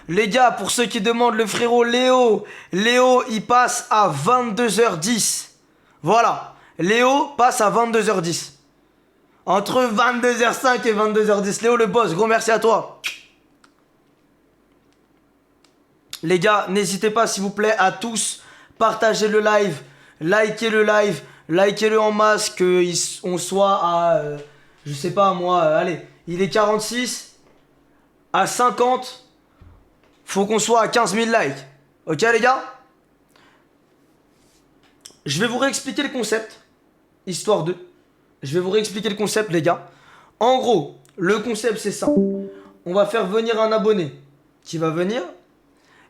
Les gars, pour ceux qui demandent, le frérot Léo, il passe à 22h10. Voilà, Léo passe à 22h10. Entre 22h05 et 22h10. Léo le boss, gros merci à toi. Les gars, n'hésitez pas s'il vous plaît à tous partager le live, likez-le en masse, qu'on soit à, je sais pas moi, allez, il est 46, à 50, faut qu'on soit à 15 000 likes. Ok les gars? Je vais vous réexpliquer le concept, histoire de... Je vais vous réexpliquer le concept les gars. En gros, le concept c'est ça. On va faire venir un abonné qui va venir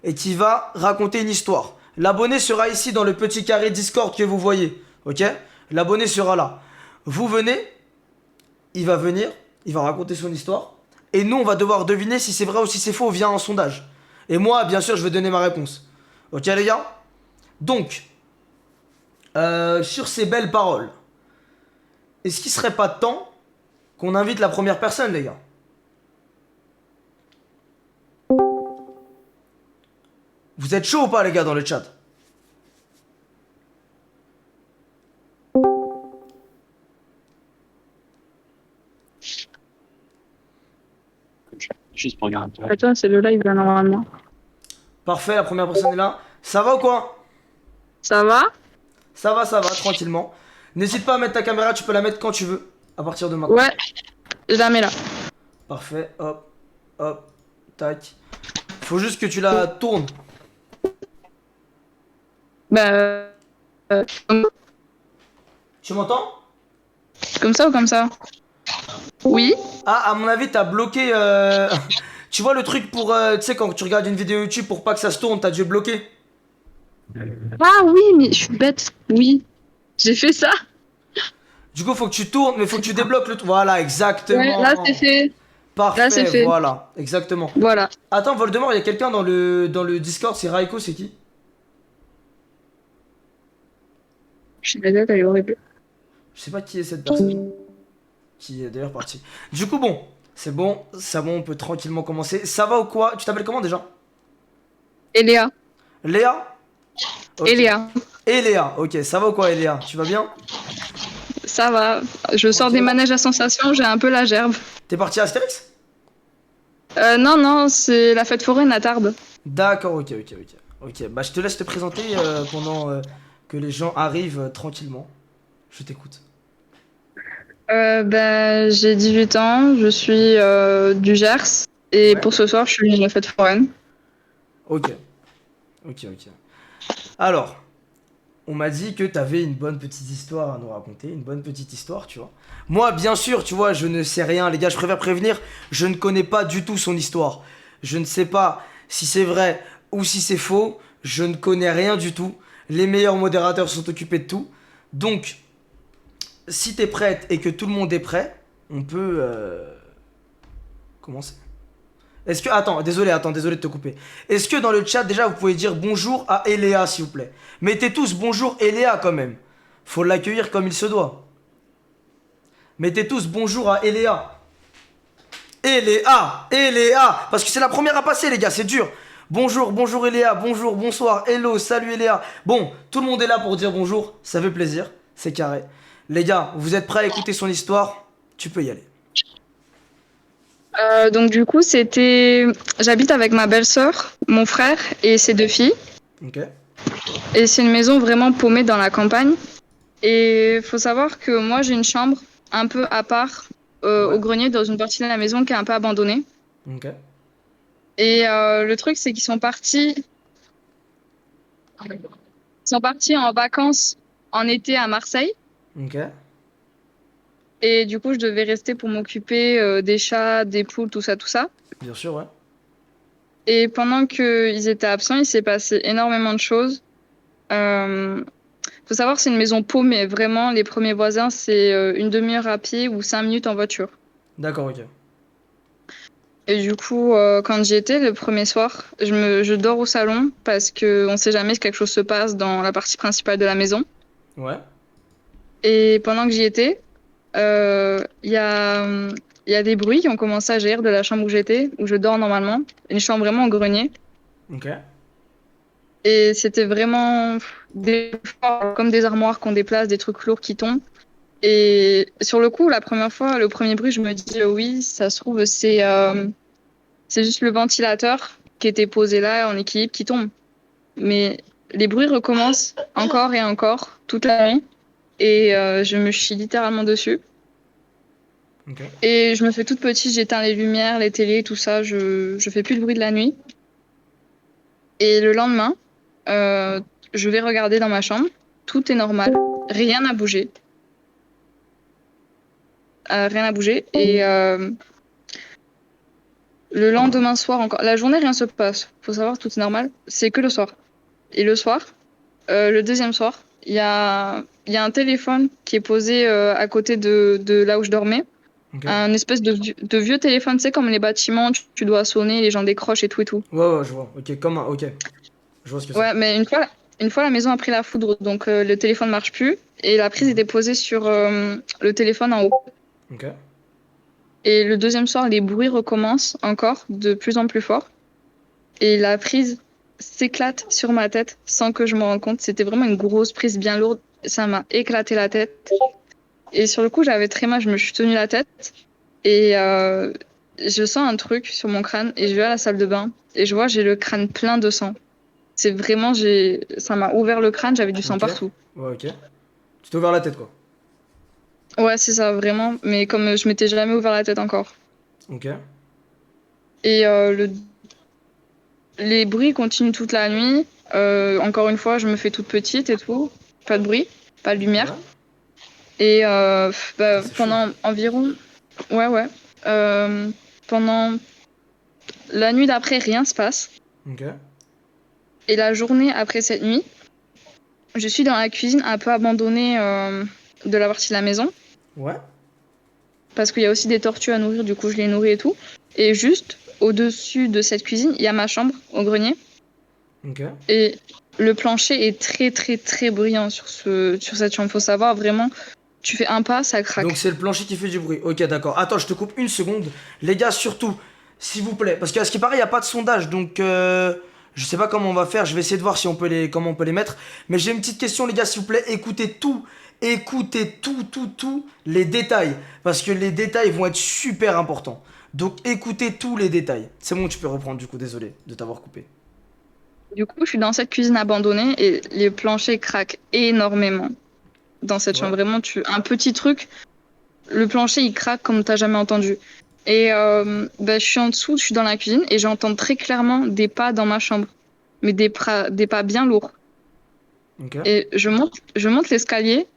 et qui va raconter une histoire. L'abonné sera ici dans le petit carré Discord que vous voyez. Ok? L'abonné sera là. Vous venez, il va venir, il va raconter son histoire. Et nous, on va devoir deviner si c'est vrai ou si c'est faux via un sondage. Et moi, bien sûr, je vais donner ma réponse. Ok les gars? Donc, sur ces belles paroles, est-ce qu'il serait pas temps qu'on invite la première personne les gars? Vous êtes chaud ou pas les gars dans le chat? Juste pour regarder. Attends, c'est le live là normalement. Parfait, la première personne est là. Ça va ou quoi? Ça va? Ça va, tranquillement. N'hésite pas à mettre ta caméra, tu peux la mettre quand tu veux. À partir de maintenant. Ouais, je la mets là. Parfait, hop, tac. Faut juste que tu la tournes. Bah, Tu m'entends? comme ça ou comme ça? Oui. Ah, à mon avis, t'as bloqué. Tu vois le truc pour. Tu sais, quand tu regardes une vidéo YouTube pour pas que ça se tourne, t'as dû bloquer. Ah oui, mais je suis bête. Oui, j'ai fait ça. Du coup, faut que tu tournes, mais faut que tu débloques le truc. Voilà, exactement. Ouais, là c'est fait. Parfait, là, c'est fait. voilà, exactement. Voilà. Attends, Voldemort, il y a quelqu'un dans le Discord, c'est Raiko, c'est qui? Je suis bête, elle est horrible. Je sais pas qui est cette personne. Qui est d'ailleurs partie. Du coup, bon, c'est bon, on peut tranquillement commencer. Ça va ou quoi? Tu t'appelles comment déjà? Eléa. Léa? Ok. Eléa. Léa, ok, ça va ou quoi, Léa? Tu vas bien? Ça va. Je sors des manèges à sensation, j'ai un peu la gerbe. T'es parti à Astérix? Non, c'est la fête foraine à Tarbes. D'accord, ok. Ok, bah je te laisse te présenter pendant que les gens arrivent tranquillement. Je t'écoute. Ben, j'ai 18 ans, je suis du Gers. Et Ouais. pour ce soir, je suis à la fête foraine. Ok. Alors, on m'a dit que t'avais une bonne petite histoire à nous raconter, une bonne petite histoire, tu vois. Moi, bien sûr, tu vois, je ne sais rien, les gars, je préfère prévenir, je ne connais pas du tout son histoire. Je ne sais pas si c'est vrai ou si c'est faux, je ne connais rien du tout. Les meilleurs modérateurs sont occupés de tout. Donc, si t'es prête et que tout le monde est prêt, on peut commencer. Est-ce que... Attends, désolé de te couper. Est-ce que dans le chat, déjà, vous pouvez dire bonjour à Eléa, s'il vous plaît? Mettez tous bonjour Eléa, quand même. Faut l'accueillir comme il se doit. Mettez tous bonjour à Eléa. Eléa. Parce que c'est la première à passer, les gars, c'est dur. Bonjour Eléa, bonsoir, hello, salut Eléa. Bon, tout le monde est là pour dire bonjour, ça fait plaisir, c'est carré. Les gars, vous êtes prêts à écouter son histoire? Tu peux y aller. Donc du coup, j'habite avec ma belle-sœur, mon frère et ses 2 filles. Ok. Et c'est une maison vraiment paumée dans la campagne. Et faut savoir que moi, j'ai une chambre un peu à part Ouais. au grenier dans une partie de la maison qui est un peu abandonnée. Ok. Et le truc, c'est qu'ils sont partis en vacances en été à Marseille. Ok. Et du coup, je devais rester pour m'occuper des chats, des poules, tout ça, tout ça. Bien sûr, ouais. Et pendant qu'ils étaient absents, il s'est passé énormément de choses. Faut savoir, c'est une maison paumée. Vraiment, les premiers voisins, c'est une demi-heure à pied ou 5 minutes en voiture. D'accord, ok. Et du coup, quand j'y étais le premier soir, je dors au salon parce qu'on ne sait jamais si quelque chose se passe dans la partie principale de la maison. Ouais. Et pendant que j'y étais, il y a, il y a des bruits qui ont commencé à jaillir de la chambre où j'étais, où je dors normalement. Une chambre vraiment en grenier. Ok. Et c'était vraiment comme des armoires qu'on déplace, des trucs lourds qui tombent. Et sur le coup, la première fois, le premier bruit, je me dis oui, ça se trouve, c'est juste le ventilateur qui était posé là en équilibre qui tombe. Mais les bruits recommencent encore et encore toute la nuit. Et je me chie littéralement dessus. Ok. Et je me fais toute petite, j'éteins les lumières, les télés, tout ça, je fais plus de bruit de la nuit. Et le lendemain, euh, je vais regarder dans ma chambre, tout est normal, rien n'a bougé. Rien n'a bougé. Et le lendemain soir encore, la journée, rien se passe. Faut savoir, tout est normal, c'est que le soir. Et le soir, le deuxième soir, il y a un téléphone qui est posé à côté de là où je dormais. Ok. Un espèce de vieux téléphone, tu sais, comme les bâtiments, tu dois sonner, les gens décrochent et tout et tout. Ouais, je vois. Ok, comme un. Ok. Je vois ce que c'est. Ouais, mais une fois la maison a pris la foudre, donc le téléphone marche plus et la prise était posée sur le téléphone en haut. Ok. Et le deuxième soir, les bruits recommencent encore de plus en plus fort et la prise s'éclate sur ma tête sans que je me rende compte. C'était vraiment une grosse prise bien lourde. Ça m'a éclaté la tête. Et sur le coup, j'avais très mal, je me suis tenu la tête et je sens un truc sur mon crâne et je vais à la salle de bain et je vois j'ai le crâne plein de sang. C'est vraiment ça m'a ouvert le crâne, j'avais du sang Ok. partout. Ouais, ok. Tu t'es ouvert la tête, quoi. Ouais, c'est ça vraiment, mais comme je m'étais jamais ouvert la tête encore. Ok. Et les bruits continuent toute la nuit. Encore une fois, je me fais toute petite et tout, pas de bruit, pas de lumière. Ouais. Et Putain, c'est chaud. pendant environ, ouais ouais, Euh, pendant la nuit d'après, rien se passe. Ok. Et la journée après cette nuit, je suis dans la cuisine un peu abandonnée de la partie de la maison Ouais. parce qu'il y a aussi des tortues à nourrir, du coup je les nourris et tout. Et juste au-dessus de cette cuisine, il y a ma chambre au grenier Ok. et le plancher est très très très bruyant sur cette chambre. Faut savoir vraiment, tu fais un pas, ça Donc craque. c'est le plancher qui fait du bruit. Ok, d'accord. Attends, je te coupe une seconde. Les gars, surtout, s'il vous plaît. Parce qu'à ce qui paraît, il n'y a pas de sondage. Donc, je sais pas comment on va faire. Je vais essayer de voir si on peut comment on peut les mettre. Mais j'ai une petite question, les gars, s'il vous plaît. Écoutez tout. Écoutez tout, les détails. Parce que les détails vont être super importants. Donc, écoutez tous les détails. C'est bon, tu peux reprendre, du coup. Désolé de t'avoir coupé. Du coup, je suis dans cette cuisine abandonnée et les planchers craquent énormément dans cette Ouais. chambre. Vraiment, un petit truc, le plancher il craque comme t'as jamais entendu. Et je suis en dessous, je suis dans la cuisine et j'entends très clairement des pas dans ma chambre, mais des pas bien lourds. Ok. Et je monte l'escalier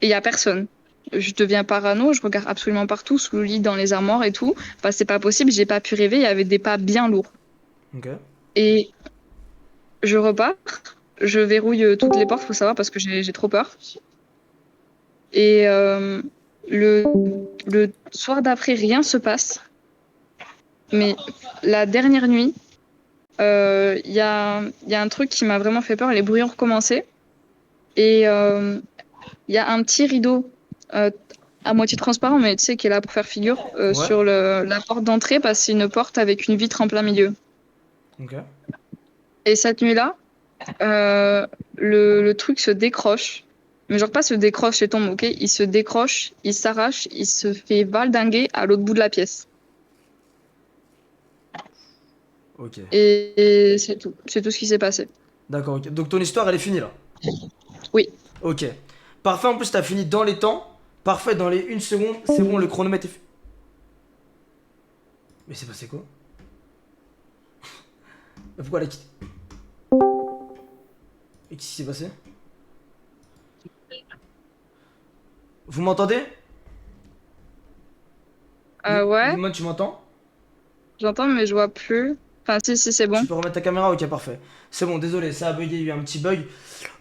et il y a personne. Je deviens parano, je regarde absolument partout, sous le lit, dans les armoires et tout. Bah, c'est pas possible, j'ai pas pu rêver, il y avait des pas bien lourds. Ok. Et je repars, je verrouille toutes les portes, faut savoir, parce que j'ai trop peur. Et le, le soir d'après, rien se passe. Mais la dernière nuit, il y a un truc qui m'a vraiment fait peur. Les bruits ont recommencé. Et il y a un petit rideau euh, à moitié transparent, mais tu sais, qui est là pour faire figure, Ouais. sur la porte d'entrée, parce que c'est une porte avec une vitre en plein milieu. Ok. Et cette nuit-là, le truc se décroche. Mais genre pas se décroche et tombe, ok? Il se décroche, il s'arrache, il se fait valdinguer à l'autre bout de la pièce. Ok. Et c'est tout. C'est tout ce qui s'est passé. D'accord, ok. Donc ton histoire, elle est finie là. Oui. Ok. Parfait, en plus t'as fini dans les temps. Parfait, dans les 1 seconde, c'est bon, le chronomètre est fait. Mais c'est passé quoi? Pourquoi elle a quitté? Et qu'est-ce qui s'est passé? Vous m'entendez? Ouais, Yvonne, tu m'entends? j'entends, mais je vois plus. Enfin, si, c'est Tu bon. peux remettre ta caméra? Ok, parfait. C'est bon, désolé, ça a bugué, il y a eu un petit bug.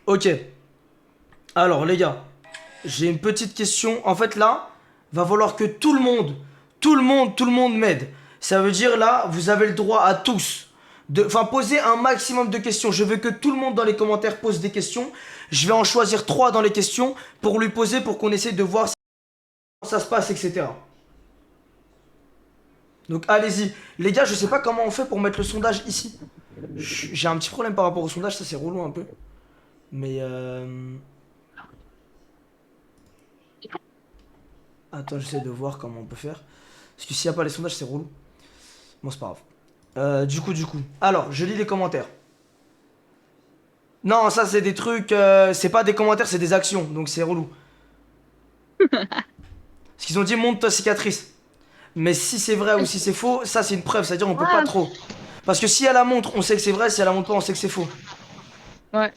Ok. Alors, les gars, j'ai une petite question. En fait, là, va falloir que tout le monde m'aide. Ça veut dire, là, vous avez le droit à tous. Enfin, posez un maximum de questions. Je veux que tout le monde dans les commentaires pose des questions. Je vais en choisir 3 dans les questions pour lui poser, pour qu'on essaie de voir comment ça se passe, etc. Donc allez-y. Les gars, je sais pas comment on fait pour mettre le sondage ici. J'ai un petit problème par rapport au sondage, ça c'est relou un peu. Mais attends, j'essaie de voir comment on peut faire. Parce que s'il n'y a pas les sondages, c'est relou. Bon, c'est pas grave. Du coup. Alors, je lis les commentaires. Non, ça c'est des trucs. C'est pas des commentaires, c'est des actions. Donc c'est relou. Parce qu'ils ont dit montre ta cicatrice. Mais si c'est vrai ou si c'est faux, ça c'est une preuve. C'est-à-dire on peut pas Ah, trop. Parce que si elle la montre, on sait que c'est vrai. Si elle la montre pas, on sait que c'est faux. ouais.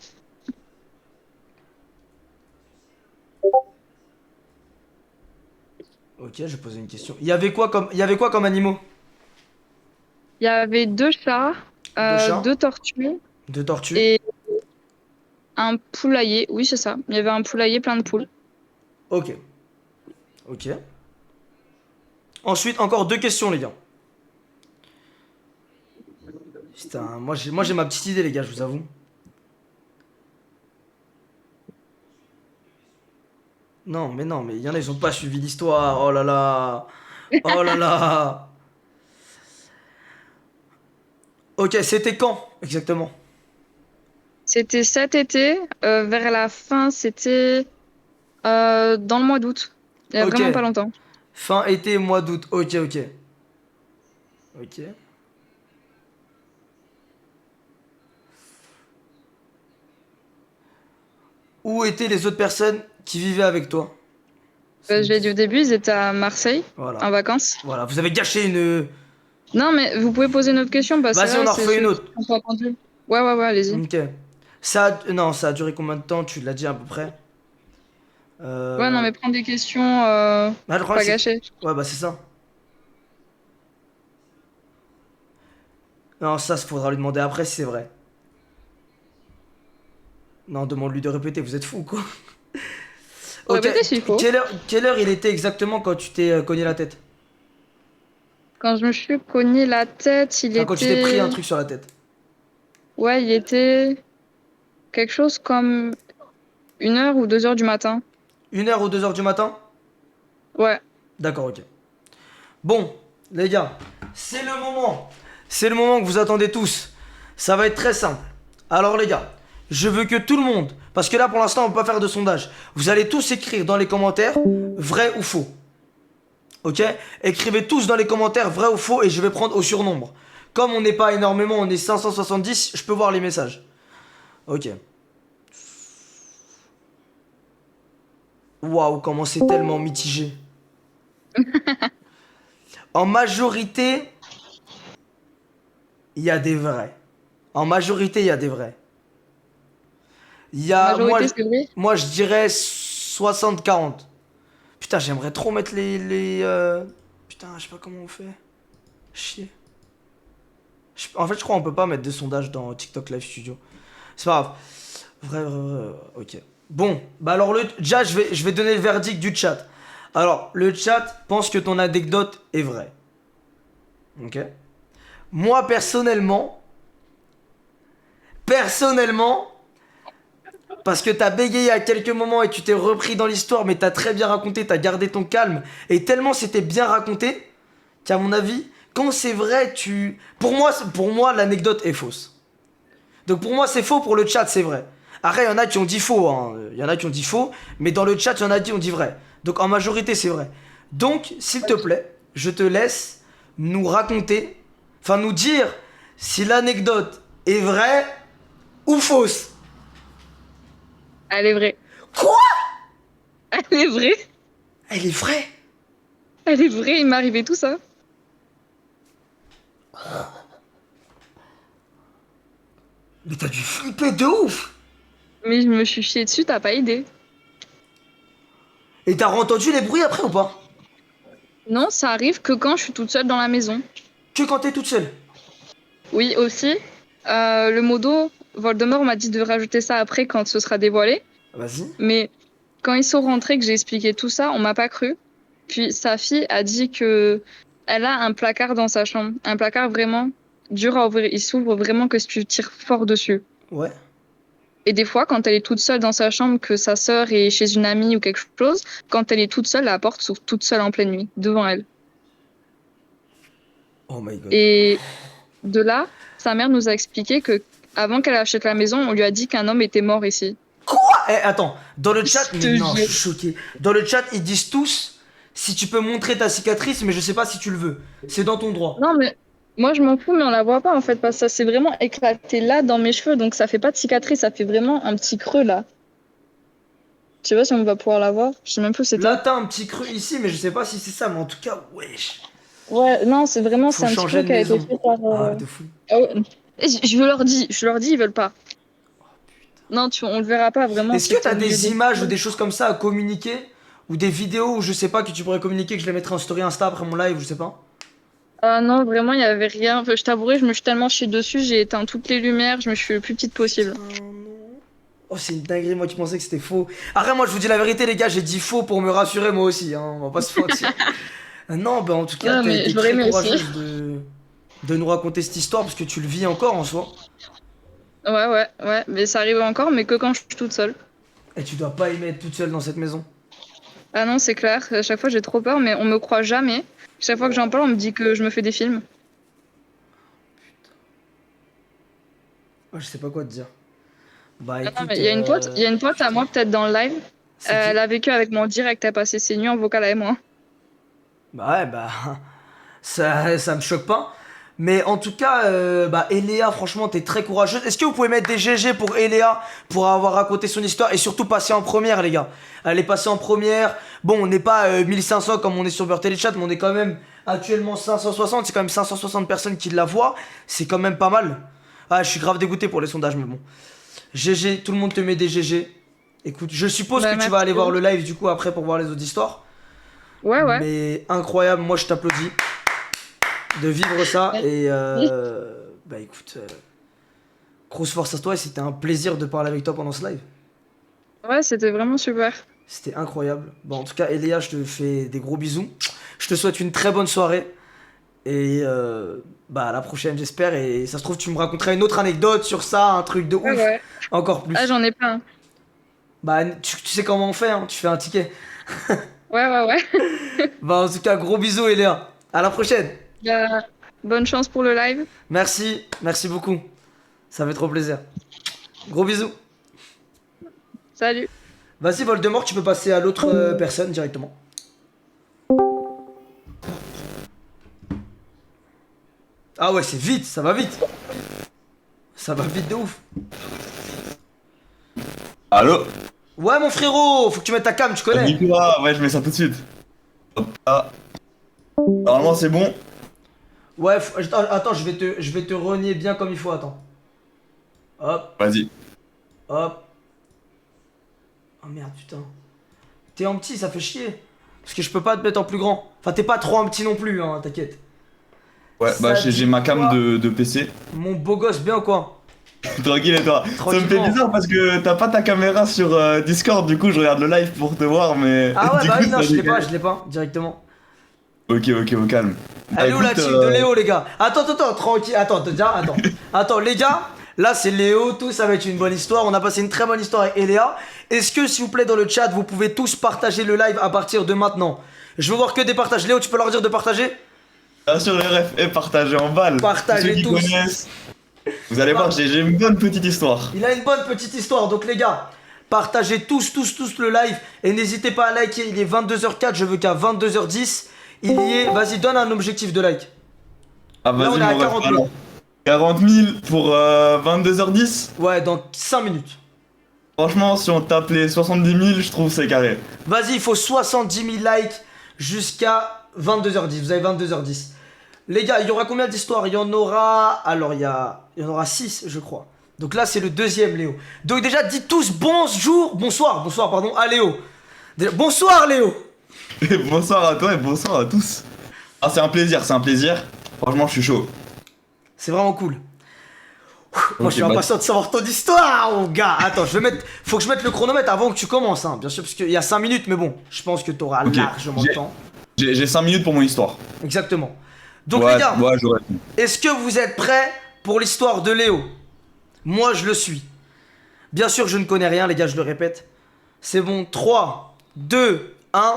Ok, je vais poser une question. Il y avait quoi comme animaux? Il y avait 2 chats, Deux chats, 2 tortues deux tortues. et un poulailler. Oui, c'est ça. Il y avait un poulailler plein de poules. Ok. Ok. Ensuite, encore 2 questions, les gars. Putain, moi j'ai ma petite idée, les gars, je vous avoue. Non, mais il y en a, ils ont pas suivi l'histoire. Oh là là. Oh là là. Ok, c'était quand exactement? C'était cet été, vers la fin, c'était dans le mois d'août. Il y a Ok. vraiment pas longtemps. Fin été, mois d'août. Ok, ok. Ok. Où étaient les autres personnes qui vivaient avec toi? Je l'ai dit au début, ils étaient à Marseille, en Voilà. vacances. Voilà, vous avez gâché une. Non, mais vous pouvez poser une autre question, parce que Vas-y, on là, en c'est refait une ceux qui autre. n'ont pas entendu. Ouais, allez-y. Ok. Non, ça a duré combien de temps? Tu l'as dit à peu près. Ouais, non, Euh... mais prendre des questions Bah, le problème, pas c'est que. gâchées. Ouais, bah, c'est ça. Non, ça faudra lui demander après si c'est vrai. Non, demande-lui de répéter, vous êtes fou, quoi. Ok. Répétez s'il faut. Quelle heure il était exactement quand tu t'es cogné la tête? Quand je me suis cogné la tête, il Enfin, quand tu t'es pris un était... truc sur la tête. Ouais, il était quelque chose comme 1h ou 2h du matin. 1h ou 2h du matin? Ouais. D'accord, ok. Bon, les gars, c'est le moment. C'est le moment que vous attendez tous. Ça va être très simple. Alors, les gars, je veux que tout le monde, parce que là pour l'instant on peut pas faire de sondage, vous allez tous écrire dans les commentaires vrai ou faux. Ok? Écrivez tous dans les commentaires vrai ou faux et je vais prendre au surnombre. Comme on n'est pas énormément, on est 570, je peux voir les messages. Ok. Waouh, comment c'est tellement mitigé. En majorité, il y a des vrais. En majorité, il y a des vrais. Il y a, moi, Majorité, c'est vrai. moi je dirais 60-40. Putain, j'aimerais trop mettre Putain, je sais pas comment on fait. Chier. En fait, je crois qu'on peut pas mettre de sondage dans TikTok Live Studio. C'est pas grave. Vrai. Ok. Bon, bah alors déjà, je vais donner le verdict du chat. Alors, le chat pense que ton anecdote est vraie. Ok. Moi, personnellement, parce que t'as bégayé à quelques moments et tu t'es repris dans l'histoire, mais t'as très bien raconté, t'as gardé ton calme, et tellement c'était bien raconté, qu'à mon avis, quand c'est vrai, tu... Pour moi, l'anecdote est fausse. Donc pour moi, c'est faux, pour le chat, c'est vrai. Après, il y en a qui ont dit faux, hein. Il y en a qui ont dit faux, mais dans le chat, il y en a qui ont dit vrai. Donc en majorité, c'est vrai. Donc, s'il te plaît, je te laisse nous raconter, enfin nous dire si l'anecdote est vraie ou fausse. Elle est vraie. Quoi? Elle est vraie. Elle est vraie? Elle est vraie, il m'est arrivé tout ça. Mais t'as dû flipper de ouf. Mais je me suis chié dessus, t'as pas idée. Et t'as entendu les bruits après ou pas? Non, ça arrive que quand je suis toute seule dans la maison. Que quand t'es toute seule. Oui, aussi. Le modo, Voldemort m'a dit de rajouter ça après quand ce sera dévoilé. Vas-y. Mais quand ils sont rentrés, que j'ai expliqué tout ça, on m'a pas cru. Puis sa fille a dit que elle a un placard dans sa chambre. Un placard vraiment dur à ouvrir. Il s'ouvre vraiment que si tu tires fort dessus. Ouais. Et des fois, quand elle est toute seule dans sa chambre, que sa sœur est chez une amie ou quelque chose, quand elle est toute seule, la porte s'ouvre toute seule en pleine nuit, devant elle. Oh my god. Et de là, sa mère nous a expliqué que avant qu'elle achète la maison, on lui a dit qu'un homme était mort ici. Eh, attends, dans le chat, Je mais te non, je jure. suis choqué. Dans le chat, ils disent tous si tu peux montrer ta cicatrice, mais je sais pas si tu le veux. C'est dans ton droit. Non, mais moi, je m'en fous, mais on la voit pas en fait, parce que ça s'est vraiment éclaté là dans mes cheveux, donc ça fait pas de cicatrice, ça fait vraiment un petit creux là. Je sais pas si on va pouvoir la voir. Je sais même plus où c'était. Là, t'as un petit creux ici, mais je sais pas si c'est ça, mais en tout cas, wesh. Ouais, non, c'est vraiment, Faut c'est un petit changer creux de qui a été maison. fait par. Ah, de fou. Ah ouais. Et je leur dis, ils veulent pas. Non, on le verra pas vraiment. Est-ce que c'était t'as au milieu des images ou des choses comme ça à communiquer? Ou des vidéos où je sais pas que tu pourrais communiquer, que je les mettrai en story Insta après mon live, je sais pas. Ah non, vraiment, il y avait rien. Enfin, je t'avouerai, je me suis tellement chiée dessus, j'ai éteint toutes les lumières, je me suis fait le plus petite possible. Oh non. Oh, c'est une dinguerie, moi qui pensais que c'était faux. Après, moi je vous dis la vérité, les gars, j'ai dit faux pour me rassurer moi aussi, hein, on va pas se mentir. Non, bah en tout cas, Non, t'as mais été j'aurais très aimé aussi. courageuse de nous raconter cette histoire parce que tu le vis encore en soi. Ouais, mais ça arrive encore, mais que quand je suis toute seule. Et tu dois pas aimer être toute seule dans cette maison. Ah non, c'est clair, à chaque fois j'ai trop peur, mais on me croit jamais. Chaque fois que j'en parle, on me dit que je me fais des films. Oh, je sais pas quoi te dire. Bah Ah non, écoute, mais il y a une pote à moi, peut-être dans le live. c'est Elle qui? a vécu avec moi en direct, elle a passé ses nuits en vocal avec moi. Bah ouais, bah ça me choque pas. Mais en tout cas, bah Eléa, franchement, t'es très courageuse. Est-ce que vous pouvez mettre des GG pour Eléa pour avoir raconté son histoire et surtout passer en première, les gars? Elle est passée en première. Bon, on n'est pas 1500 comme on est sur Beurre Téléchat, mais on est quand même actuellement 560. C'est quand même 560 personnes qui la voient. C'est quand même pas mal. Ah, je suis grave dégoûté pour les sondages, mais bon. GG, tout le monde te met des GG. Écoute, je suppose Bah, que tu vas merci. aller voir le live du coup après pour voir les autres histoires. Ouais. Mais incroyable, moi je t'applaudis de vivre ça et bah écoute, grosse force à toi et c'était un plaisir de parler avec toi pendant ce live. Ouais, c'était vraiment super. C'était incroyable. Bon en tout cas Eléa, je te fais des gros bisous. Je te souhaite une très bonne soirée et bah à la prochaine j'espère et ça se trouve tu me raconteras une autre anecdote sur ça, un truc de ouf, Ouais. encore plus. Ah, j'en ai plein. Bah tu sais comment on fait, hein, tu fais un ticket. Ouais. Bah en tout cas gros bisous Eléa, à la prochaine. Bah, bonne chance pour le live. Merci beaucoup. Ça fait trop plaisir. Gros bisous. Salut. Vas-y Voldemort, tu peux passer à l'autre personne directement. Ah ouais, c'est vite, ça va vite. Ça va vite de ouf. Allô? Ouais mon frérot, faut que tu mettes ta cam, tu connais. Nicolas, ouais, je mets ça tout de suite. Hop là. Normalement, c'est bon. Ouais, attends, je vais te renier bien comme il faut, attends. Hop, Vas-y. hop. Oh merde, putain. T'es en petit, ça fait chier. Parce que je peux pas te mettre en plus grand. Enfin, t'es pas trop en petit non plus, hein, t'inquiète. Ouais, bah, Ça j'ai dit ma cam quoi de PC. Mon beau gosse, bien quoi. Tranquille, et toi? Ça me fait Tranquillement. bizarre parce que t'as pas ta caméra sur Discord, du coup, je regarde le live pour te voir, mais. Ah ouais, du bah coup, oui, non, ça je l'ai décale. pas, directement. Ok, au calme. Bah, Elle est où la écoute, team de Léo, les gars? Attends, tranquille. Attends, les gars, là c'est Léo, tout ça va être une bonne histoire. On a passé une très bonne histoire avec Eléa. Est-ce que, s'il vous plaît, dans le chat, vous pouvez tous partager le live à partir de maintenant? Je veux voir que des partages. Léo, tu peux leur dire de partager? bien sûr, les refs, et partagez en balle. Partagez Ceux qui tous. connaissent. Vous allez voir, j'ai une bonne petite histoire. Il a une bonne petite histoire, donc les gars, partagez tous le live. Et n'hésitez pas à liker, il est 22h04, je veux qu'à 22h10, il y ait... Vas-y, donne un objectif de like. Ah, Là, on vas-y, est à mon ref, 40 000. alors. 40 000 pour 22h10. Ouais, dans 5 minutes. Franchement, si on tape les 70 000, je trouve c'est carré. Vas-y, il faut 70 000 likes jusqu'à 22h10. Vous avez 22h10. Les gars, il y aura combien d'histoires? Il y en aura... Alors, il y en aura 6, je crois. Donc là, c'est le deuxième, Léo. Donc déjà, dites tous bonsoir, pardon, à Léo. Bonsoir, Léo. Et bonsoir à toi et bonsoir à tous. Ah, c'est un plaisir, c'est un plaisir. Franchement, je suis chaud. C'est vraiment cool. Moi, Ok, je suis bah- impatient de savoir ton histoire, mon gars. Attends, faut que je mette le chronomètre avant que tu commences, hein. Bien sûr, parce qu'il y a 5 minutes, mais bon, je pense que t'auras Ok, largement le temps. J'ai 5 minutes pour mon histoire. Exactement. Donc Ouais, les gars, ouais, j'aurais. est-ce que vous êtes prêts pour l'histoire de Léo? Moi, je le suis. Bien sûr, je ne connais rien, les gars, je le répète. C'est bon, 3, 2, 1.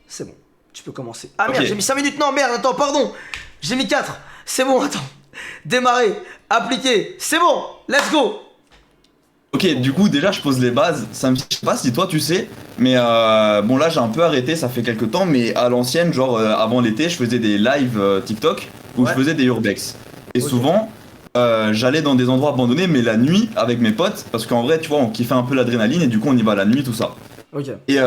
C'est bon, tu peux commencer. Ah merde, Ok. j'ai mis 5 minutes. Non, merde, attends, pardon. J'ai mis 4. C'est bon, attends. Démarrer, appliquer. C'est bon, let's go. Ok, du coup, déjà, je pose les bases. Je sais pas si toi tu sais, mais bon, là, j'ai un peu arrêté, ça fait quelques temps, mais à l'ancienne, genre avant l'été, je faisais des lives TikTok où Ouais. je faisais des urbex. Et Ok. souvent, j'allais dans des endroits abandonnés, mais la nuit avec mes potes, parce qu'en vrai, tu vois, on kiffait un peu l'adrénaline et du coup, on y va la nuit, tout ça. Ok. Et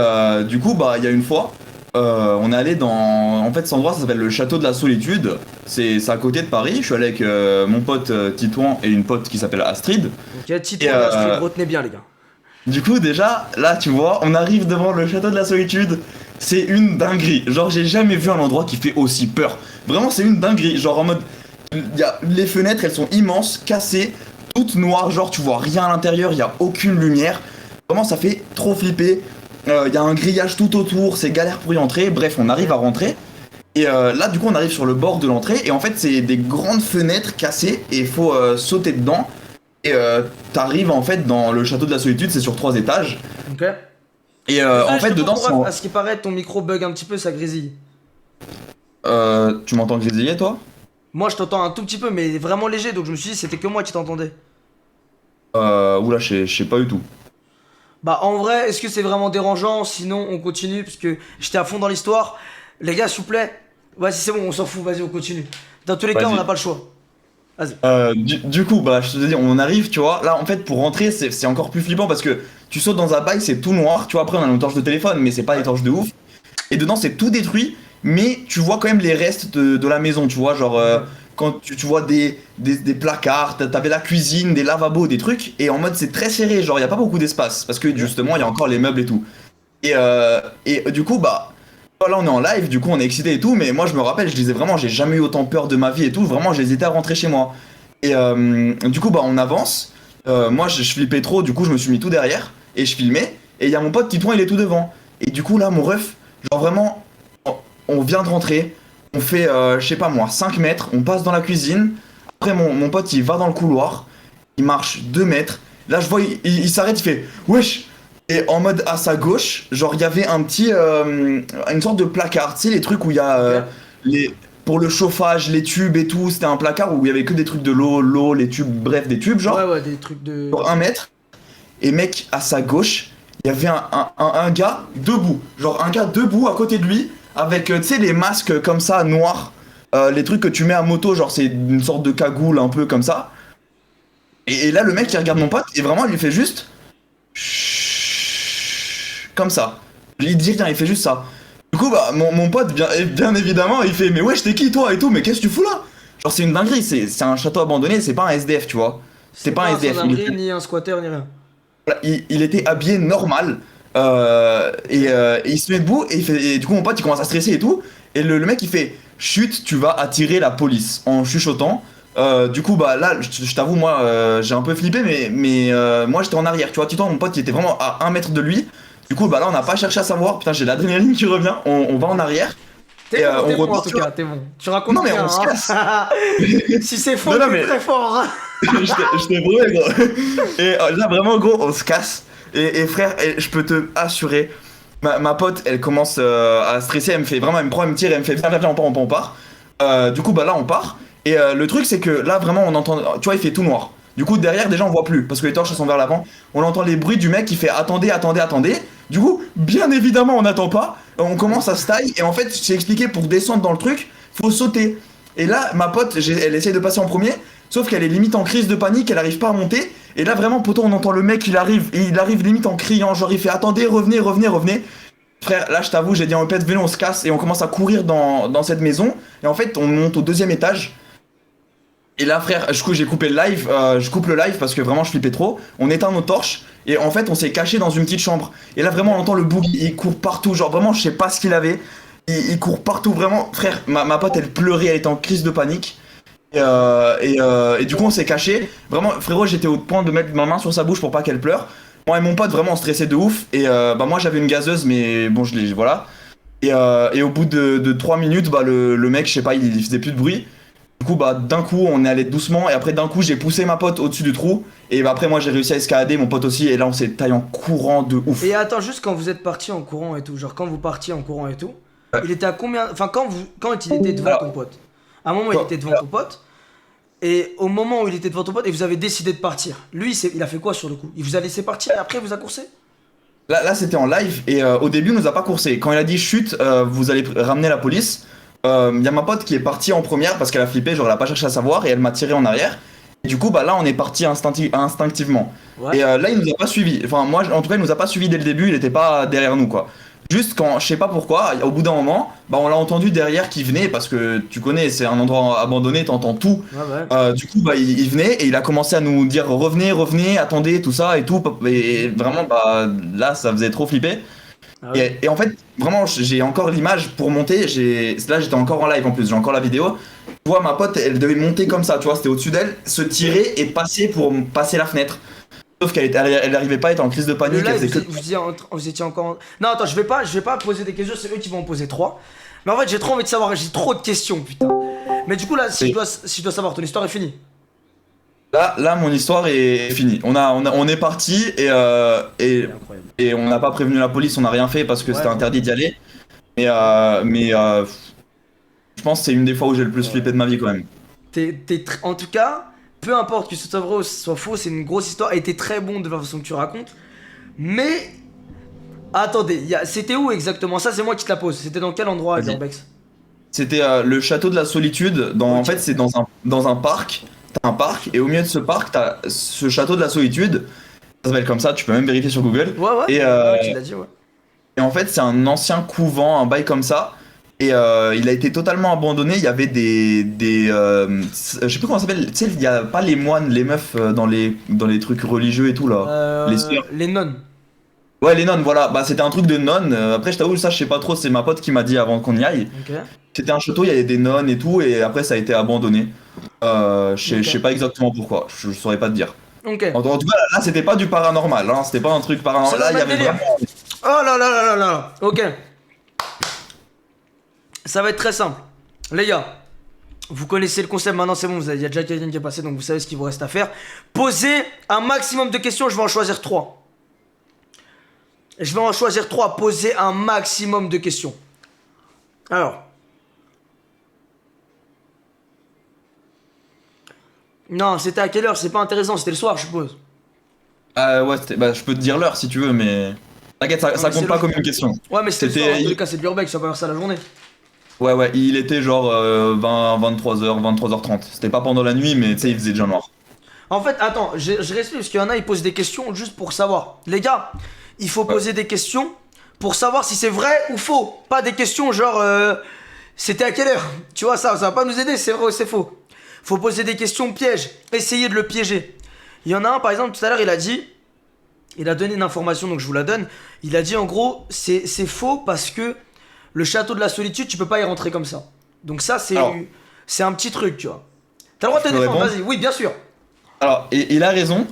du coup, bah, il y a une fois, on est allé dans. En fait, cet endroit, ça s'appelle le Château de la Solitude. C'est à côté de Paris. Je suis allé avec mon pote Titouan et une pote qui s'appelle Astrid. Ok, titre, Et, retenez bien, les gars. Du coup, déjà, là, tu vois, on arrive devant le Château de la Solitude. C'est une dinguerie. Genre, j'ai jamais vu un endroit qui fait aussi peur. Vraiment, c'est une dinguerie. Genre, en mode. Les fenêtres, elles sont immenses, cassées, toutes noires. Genre, tu vois rien à l'intérieur, il y a aucune lumière. Vraiment, ça fait trop flipper. Il y a un grillage tout autour, c'est galère pour y entrer. Bref, on arrive à rentrer. Et là, du coup, on arrive sur le bord de l'entrée. Et en fait, c'est des grandes fenêtres cassées. Et il faut sauter dedans. Et t'arrives en fait dans le Château de la Solitude, c'est sur 3 étages. Ok. Et en fait, dedans, c'est à ce qui paraît, ton micro bug un petit peu, ça grésille. tu m'entends grésiller, toi? Moi, je t'entends un tout petit peu, mais vraiment léger, donc je me suis dit, c'était que moi qui t'entendais. Oula, je sais pas du tout. Bah, en vrai, est-ce que c'est vraiment dérangeant? Sinon, on continue, parce que j'étais à fond dans l'histoire. Les gars, s'il vous plaît. Vas-y, c'est bon, on s'en fout, vas-y, on continue. Dans tous les cas, Vas-y. on n'a pas le choix. Vas-y. Du coup, bah, je te dis, on arrive, tu vois. Là, en fait, pour rentrer, c'est encore plus flippant parce que tu sautes dans un bail, c'est tout noir. Tu vois, après, on a une torche de téléphone, mais c'est pas des torches de ouf. Et dedans, c'est tout détruit, mais tu vois quand même les restes de la maison, tu vois. Genre, quand tu vois des placards, t'avais la cuisine, des lavabos, des trucs. Et en mode, c'est très serré, genre, y a pas beaucoup d'espace parce que justement, il y a encore les meubles et tout. Et du coup, bah. Là on est en live, du coup on est excité et tout, mais moi je me rappelle, je disais vraiment j'ai jamais eu autant peur de ma vie et tout, vraiment j'hésitais à rentrer chez moi. Et du coup bah on avance, moi je flippais trop, du coup je me suis mis tout derrière et je filmais, et il y a mon pote Titouan il est tout devant. Et du coup là mon ref, genre vraiment, on vient de rentrer, on fait je sais pas moi 5 mètres, on passe dans la cuisine, après mon pote il va dans le couloir, il marche 2 mètres, là je vois il s'arrête, il fait wesh. Et en mode à sa gauche, genre il y avait un petit, une sorte de placard, tu sais les trucs où il y a pour le chauffage, les tubes et tout, c'était un placard où il y avait que des trucs de l'eau, les tubes, bref des tubes genre, Ouais, des trucs de. pour 1 mètre. Et mec, à sa gauche, il y avait un gars debout, genre un gars debout à côté de lui, avec tu sais les masques comme ça, noirs, les trucs que tu mets à moto, genre c'est une sorte de cagoule un peu comme ça. Et là le mec il regarde mon pote et vraiment il lui fait juste... comme ça. Il dit rien, il fait juste ça. Du coup, bah, mon pote, bien évidemment, il fait mais wesh, t'es qui toi et tout, mais qu'est-ce que tu fous là? Genre, c'est une dinguerie, c'est un château abandonné, c'est pas un SDF, tu vois. C'est pas un SDF. sans-abri, ni un squatter, ni rien. Il était habillé normal. Et il se met debout et, et du coup, mon pote, il commence à stresser et tout. Et le mec, il fait chut, tu vas attirer la police en chuchotant. Du coup, bah là, je t'avoue, moi, j'ai un peu flippé, mais moi, j'étais en arrière, tu vois. Mon pote, il était vraiment à 1 mètre de lui. Du coup, bah là, on n'a pas cherché à savoir. Putain, j'ai l'adrénaline qui revient. On va en arrière. T'es bon, on t'es bon en repart tout sur- cas, t'es bon. Tu racontes Non, mais bien, on se hein. casse. Si c'est faux, Non, non, t'es mais- très fort. Hein. Je t'ai brûlé, gros. Et là, vraiment, gros, on se casse. Et frère, je peux te assurer, ma pote, elle commence à stresser. Elle me prend, elle me tire, elle me fait viens, on part. Du coup, bah là, on part. Et le truc, c'est que là, vraiment, on entend. Tu vois, il fait tout noir. Du coup, derrière, déjà, on voit plus parce que les torches sont vers l'avant. On entend les bruits du mec qui fait attendez. Du coup, bien évidemment, on n'attend pas. On commence à se taille. Et en fait, j'ai expliqué pour descendre dans le truc, faut sauter. Et là, ma pote, elle essaye de passer en premier. Sauf qu'elle est limite en crise de panique, elle arrive pas à monter. Et là, vraiment, poto, on entend le mec, il arrive limite en criant. Genre, il fait attendez, revenez. Frère, là, je t'avoue, j'ai dit en pète, venez, on se casse. Et on commence à courir dans cette maison. Et en fait, on monte au 2e étage. Et là, frère, j'ai coupé le live, je coupe le live parce que vraiment je flippais trop. On éteint nos torches et en fait on s'est caché dans une petite chambre. Et là vraiment on entend le boogie, il court partout, genre vraiment je sais pas ce qu'il avait. Il court partout, vraiment, frère, ma pote elle pleurait, elle était en crise de panique. Et du coup on s'est caché. Vraiment frérot, j'étais au point de mettre ma main sur sa bouche pour pas qu'elle pleure. Moi et mon pote vraiment on stressait de ouf. Et bah moi j'avais une gazeuse mais bon voilà. Et au bout de 3 minutes, bah, le mec, je sais pas, il faisait plus de bruit. Du coup, bah, d'un coup, on est allé doucement. Et après, d'un coup, j'ai poussé ma pote au-dessus du trou. Et bah, après, moi, j'ai réussi à escalader, mon pote aussi. Et là, on s'est taillé en courant de ouf. Et attends, juste quand vous êtes parti en courant et tout, genre quand vous partiez en courant et tout, Ouais. il était à combien. Enfin, quand il était devant Alors, ton pote. À un moment, il était devant ton pote. Et au moment où il était devant ton pote et vous avez décidé de partir, lui, il a fait quoi sur le coup? Il vous a laissé partir et après il vous a coursé? là, c'était en live. Et au début, il nous a pas coursé. Quand il a dit chute, vous allez ramener la police. Il y a ma pote qui est partie en première parce qu'elle a flippé. Genre, elle a pas cherché à savoir. Et elle m'a tiré en arrière. Et du coup, bah là, on est parti instinctivement. Ouais. Et là, il nous a pas suivis. Enfin, moi, en tout cas, il nous a pas suivis dès le début. Il était pas derrière nous, quoi. Juste quand, je sais pas pourquoi, au bout d'un moment, bah on l'a entendu derrière qui venait parce que tu connais, c'est un endroit abandonné, t'entends tout. Ouais, ouais. Du coup, bah il venait et il a commencé à nous dire revenez, revenez, attendez, tout ça et tout. Et vraiment, bah là, ça faisait trop flipper. Ah ouais. Et en fait, vraiment, j'ai encore l'image pour monter. Là, j'étais encore en live en plus, j'ai encore la vidéo. Tu vois, ma pote, elle devait monter comme ça, tu vois, c'était au-dessus d'elle, se tirer et passer pour passer la fenêtre. Sauf elle arrivait pas, elle était en crise de Le panique, elle live, faisait que. vous étiez encore. Non, attends, je vais pas poser des questions, c'est eux qui vont en poser trois. Mais en fait, j'ai trop envie de savoir, j'ai trop de questions, putain. Mais du coup, là, si je dois savoir, ton histoire est finie. Là, mon histoire est finie. On est parti C'est incroyable. et on n'a pas prévenu la police, on n'a rien fait parce que Ouais, c'était ouais. interdit d'y aller. Mais je pense que c'est une des fois où j'ai le plus Ouais. flippé de ma vie quand même. En tout cas, peu importe que ce soit vrai ou que ce soit faux, c'est une grosse histoire et t'es très bon de la façon que tu racontes. Mais attendez, c'était où exactement? Ça, c'est moi qui te la pose. C'était dans quel endroit à Vas-y. Urbex? C'était le château de la solitude. En Ok. fait, c'est dans un parc. T'as un parc et au milieu de ce parc, t'as ce château de la solitude. Ça s'appelle comme ça, tu peux même vérifier sur Google. Ouais, ouais, Et, ouais, tu l'as dit, ouais. et en fait, c'est un ancien couvent, un bail comme ça. Et il a été totalement abandonné. Il y avait je sais plus comment ça s'appelle. Tu sais, il y a pas les moines, les meufs dans les trucs religieux et tout là. Les sœurs. Les nonnes. Ouais, les nonnes, voilà. Bah, c'était un truc de nonnes. Après, je t'avoue, ça, je sais pas trop. C'est ma pote qui m'a dit avant qu'on y aille. Ok. C'était un château, il y avait des nonnes et tout. Et après, ça a été abandonné. Je sais pas exactement pourquoi. Je saurais pas te dire. Ok. En tout cas, là, c'était pas du paranormal. Hein. C'était pas un truc C'est paranormal. Là, dans il y le avait délire. vraiment. Oh là là là là là. Ok. Ça va être très simple. Les gars, vous connaissez le concept maintenant, c'est bon. Il y a déjà quelqu'un qui est passé, donc vous savez ce qu'il vous reste à faire. Posez un maximum de questions. Je vais en choisir 3. Je vais en choisir 3. Posez un maximum de questions. Alors. Non, c'était à quelle heure? C'est pas intéressant. C'était le soir, je suppose. Ouais, bah, je peux te dire l'heure si tu veux, mais. T'inquiète, ça, Non, ça mais c'est compte pas le- comme une question. Ouais, mais c'était le soir. C'était. Dans tous les cas, c'est de l'urbex. Ça va faire ça la journée. Ouais, ouais, il était genre 23h, 23h30. C'était pas pendant la nuit, mais tu sais, il faisait déjà noir. En fait, attends, je respecte parce qu'il y en a, ils posent des questions juste pour savoir. Les gars, il faut poser des questions pour savoir si c'est vrai ou faux. Pas des questions genre c'était à quelle heure? Tu vois, ça va pas nous aider, c'est vrai ou c'est faux. Faut poser des questions pièges, essayer de le piéger. Il y en a un, par exemple, tout à l'heure, il a donné une information, donc je vous la donne. Il a dit en gros, c'est faux parce que le château de la solitude, tu peux pas y rentrer comme ça. Donc ça, Alors. c'est un petit truc, tu vois. T'as le droit de te Je peux défendre, répondre vas-y, oui, bien sûr. Alors, et il a raison.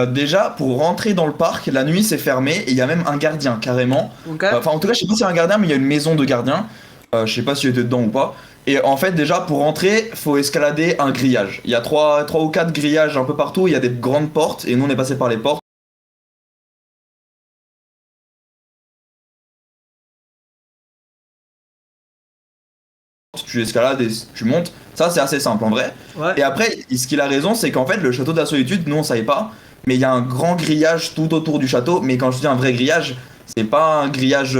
Déjà, pour rentrer dans le parc, la nuit c'est fermé et il y a même un gardien carrément. Ok. Enfin, en tout cas, je sais pas s'il y a un gardien, mais il y a une maison de gardien. Je sais pas s'il était dedans ou pas. Et en fait, déjà, pour rentrer, faut escalader un grillage. Il y a trois ou quatre grillages un peu partout. Il y a des grandes portes et nous on est passé par les portes. Tu escalades et tu montes. Ça, c'est assez simple en vrai. Ouais. Et après, ce qu'il a raison, c'est qu'en fait, le château de la solitude, nous on savait pas, mais il y a un grand grillage tout autour du château. Mais quand je dis un vrai grillage, c'est pas un grillage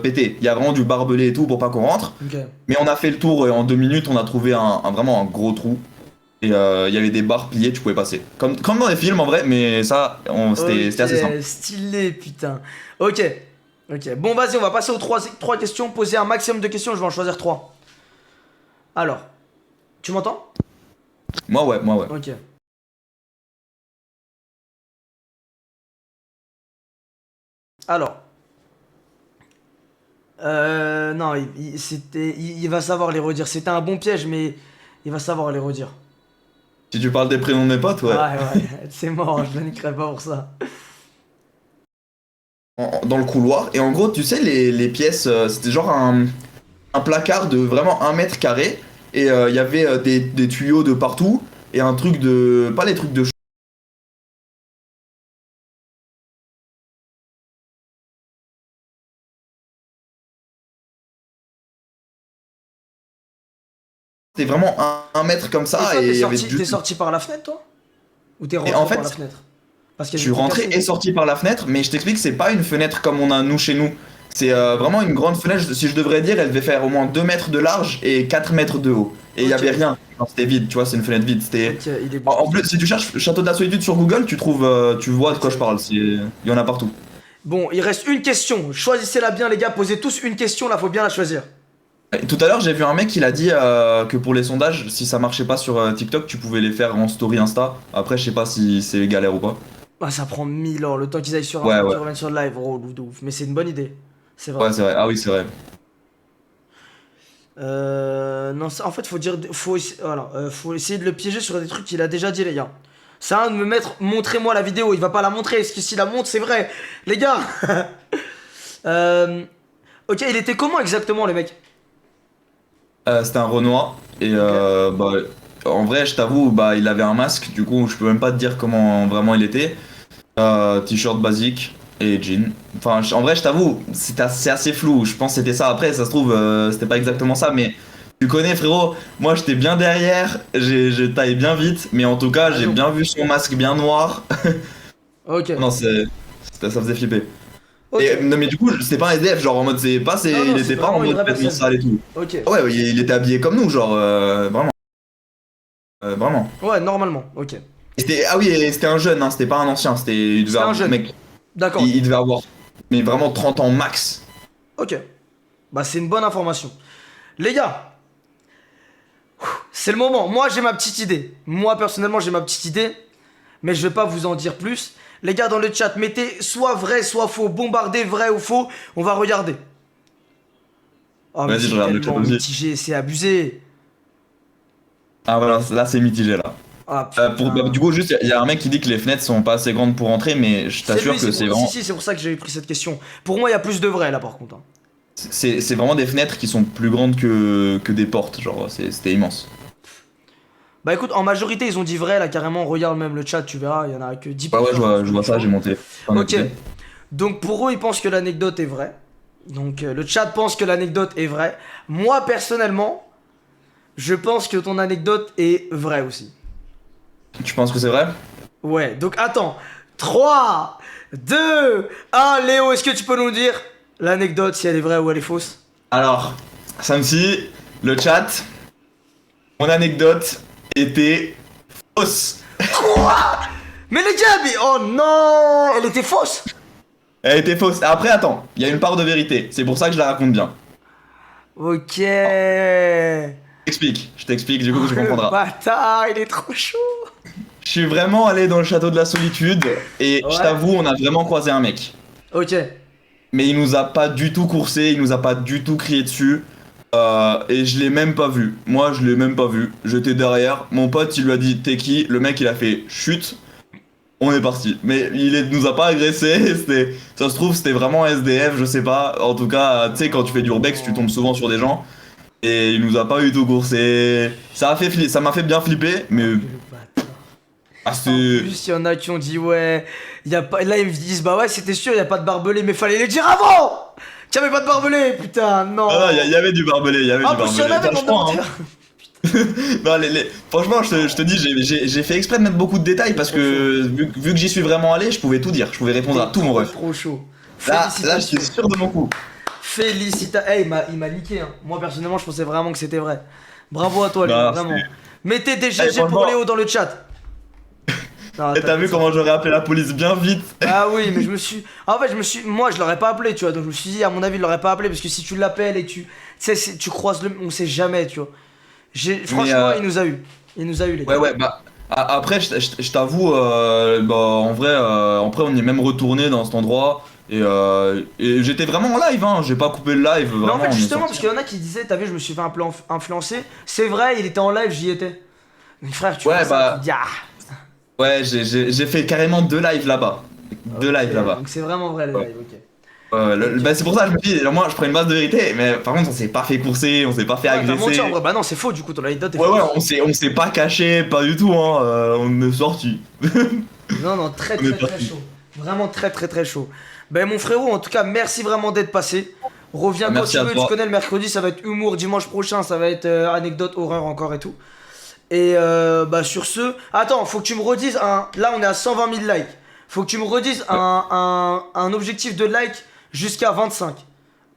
pété. Il y a vraiment du barbelé et tout pour pas qu'on rentre. Ok. Mais on a fait le tour et en 2 minutes, on a trouvé vraiment un gros trou. Et il y avait des barres pliées, tu pouvais passer. Comme dans les films en vrai, mais ça, c'était assez simple. Stylé, putain. Ok. Ok. Bon, vas-y, on va passer aux trois questions. Poser un maximum de questions, je vais en choisir 3. Alors. Tu m'entends? Moi, ouais. Ok. Alors. Non, il va savoir les redire. C'était un bon piège, mais il va savoir les redire. Si tu parles des prénoms de mes potes, ouais. Ouais, c'est mort, je la niquerai pas pour ça. dans le couloir. Et en gros, tu sais, les pièces, c'était genre un placard de vraiment 1 mètre carré. Et il y avait des tuyaux de partout. Et un truc de. Pas les trucs de. C'était vraiment 1 mètre comme Et ça. toi, Et il y avait t'es sorti par la fenêtre, toi? Ou t'es Et rentré en par la fait, fenêtre? Parce je qu'il y suis a des trucs rentré cassés. et sorti par la fenêtre, mais je t'explique, c'est pas une fenêtre comme on a nous chez nous. C'est vraiment une grande fenêtre, si je devrais dire, elle devait faire au moins 2 mètres de large et 4 mètres de haut. Et il y Ok. avait rien. Genre, c'était vide, tu vois, c'est une fenêtre vide. Ok, il est bon. En plus, si tu cherches Château de la Solitude sur Google, tu trouves, tu vois de quoi je parle. Il y en a partout. Bon, il reste une question. Choisissez-la bien, les gars. Posez tous une question, là, faut bien la choisir. Et tout à l'heure, j'ai vu un mec, il a dit que pour les sondages, si ça marchait pas sur TikTok, tu pouvais les faire en story Insta. Après, je sais pas si c'est galère ou pas. Ah, ça prend 1000 ans, le temps qu'ils aillent sur Ouais, Insta, ouais. qu'ils reviennent sur le live. Oh, de ouf. Mais c'est une bonne idée. C'est vrai. Ouais, c'est vrai. Ah oui, c'est vrai. Non, en fait, voilà, faut essayer de le piéger sur des trucs qu'il a déjà dit, les gars. C'est un de me mettre, montrez-moi la vidéo, il va pas la montrer, parce que s'il la montre, c'est vrai. Les gars. Ok, il était comment exactement, les mecs? C'était un Renoir. Et bah, en vrai, je t'avoue, bah, il avait un masque. Du coup, je peux même pas te dire comment vraiment il était. T-shirt basique et jean. Enfin, en vrai, je t'avoue, c'est assez flou. Je pense que c'était ça. Après, ça se trouve, c'était pas exactement ça. Mais tu connais, frérot. Moi, j'étais bien derrière. J'ai taillé bien vite. Mais en tout cas, Ah j'ai non. bien vu son masque bien noir. Ok, Non, ça faisait flipper. ok. Et, non, mais du coup, c'est pas un SDF. Genre, en mode, Non, non, il c'est était pas en vraiment une mode vraie vêtements personne. sales et tout. Ok. Ouais, ouais, il était habillé comme nous, genre, vraiment. Vraiment. Ouais, normalement, ok. Ah oui, et c'était un jeune, hein, c'était pas un ancien, il devait C'était un avoir, jeune. mec, D'accord, ok. il devait avoir, mais vraiment 30 ans max. Ok. Bah, c'est une bonne information. Les gars, c'est le moment. Moi, j'ai ma petite idée. Moi, personnellement, j'ai ma petite idée. Mais je vais pas vous en dire plus. Les gars, dans le chat, mettez soit vrai, soit faux. Bombardez vrai ou faux. On va regarder. Oh, mais Vas-y, je c'est regarde le chat tellement aussi. mitigé, c'est abusé. Ah voilà, là c'est mitigé là. Ah Bah, du putain. coup, juste, il y a un mec qui dit que les fenêtres sont pas assez grandes pour entrer, mais je C'est t'assure lui, que c'est si, vraiment, si, c'est pour ça que j'ai pris cette question. Pour moi, il y a plus de vrai là, par contre, hein. c'est vraiment des fenêtres qui sont plus grandes que des portes, genre, c'était immense. Bah écoute, en majorité, ils ont dit vrai là, carrément. Regarde même le chat, tu verras. Il y en a que 10% Ouais, ouais, qui ont je dit vois ça, faux. j'ai monté. Pas Ok. noté. Donc pour eux, ils pensent que l'anecdote est vraie. Donc le chat pense que l'anecdote est vraie. Moi, personnellement, je pense que ton anecdote est vraie aussi. Tu penses que c'est vrai? Ouais, donc attends. 3, 2, 1. Léo, est-ce que tu peux nous dire l'anecdote, si elle est vraie ou elle est fausse? Alors, Samsi, le chat, mon anecdote était fausse. Mais les gars, mais oh non, elle était fausse. Elle était fausse. Après, attends, il y a une part de vérité. C'est pour ça que je la raconte bien. Ok. Je t'explique, du coup, tu Le comprendras. bâtard, il est trop chaud. Je suis vraiment allé dans le château de la solitude et je Ouais. t'avoue, on a vraiment croisé un mec. Ok. Mais il nous a pas du tout coursé, il nous a pas du tout crié dessus. Et je l'ai même pas vu. Moi, je l'ai même pas vu. J'étais derrière. Mon pote, il lui a dit t'es qui? Le mec, il a fait chut. On est parti. Mais nous a pas agressé. Ça se trouve, c'était vraiment SDF, je sais pas. En tout cas, tu sais, quand tu fais du urbex, tu tombes souvent sur des gens. Et il nous a pas du tout coursé. Ça m'a fait bien flipper, mais Le bâtard. ah, En c'est. plus, il y en a qui ont dit ouais, y a pas... là ils me disent bah ouais c'était sûr, il y a pas de barbelé, mais fallait les dire avant qu'il y avait pas de barbelé, putain, non. Ah, il y avait du barbelé, il y avait Ah, du parce qu'il y en barbelé. avait dans Franchement, le hein. Non, franchement, je te dis, j'ai fait exprès de mettre beaucoup de détails parce que vu que j'y suis vraiment allé, je pouvais tout dire, je pouvais répondre à tout mon ref. Trop chaud. Là, Félicitations. j'étais sûr de mon coup. Félicitations. Hey, il m'a leaké, hein. Moi personnellement, je pensais vraiment que c'était vrai. Bravo à toi, Léo, Non, vraiment. Mettez des Eh, GG pour franchement. Léo dans le chat. Non, Et t'as vu comment j'aurais appelé la police bien vite? Ah oui, mais en fait, moi, je l'aurais pas appelé, tu vois. Donc, je me suis dit, à mon avis, il l'aurait pas appelé parce que si tu l'appelles et tu sais, tu croises on sait jamais, tu vois. Franchement, il nous a eu. Il nous a eu, les gars. Ouais, bah. Après, je t'avoue, bah, en vrai, après, on y est même retourné dans cet endroit. Et j'étais vraiment en live, hein. J'ai pas coupé le live, Mais en vraiment. fait, on est justement, sorti. parce qu'il y en a qui disaient, t'as vu, je me suis fait un peu influencer. C'est vrai, il était en live, j'y étais. Mais frère, tu Ouais, vois ça, bah. tu te dis, ah. Ouais, j'ai fait carrément 2 lives là-bas. 2 lives Ok, là-bas. donc c'est vraiment vrai, les Ouais. lives, ok. Bah, c'est pour ça que je me dis, au moins je prends une base de vérité, mais par contre on s'est pas fait courser, on s'est pas fait Ouais, t'as menti agresser. en vrai. Bah non, c'est faux du coup, ton anecdote est Ouais, fausse. on s'est pas caché, pas du tout, hein, on est sorti. Non, non, très On est très très parti. chaud. Vraiment très très très chaud. Ben mon frérot, en tout cas, merci vraiment d'être passé. Reviens Ah, quand merci tu à veux, tu toi. connais le mercredi, ça va être humour, dimanche prochain, ça va être anecdote, horreur encore et tout. Et bah sur ce, attends, faut que tu me redises un. Là, on est à 120 000 likes. Faut que tu me redises un objectif de like jusqu'à 25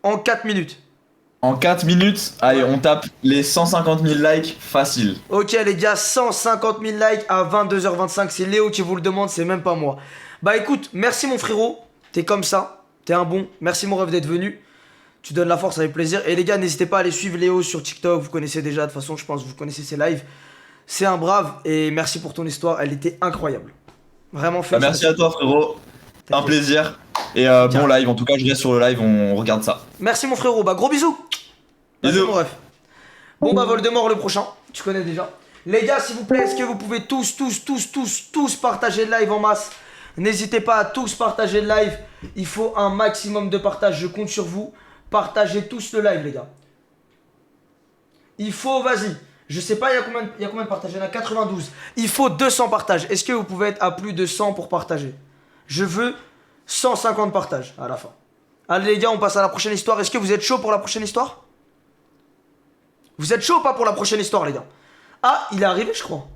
en 4 minutes. En 4 minutes, allez, Ouais. on tape les 150 000 likes facile. Ok les gars, 150 000 likes à 22h25, c'est Léo qui vous le demande, c'est même pas moi. Bah écoute, merci mon frérot, t'es comme ça, t'es un bon, merci mon rêve d'être venu, tu donnes la force avec plaisir. Et les gars, n'hésitez pas à aller suivre Léo sur TikTok, vous connaissez déjà, de toute façon je pense que vous connaissez ses lives. C'est un brave et merci pour ton histoire, elle était incroyable. Vraiment Bah, merci félicitations. à toi, frérot. C'est un T'inquiète. plaisir. Et bon Carrément. live, en tout cas, je reste sur le live, on regarde ça. Merci mon frérot, bah gros bisous. Vas-y Bisous. mon ref. Bon bah Voldemort le prochain, tu connais déjà. Les gars, s'il vous plaît, est-ce que vous pouvez tous partager le live en masse? N'hésitez pas à tous partager le live. Il faut un maximum de partage, je compte sur vous. Partagez tous le live les gars. Il faut, vas-y. Je sais pas, il y a combien de partages? Il y en a 92. Il faut 200 partages. Est-ce que vous pouvez être à plus de 100 pour partager? Je veux 150 partages à la fin. Allez les gars, on passe à la prochaine histoire. Est-ce que vous êtes chaud pour la prochaine histoire? Vous êtes chaud ou pas pour la prochaine histoire, les gars? Ah, il est arrivé, je crois.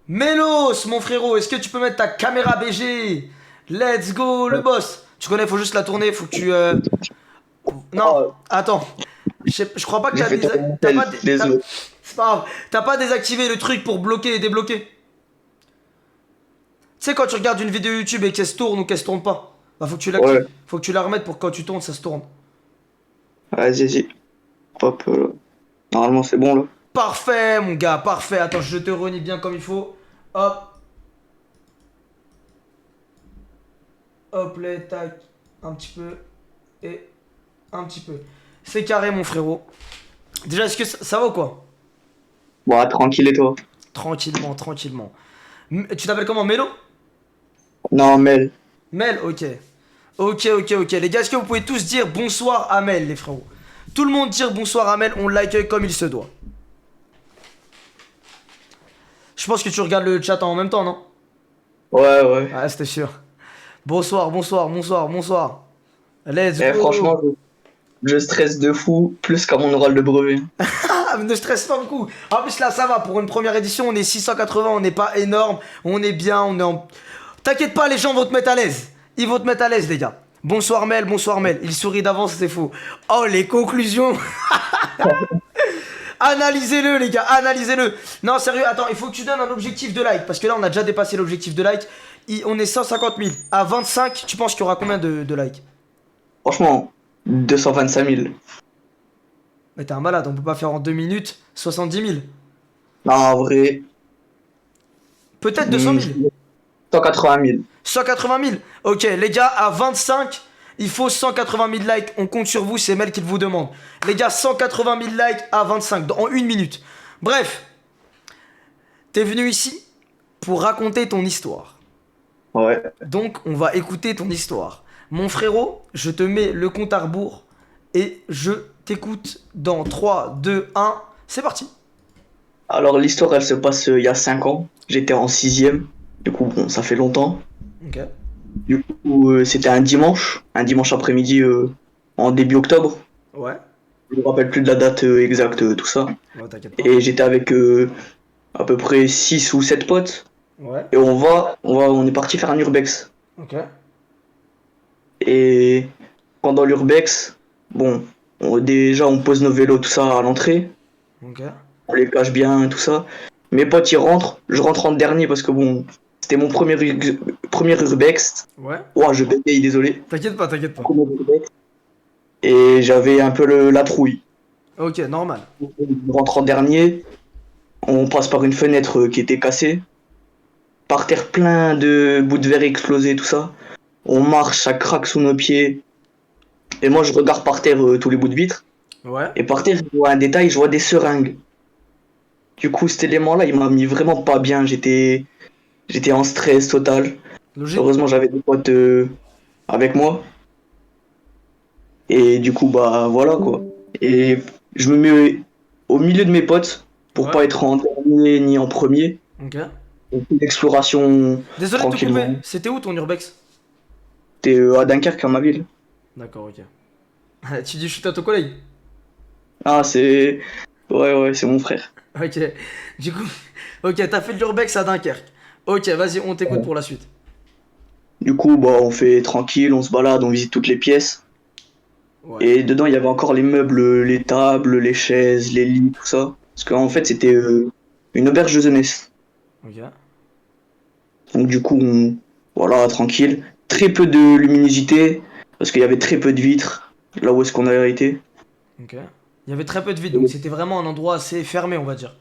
Mélos, mon frérot, est-ce que tu peux mettre ta caméra BG? Let's go, le boss. Tu connais, faut juste la tourner, faut que tu... Non, attends. Je crois pas que J'ai t'as fait t'as tourner pas désolé. C'est pas grave. T'as pas désactivé le truc pour bloquer et débloquer. Tu sais, quand tu regardes une vidéo YouTube et qu'elle se tourne ou qu'elle se tourne pas, bah faut que tu l'actives. Ouais, Faut que tu la remettes pour que quand tu tournes, ça se tourne. vas-y. Hop, normalement c'est bon là. Parfait, mon gars, parfait. Attends, je te renie bien comme il faut. Hop. Hop, là, tac. Un petit peu. Et un petit peu. C'est carré, mon frérot. Déjà, est-ce que ça va ou quoi? Bon, tranquille et toi? Tranquillement, tranquillement. Tu t'appelles comment, Mélo? Non, Mel. Mel, ok. Ok. Les gars, est-ce que vous pouvez tous dire bonsoir à Mel, les frérots? Tout le monde dire bonsoir à Mel, on l'accueille comme il se doit. Je pense que tu regardes le chat en même temps, non? Ouais. Ah, c'était sûr. Bonsoir. Let's Eh, go. franchement, je stresse de fou, plus qu'à mon oral de brevet. Ah, ne stresse pas beaucoup. En plus, là, ça va. Pour une première édition, on est 680, on n'est pas énorme. On est bien, on est en... T'inquiète pas, les gens vont te mettre à l'aise. Ils vont te mettre à l'aise, les gars. Bonsoir Mel. Il sourit d'avance, c'est faux. Oh, les conclusions. Analysez-le, les gars, analysez-le. Non, sérieux, attends, il faut que tu donnes un objectif de like. Parce que là, on a déjà dépassé l'objectif de like. On est 150 000. À 25, tu penses qu'il y aura combien de likes? Franchement, 225 000. Mais t'es un malade, on peut pas faire en 2 minutes 70 000. Non, en vrai, Peut-être 200 000. 180 000. 180 000. Ok, les gars, à 25, il faut 180 000 likes. On compte sur vous, c'est Mel qui vous demande. Les gars, 180 000 likes à 25, en 1 minute. Bref, t'es venu ici pour raconter ton histoire. Ouais. Donc, on va écouter ton histoire. Mon frérot, je te mets le compte à rebours et je t'écoute dans 3, 2, 1. C'est parti. Alors, l'histoire, elle se passe il y a 5 ans. J'étais en 6ème. Du coup, bon, ça fait longtemps. Ok. Du coup, c'était un dimanche après-midi en début octobre. Ouais. Je me rappelle plus de la date exacte, tout ça. Ouais, t'inquiète pas. Et j'étais avec à peu près 6 ou 7 potes. Ouais. Et on est parti faire un urbex. Ok. Et pendant l'urbex, bon, déjà on pose nos vélos, tout ça à l'entrée. Ok. On les cache bien, tout ça. Mes potes ils rentrent, je rentre en dernier parce que bon, c'était mon premier urbex. Ouais. Ouah, je bégaye, désolé. T'inquiète pas, t'inquiète pas. Premier urbex. Et j'avais un peu la trouille. Ok, normal. On rentre en dernier, on passe par une fenêtre qui était cassée. Par terre plein de bouts de verre explosés, tout ça. On marche, ça craque sous nos pieds. Et moi je regarde par terre tous les bouts de vitre. Ouais. Et par terre, je vois un détail, je vois des seringues. Du coup, cet élément-là, il m'a mis vraiment pas bien. J'étais en stress total. Logique. Heureusement, j'avais des potes avec moi. Et du coup, bah voilà quoi. Et je me mets au milieu de mes potes pour Ouais. pas être en dernier ni en premier. Ok. Donc, une exploration Désolé de te couper, tranquillement. c'était où ton urbex? T'es à Dunkerque, en ma ville. D'accord, ok. Tu dis chute à ton collègue? Ah, c'est. Ouais, ouais, c'est mon frère. Ok. Du coup, ok, t'as fait de l'urbex à Dunkerque. Ok, vas-y, on t'écoute pour la suite. Du coup, bah, on fait tranquille, on se balade, on visite toutes les pièces. Ouais. Et dedans, il y avait encore les meubles, les tables, les chaises, les lits, tout ça. Parce qu'en fait, c'était une auberge de jeunesse. Ok. Donc, du coup, voilà, tranquille. Très peu de luminosité, parce qu'il y avait très peu de vitres, là où est-ce qu'on avait été. Ok. Il y avait très peu de vide, donc c'était vraiment un endroit assez fermé, on va dire.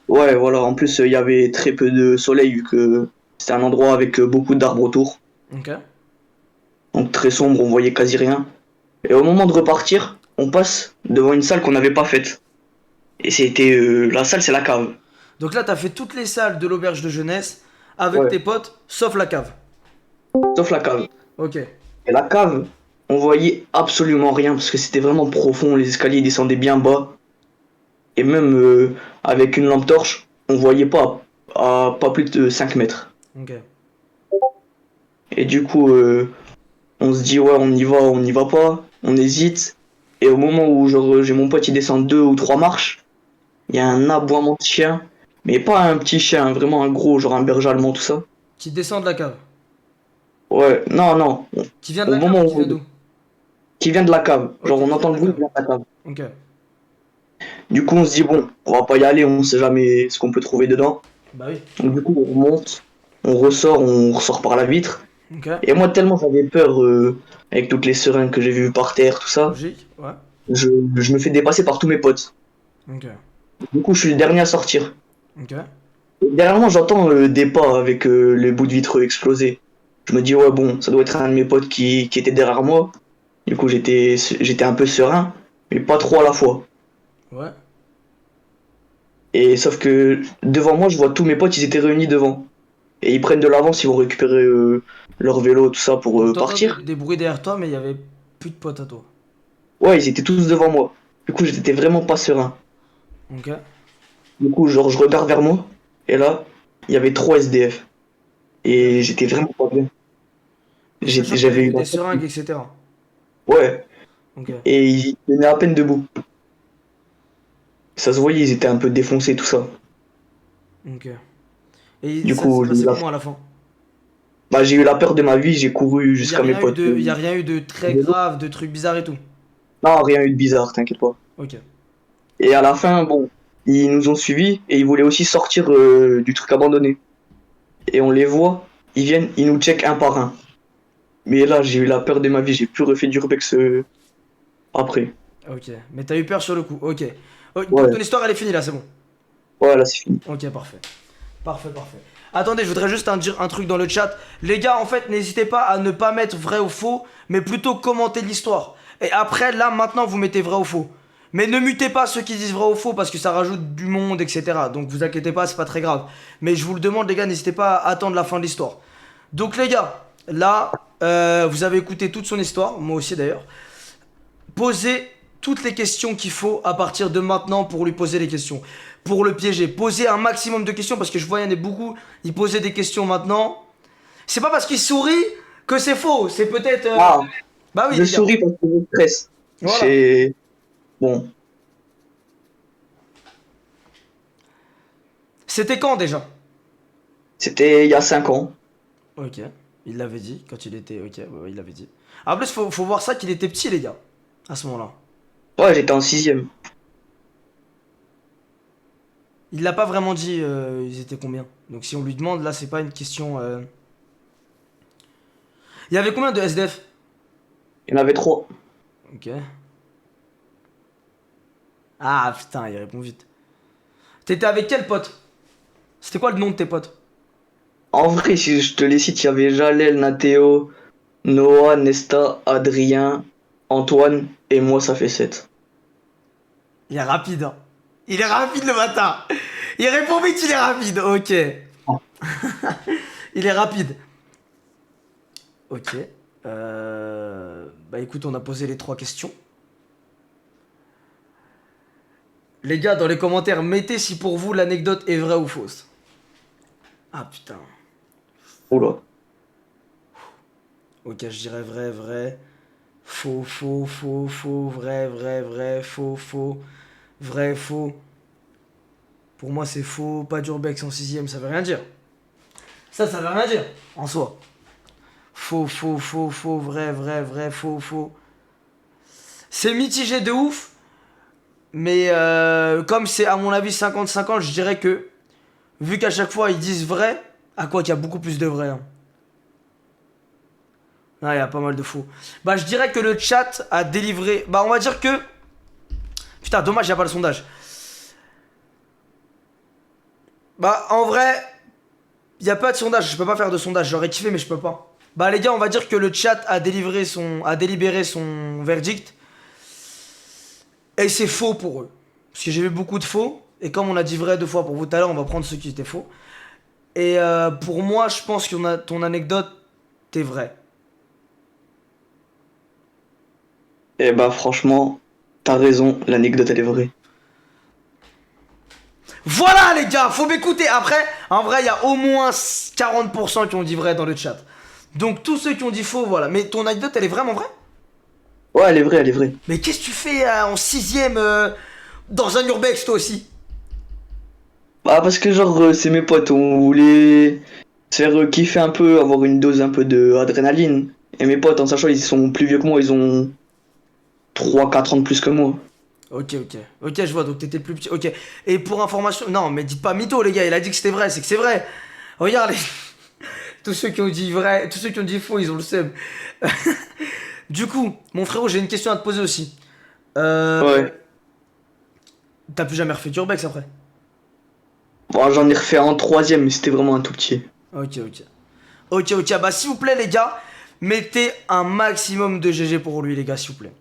Ouais, voilà. En plus, il y avait très peu de soleil, vu que c'était un endroit avec beaucoup d'arbres autour. Ok. Donc, très sombre, on voyait quasi rien. Et au moment de repartir, on passe devant une salle qu'on n'avait pas faite. Et c'était. La salle, c'est la cave. Donc là, t'as fait toutes les salles de l'auberge de jeunesse avec Ouais, tes potes, sauf la cave. sauf la cave. Ok. Et la cave, on voyait absolument rien parce que c'était vraiment profond, les escaliers descendaient bien bas. Et même avec une lampe torche, on voyait pas à pas plus de 5 mètres. Ok. Et du coup, on se dit ouais, on y va pas, on hésite. Et au moment où genre, j'ai mon pote, il descend 2 ou 3 marches, il y a un aboiement de chien. Mais pas un petit chien, vraiment un gros, genre un berger allemand, tout ça. Qui descend de la cave. Ouais, non, non. Qui vient de Au la cave moment ou qui vient où... d'où? Qui vient de la cave. Ok, Genre, on qui vient entend de le la bruit, cave. il vient de la cave. Ok. Du coup, on se dit, bon, on va pas y aller, on sait jamais ce qu'on peut trouver dedans. Bah oui. Donc, du coup, on remonte, on ressort par la vitre. Ok. Et moi, tellement j'avais peur, avec toutes les seringues que j'ai vues par terre, tout ça, Logique. Ouais. je, je me fais dépasser par tous mes potes. Ok. Du coup, je suis le dernier à sortir. Ok. Et derrière moi, j'entends des pas avec les bouts de vitre explosés. Je me dis, ouais, bon, ça doit être un de mes potes qui était derrière moi. Du coup, j'étais un peu serein, mais pas trop à la fois. Ouais. Et sauf que devant moi, je vois tous mes potes, ils étaient réunis devant. Et ils prennent de l'avance, ils vont récupérer leur vélo, tout ça pour Donc t'entends partir. des bruits derrière toi, mais il y avait plus de potes à toi. Ouais, ils étaient tous devant moi. Du coup, j'étais vraiment pas serein. Ok. Du coup, genre, je regarde vers moi, et là, il y avait 3 SDF. Et Ok. j'étais vraiment pas bien. Et sachant qu'il y J'avais avait eu que la des tête. seringues, etc. Ouais, Ok. et ils tenaient à peine debout. Ça se voyait, ils étaient un peu défoncés, tout ça. Ok. Et Du ça s'est coup, passé comment à la fin? bah, j'ai eu la peur de ma vie, j'ai couru Il y a jusqu'à mes rien eu potes. de, il y a rien eu de très grave, de trucs bizarres et tout. Non, rien eu de bizarre, t'inquiète pas. Ok. Et à la fin, bon, ils nous ont suivis et ils voulaient aussi sortir du truc abandonné. Et on les voit, ils viennent, ils nous checkent un par un. Mais là, j'ai eu la peur de ma vie, j'ai plus refait d'urbex après. Ok. Mais t'as eu peur sur le coup. Ok. Donc ton Ouais, histoire elle est finie là, c'est bon. ouais, là c'est fini. Ok, parfait. Parfait, parfait. Attendez, je voudrais juste dire un truc dans le chat. Les gars, en fait, n'hésitez pas à ne pas mettre vrai ou faux, mais plutôt commenter l'histoire. Et après, là, maintenant, vous mettez vrai ou faux. Mais ne mutez pas ceux qui disent vrai ou faux parce que ça rajoute du monde, etc. Donc vous inquiétez pas, c'est pas très grave. Mais je vous le demande, les gars, n'hésitez pas à attendre la fin de l'histoire. Donc les gars, là, vous avez écouté toute son histoire, moi aussi d'ailleurs. Posez toutes les questions qu'il faut à partir de maintenant pour lui poser les questions. Pour le piéger. Posez un maximum de questions parce que je vois il y en a beaucoup. Il posait des questions maintenant. C'est pas parce qu'il sourit que c'est faux. C'est peut-être. Ah, Bah oui, je les gars. souris parce que je stresse. Voilà. C'est... Bon, C'était quand déjà? c'était il y a 5 ans. Ok. Il l'avait dit quand il était. Ok, ouais, il l'avait dit. En plus, faut voir ça qu'il était petit, les gars. À ce moment-là. Ouais, j'étais en sixième. Il l'a pas vraiment dit, ils étaient combien. Donc si on lui demande, là, c'est pas une question. Il y avait combien de SDF? Il y en avait 3. Ok. Ah putain, il répond vite. T'étais avec quel pote? C'était quoi le nom de tes potes? En vrai, si je te les cite, il y avait Jalel, Nathéo, Noah, Nesta, Adrien, Antoine, et moi, ça fait 7. Il est rapide, hein. Il est rapide le matin. Il répond vite, il est rapide. Ok. Il est rapide. Ok. Bah écoute, on a posé les 3 questions. Les gars, dans les commentaires, mettez si pour vous l'anecdote est vraie ou fausse. Ah putain. Oh là. Ok, je dirais vrai, vrai. Faux, faux, faux, faux, vrai, vrai, vrai, faux, faux, vrai, faux. Pour moi, c'est faux. Pas d'urbex en 6ème, ça veut rien dire. Ça veut rien dire, en soi. Faux, faux, faux, faux, vrai, vrai, vrai, faux, faux. C'est mitigé de ouf. Mais comme c'est à mon avis 50-50, je dirais que, vu qu'à chaque fois ils disent vrai, à quoi qu'il y a beaucoup plus de vrai. Hein. Ah, il y a pas mal de faux. Bah, je dirais que le chat a délivré. Bah, on va dire que. Putain, dommage, il n'y a pas le sondage. Bah, en vrai, il n'y a pas de sondage. Je peux pas faire de sondage. J'aurais kiffé, mais je peux pas. Bah, les gars, on va dire que le chat a délibéré son verdict. Et c'est faux pour eux. Parce que j'ai vu beaucoup de faux. Et comme on a dit vrai 2 fois pour vous tout à l'heure, on va prendre ceux qui étaient faux. Et pour moi, je pense que ton anecdote est vraie. Eh bah franchement, t'as raison, l'anecdote elle est vraie. Voilà les gars, faut m'écouter. Après, en vrai, il y a au moins 40% qui ont dit vrai dans le chat. Donc tous ceux qui ont dit faux, voilà. Mais ton anecdote, elle est vraiment vraie? Ouais, elle est vraie, elle est vraie. Mais qu'est-ce que tu fais en 6ème dans un urbex toi aussi? Bah parce que genre c'est mes potes, on voulait se faire kiffer un peu, avoir une dose un peu de adrénaline. Et mes potes, en sachant ils sont plus vieux que moi, ils ont 3-4 ans de plus que moi. Ok, ok. Ok, je vois, donc t'étais le plus petit. Ok. Et pour information. Non, mais dites pas mytho, les gars, il a dit que c'était vrai, c'est que c'est vrai. Regarde, tous ceux qui ont dit vrai, tous ceux qui ont dit faux, ils ont le seum. Du coup, mon frérot, j'ai une question à te poser aussi. Ouais. T'as plus jamais refait d'urbex après? Bon, j'en ai refait en 3ème, mais c'était vraiment un tout petit. Ok, ok. Ok, ok. Bah, s'il vous plaît, les gars, mettez un maximum de GG pour lui, les gars, s'il vous plaît.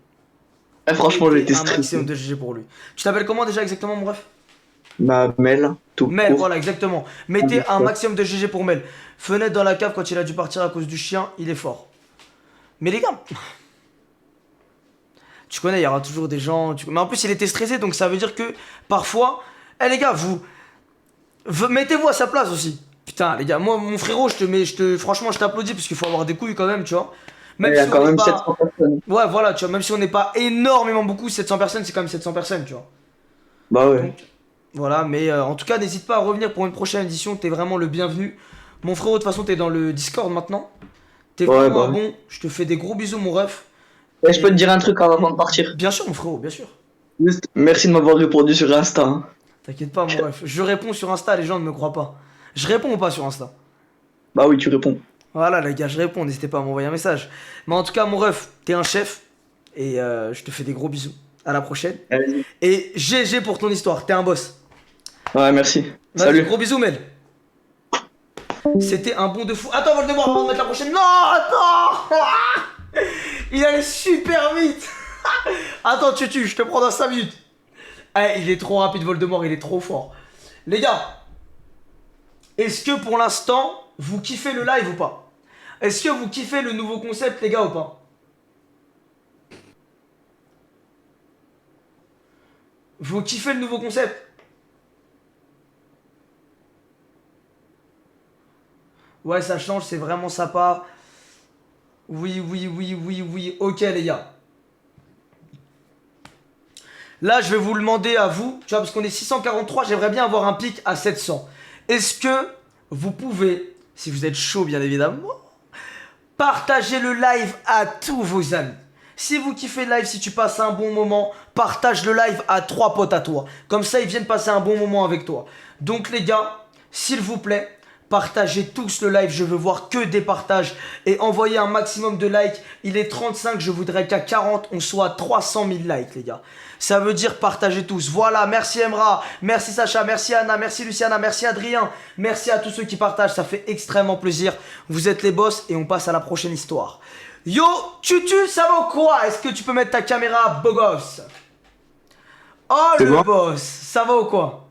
Eh, franchement, j'ai Mettez été un maximum stressé. de GG pour lui. Tu t'appelles comment déjà exactement, mon ref? Ma Mel, tout Mel, court. voilà, exactement. Mettez un maximum de GG pour Mel. Fenêtre dans la cave quand il a dû partir à cause du chien, il est fort. Mais les gars, tu connais, il y aura toujours des gens. Mais en plus, il était stressé, donc ça veut dire que parfois. Eh les gars, mettez-vous à sa place aussi. Putain, les gars, moi, mon frérot, franchement, je t'applaudis parce qu'il faut avoir des couilles quand même, tu vois. Même Il y a si on quand n'est même pas. 700 personnes. Ouais, voilà, tu vois, même si on n'est pas énormément beaucoup, 700 personnes, c'est quand même 700 personnes, tu vois. Bah ouais. Donc, voilà, mais en tout cas, n'hésite pas à revenir pour une prochaine édition, t'es vraiment le bienvenu. Mon frérot, de toute façon, t'es dans le Discord maintenant. T'es Ouais, vraiment bah un ouais. bon, je te fais des gros bisous, mon ref. Et je peux te dire un truc avant de partir. Bien sûr, mon frérot, bien sûr. Juste, merci de m'avoir répondu sur Insta. Hein. T'inquiète pas, mon ref. Je réponds sur Insta, les gens ne me croient pas. Je réponds ou pas sur Insta? Bah oui, tu réponds. Voilà, les gars, je réponds, n'hésitez pas à m'envoyer un message. Mais en tout cas, mon ref, t'es un chef. Et je te fais des gros bisous. À la prochaine. Allez. Et GG pour ton histoire, t'es un boss. Ouais, merci. Vas-y, Salut. gros bisous, Mel. C'était un bond de fou. Attends, Voldemort, on va mettre la prochaine. Non, attends. Il allait super vite. Attends, Tutu, je te prends dans 5 minutes. Eh, il est trop rapide, Voldemort, il est trop fort. Les gars, est-ce que pour l'instant, vous kiffez le live ou pas? Est-ce que vous kiffez le nouveau concept, les gars, ou pas? Vous kiffez le nouveau concept? Ouais, ça change, c'est vraiment sympa. Oui, oui, oui, oui, oui. Ok, les gars. Là, je vais vous le demander à vous. Tu vois, parce qu'on est 643, j'aimerais bien avoir un pic à 700. Est-ce que vous pouvez, si vous êtes chaud, bien évidemment, partager le live à tous vos amis? Si vous kiffez le live, si tu passes un bon moment, partage le live à 3 potes à toi. Comme ça, ils viennent passer un bon moment avec toi. Donc, les gars, s'il vous plaît, partagez tous le live, je veux voir que des partages et envoyez un maximum de likes. Il est 35, je voudrais qu'à 40, on soit à 300 000 likes, les gars. Ça veut dire partagez tous. Voilà, merci Emra, merci Sacha, merci Anna, merci Luciana, merci Adrien. Merci à tous ceux qui partagent, ça fait extrêmement plaisir. Vous êtes les boss et on passe à la prochaine histoire. Yo, Tutu, ça va ou quoi? Est-ce que tu peux mettre ta caméra, beau gosse? Oh, C'est le bon boss, ça va ou quoi?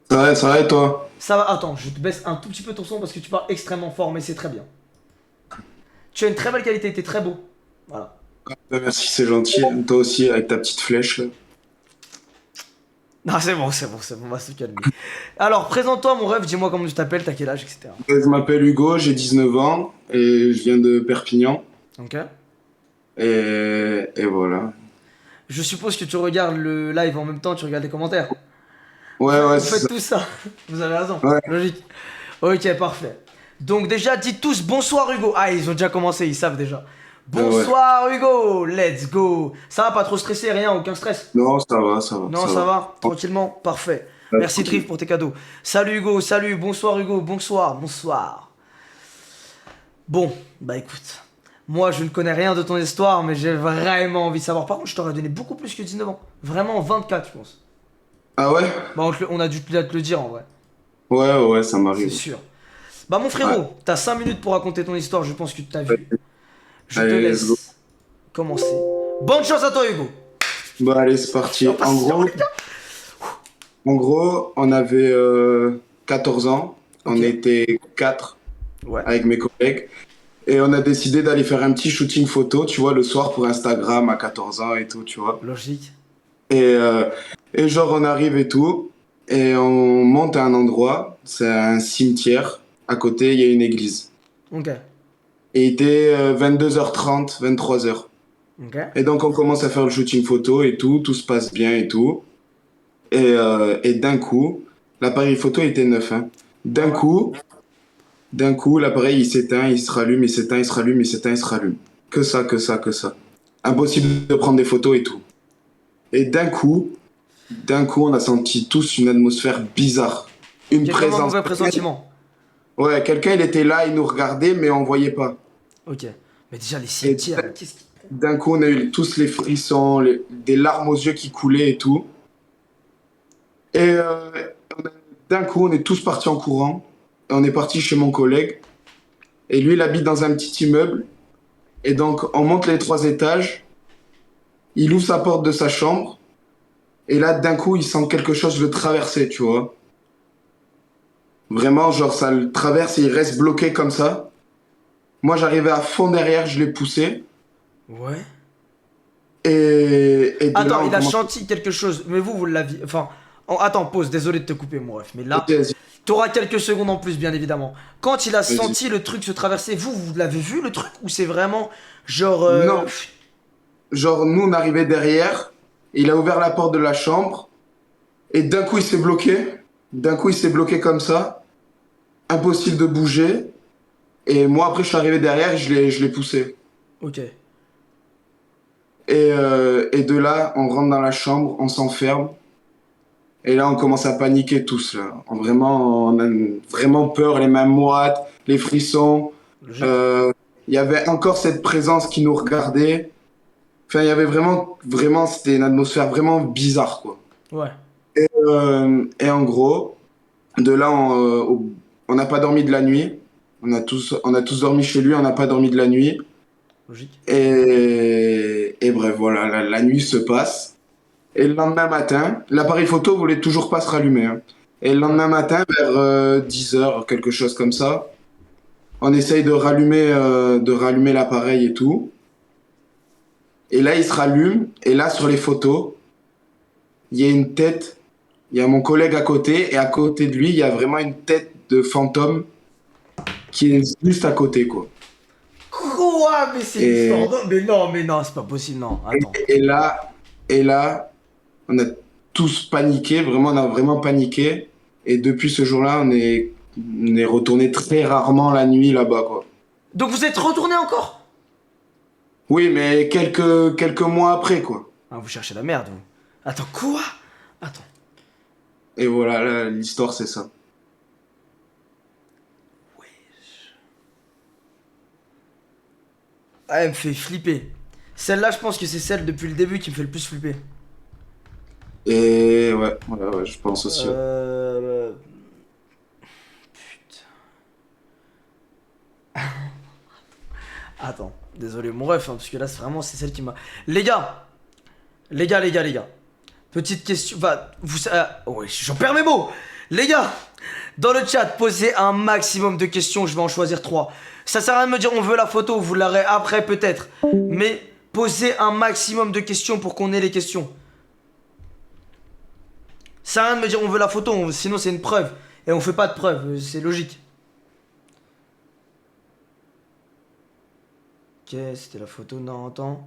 Ça va et toi? Ça va, attends, je te baisse un tout petit peu ton son parce que tu parles extrêmement fort, mais c'est très bien. Tu as une très belle qualité, t'es très beau. Voilà. Bah, merci, c'est gentil. Toi aussi, avec ta petite flèche là. Non, c'est bon, on va se calmer. Alors, présente-toi, mon rêve, dis-moi comment tu t'appelles, t'as quel âge, etc. Je m'appelle Hugo, j'ai 19 ans et je viens de Perpignan. Ok. Et voilà. Je suppose que tu regardes le live en même temps, tu regardes les commentaires. Ouais, Vous c'est faites ça. tout ça. Vous avez raison. Ouais. Logique. Ok, parfait. Donc déjà, dites tous bonsoir Hugo. Ah, ils ont déjà commencé, ils savent déjà. Bonsoir Hugo, let's go. Ça va, pas trop stressé, rien, aucun stress. Non, ça va, ça va. Non, ça va, tranquillement, parfait. Ouais, Merci tranquille. Triff pour tes cadeaux. Salut Hugo, salut, bonsoir Hugo, bonsoir. Bon, bah écoute, moi je ne connais rien de ton histoire, mais j'ai vraiment envie de savoir. Par contre, je t'aurais donné beaucoup plus que 19 ans. Vraiment 24, je pense. Ah ouais? Bah on a dû te le dire en vrai, Ouais, ça c'est m'arrive. sûr. Bah mon frérot, t'as 5 minutes pour raconter ton histoire, je pense que tu t'as vu. Je te Allez, let's go. laisse commencer. Bonne chance à toi Hugo. Bon, allez, c'est parti. En gros, on avait 14 ans. On Ok. était 4 Ouais. avec mes collègues. Et on a décidé d'aller faire un petit shooting photo, tu vois, le soir pour Instagram à 14 ans et tout, tu vois. Logique. Et genre, on arrive et tout. Et on monte à un endroit. C'est un cimetière. À côté, il y a une église. Ok. Et il était 22h30, 23h. Ok. Et donc, on commence à faire le shooting photo et tout. Tout se passe bien et tout. Et d'un coup, l'appareil photo était neuf, hein. D'un coup, l'appareil il s'éteint, il se rallume, il s'éteint, il se rallume, il s'éteint, il se rallume. Que ça. Impossible de prendre des photos et tout. Et d'un coup, on a senti tous une atmosphère bizarre. Une Quelqu'un a un présence. mauvais pressentiment. Ouais, quelqu'un il était là, il nous regardait, mais on voyait pas. Ok. Mais déjà les cimetières, qu'est-ce qui... D'un coup, on a eu tous les frissons, des larmes aux yeux qui coulaient et tout. Et d'un coup, on est tous partis en courant. Et on est parti chez mon collègue. Et lui, il habite dans un petit immeuble. Et donc, on monte les 3 étages. Il ouvre sa porte de sa chambre. Et là, d'un coup, il sent quelque chose le traverser, tu vois. Vraiment, genre, ça le traverse et il reste bloqué comme ça. Moi, j'arrivais à fond derrière, je l'ai poussé. Ouais. Et de là, Attends, on il a commence- senti quelque chose, mais vous l'aviez... Enfin... Attends, pause, désolé de te couper mon ref, mais là, Vas-y. t'auras quelques secondes en plus, bien évidemment. Quand il a Vas-y. senti le truc se traverser, vous l'avez vu le truc? Ou c'est vraiment genre... Non. Genre, nous, on arrivait derrière. Il a ouvert la porte de la chambre. Et d'un coup, il s'est bloqué. D'un coup, il s'est bloqué comme ça. Impossible de bouger. Et moi, après, je suis arrivé derrière et je l'ai poussé. Ok. Et de là, on rentre dans la chambre, on s'enferme. Et là, on commence à paniquer tous, là. On a vraiment peur, les mains moites, les frissons. Logique. Il y avait encore cette présence qui nous regardait. Enfin, il y avait vraiment, c'était une atmosphère vraiment bizarre, quoi. Ouais. Et en gros, de là, on n'a pas dormi de la nuit. On a tous dormi chez lui, on n'a pas dormi de la nuit. Logique. Et bref, voilà, la nuit se passe. Et le lendemain matin, l'appareil photo voulait toujours pas se rallumer, hein. Et le lendemain matin, vers 10h, quelque chose comme ça, on essaye de rallumer l'appareil et tout. Et là, il se rallume. Et là, sur les photos, il y a une tête. Il y a mon collègue à côté. Et à côté de lui, il y a vraiment une tête de fantôme qui est juste à côté, quoi. Quoi? Mais c'est Et- une histoire de- mais non, c'est pas possible, non. Attends. Et là, on a tous paniqué. Vraiment, on a vraiment paniqué. Et depuis ce jour-là, on est retourné très rarement la nuit là-bas, quoi. Donc vous êtes retourné encore? Oui, mais quelques mois après, quoi. Ah, vous cherchez la merde, vous. Attends, quoi? Attends. Et voilà, là, l'histoire, c'est ça. Ah, elle me fait flipper. Celle-là, je pense que c'est celle depuis le début qui me fait le plus flipper. Et ouais, je pense aussi. Putain. Attends, désolé mon ref, hein, parce que là c'est celle qui m'a... Les gars. Petite question, ouais, j'en perds mes mots. Les gars, dans le chat, posez un maximum de questions, je vais en choisir 3. Ça sert à rien de me dire on veut la photo, vous l'aurez après peut-être. Mais posez un maximum de questions pour qu'on ait les questions. Ça sert à rien de me dire on veut la photo, sinon c'est une preuve. Et on fait pas de preuve, c'est logique. Ok, c'était la photo, non, attends.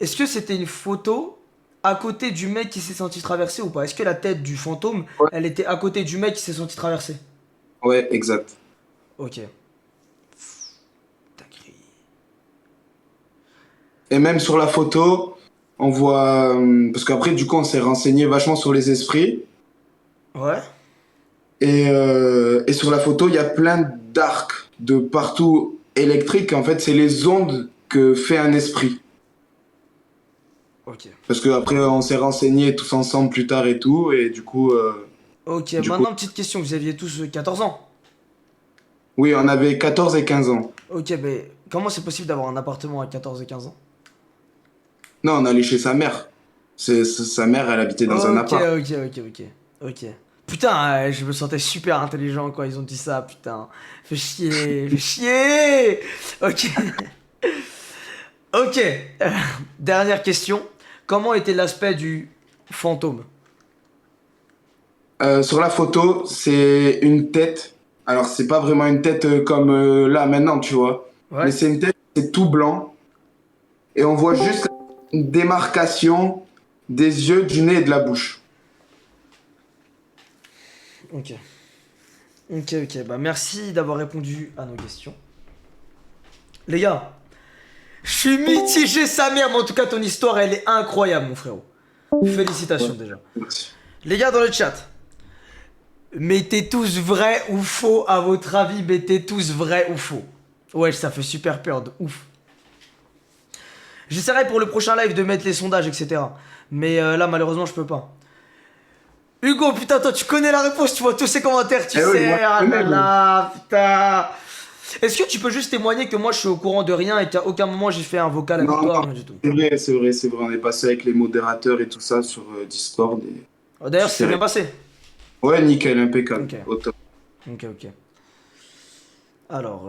Est-ce que c'était une photo à côté du mec qui s'est senti traversé ou pas? Est-ce que la tête du fantôme, Ouais. elle était à côté du mec qui s'est senti traversé? Ouais, exact. Ok. T'as crié. Et même sur la photo, on voit. Parce qu'après, du coup, on s'est renseigné vachement sur les esprits. Ouais. Et sur la photo, il y a plein d'arcs de partout électriques. En fait, c'est les ondes que fait un esprit. Ok. Parce qu'après, on s'est renseigné tous ensemble plus tard et tout. Et du coup, Ok, Du maintenant petite question, vous aviez tous 14 ans. oui, on avait 14 et 15 ans. Ok, mais comment c'est possible d'avoir un appartement à 14 et 15 ans? Non, on allait chez sa mère. Sa mère, elle habitait dans un Ok, appart. ok. Putain, je me sentais super intelligent quand ils ont dit ça, putain. Fais chier, fais chier. Ok. Ok. Dernière question. Comment était l'aspect du fantôme? Sur la photo, c'est une tête. Alors, c'est pas vraiment une tête comme là maintenant, tu vois. Ouais. Mais c'est une tête, c'est tout blanc. Et on voit juste une démarcation des yeux, du nez et de la bouche. Ok. Ok. Bah merci d'avoir répondu à nos questions. Les gars, je suis mitigé sa mère, mais en tout cas ton histoire elle est incroyable mon frérot. Félicitations déjà. Merci. Les gars dans le chat, mettez tous vrai ou faux à votre avis, mettez tous vrai ou faux. Ouais, ça fait super peur de ouf. J'essaierai pour le prochain live de mettre les sondages, etc. Mais là malheureusement je peux pas. Hugo, putain, toi tu connais la réponse, tu vois tous ces commentaires, tu Eh oui, sais. moi, je Ah connais, là là, putain. Est-ce que tu peux juste témoigner que moi je suis au courant de rien et qu'à aucun moment j'ai fait un vocal avec Non, toi, non, rien du tout. c'est vrai. On est passé avec les modérateurs et tout ça sur Discord. Et... D'ailleurs, c'est bien passé. Ouais, nickel, impeccable. Ok. Au top. Ok. Alors,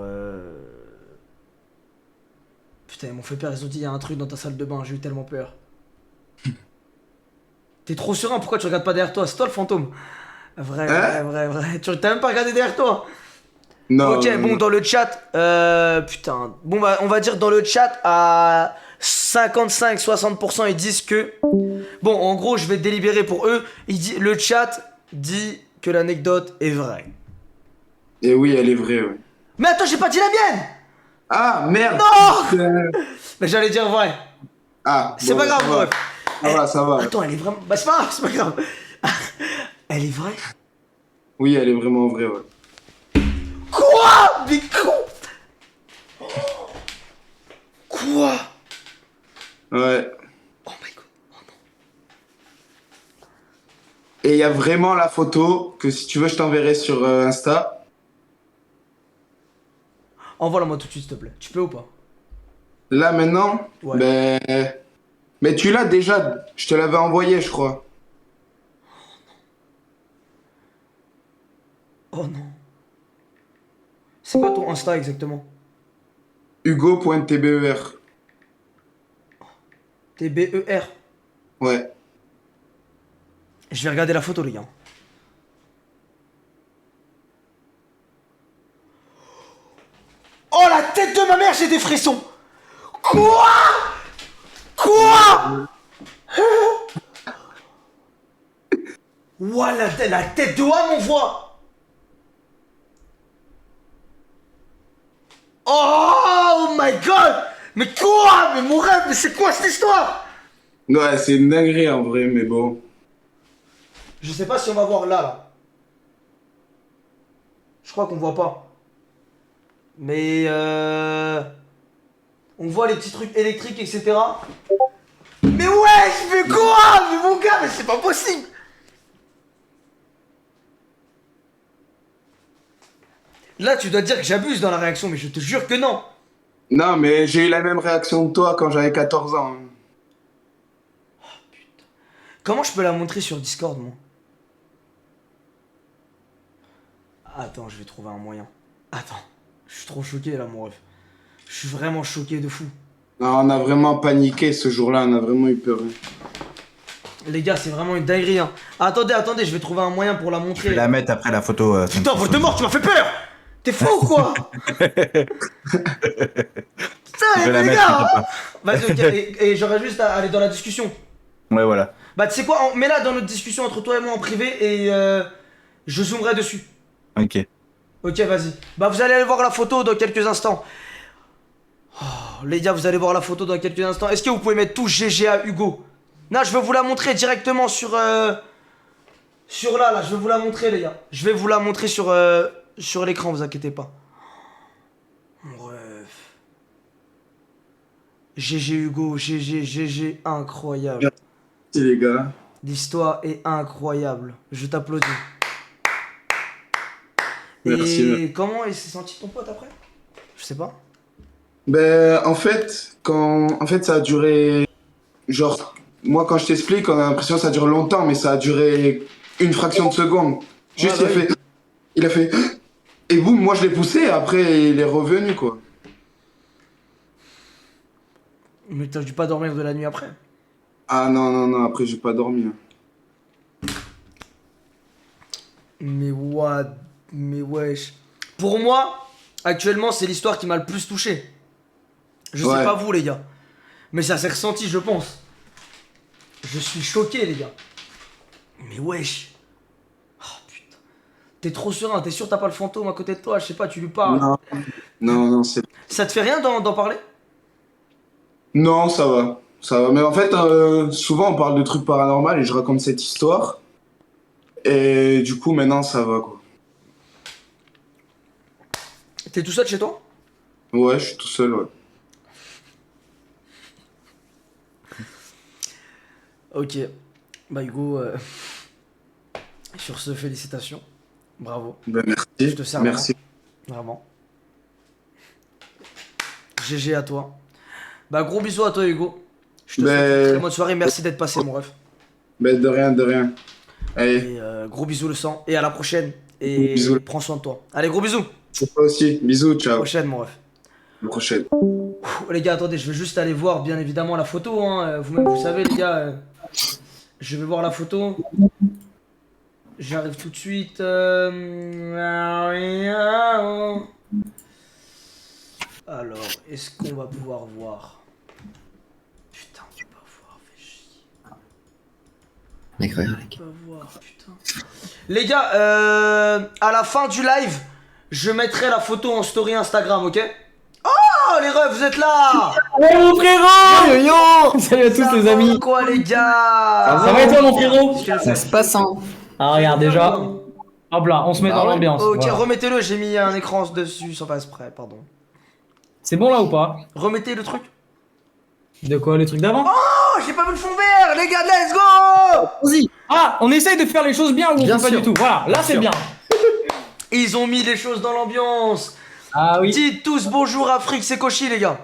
putain, ils m'ont fait peur, ils ont dit il y a un truc dans ta salle de bain, j'ai eu tellement peur. T'es trop serein, pourquoi tu regardes pas derrière toi? C'est toi le fantôme. Vrai. Tu t'as même pas regardé derrière toi. Non, Ok, bon, dans le chat, putain. Bon, bah, on va dire dans le chat, à 55-60%, ils disent que. Bon, en gros, je vais délibérer pour eux. Le chat dit que l'anecdote est vraie. Et oui, elle est vraie, ouais. Mais attends, j'ai pas dit la mienne! Ah, merde! Non! Putain. Mais j'allais dire vrai. Ah, C'est bon, pas grave, ça va. bref. Ça va. Attends, elle est vraiment. Bah, c'est pas grave, c'est pas grave. Elle est vraie? Oui, elle est vraiment vraie, ouais. Quoi? Mais con! Quoi? Ouais. Oh my god. Et il y a vraiment la photo que si tu veux, je t'enverrai sur Insta. Envoie-la moi tout de suite, s'il te plaît. Tu peux ou pas? Là, maintenant, Ouais. ben... Mais tu l'as déjà. Je te l'avais envoyé, je crois. Oh non. C'est quoi ton Insta exactement? Hugo.tber. TBER. Ouais. Je vais regarder la photo, les gars. Oh la tête de ma mère, j'ai des frissons. Quoi? Ouah, la tête de Wam, on voit. Oh my god. Mais quoi? Mais mon rêve, mais c'est quoi cette histoire? Ouais, c'est une dinguerie en vrai, mais bon. Je sais pas si on va voir là. Je crois qu'on voit pas. Mais on voit les petits trucs électriques, etc. Mais ouais, je fais quoi? Mais mon gars, mais c'est pas possible. Là, tu dois dire que j'abuse dans la réaction, mais je te jure que non. Non, mais j'ai eu la même réaction que toi quand j'avais 14 ans. Comment je peux la montrer sur Discord, moi? Attends, je vais trouver un moyen. Attends, je suis trop choqué là, mon ref. Je suis vraiment choqué de fou. Non, on a vraiment paniqué ce jour-là, on a vraiment eu peur. Les gars, c'est vraiment une dinguerie. Hein. Attendez, je vais trouver un moyen pour la Je montrer. vais la mettre après la photo. Putain, voix de mort, tu m'as fait peur. T'es fou ou quoi? Putain, Je vais la les mettre, gars. t'inquiète Vas-y, ok, et j'aurais juste à aller dans la discussion. Ouais, voilà. Bah, tu sais quoi, mets-la dans notre discussion entre toi et moi en privé et je zoomerai dessus. Ok. Ok, vas-y. Bah, vous allez aller voir la photo dans quelques instants. Oh, les gars, vous allez voir la photo dans quelques instants. Est-ce que vous pouvez mettre tout GG à Hugo? Non, je vais vous la montrer directement sur là, je vais vous la montrer, les gars. Je vais vous la montrer sur l'écran, vous inquiétez pas. Bref. GG Hugo, GG, incroyable. Merci les gars. L'histoire est incroyable. Je t'applaudis. Merci. Et comment il s'est senti ton pote après? Je sais pas. Ben, en fait, ça a duré. Genre, moi, quand je t'explique, on a l'impression que ça dure longtemps, mais ça a duré une fraction de seconde. Juste, Ouais, bah il a fait. Et boum, moi, je l'ai poussé, et après, il est revenu, quoi. Mais t'as dû pas dormir de la nuit après. Ah non, après, j'ai pas dormi. Hein. Mais what? Mais wesh. Pour moi, actuellement, c'est l'histoire qui m'a le plus touché. Je sais Ouais. pas vous, les gars. Mais ça s'est ressenti, je pense. Je suis choqué, les gars. Mais wesh. Oh putain. T'es trop serein, t'es sûr t'as pas le fantôme à côté de toi? Je sais pas, tu lui parles. Non, c'est. Ça te fait rien d'en parler? Non, ça va. Ça va. Mais en fait, souvent, on parle de trucs paranormaux et je raconte cette histoire. Et du coup, maintenant, ça va, quoi. T'es tout seul chez toi? Ouais, je suis tout seul, ouais. Ok. Bah Hugo, sur ce, félicitations. Bravo. Ben, merci. Je te sers la Merci. Vraiment. GG à toi. Bah gros bisous à toi Hugo. Je te souhaite une très bonne soirée. Merci d'être passé mon ref. Ben, de rien. Allez, Et gros bisous le sang. Et à la prochaine. Et Bisous. prends soin de toi. Allez gros bisous. toi aussi. Bisous, À la ciao. prochaine mon ref. À la prochaine. Les gars, attendez, je vais juste aller voir bien évidemment la photo. Hein. Vous-même, vous savez, les gars. Je vais voir la photo. J'arrive tout de suite. Alors, est-ce qu'on va pouvoir voir? Putain, on peut pas voir, fais chier. Mec, regarde, On peut pas voir, putain. Les gars, à la fin du live, je mettrai la photo en story Instagram, ok? Oh, les refs, vous êtes là! Ouais mon frérot! Yo yo! Salut à tous Ça les va amis! quoi, les gars? Ça va et toi mon frérot? ça se passe, hein. Ah regarde déjà. Hop là, on se met Bah dans ouais. l'ambiance. Ok, voilà. remettez-le, j'ai mis un écran dessus sans faire exprès, pardon. C'est bon là ou pas? Remettez le truc. De quoi, les trucs d'avant? Oh, j'ai pas vu le fond vert, les gars, let's go! Vas-y. Ah, on essaye de faire les choses bien ou on Bien fait pas sûr. du tout? Voilà, là c'est sûr. bien. Ils ont mis les choses dans l'ambiance. Ah oui. Dites tous bonjour à Frix et Koshi, les gars.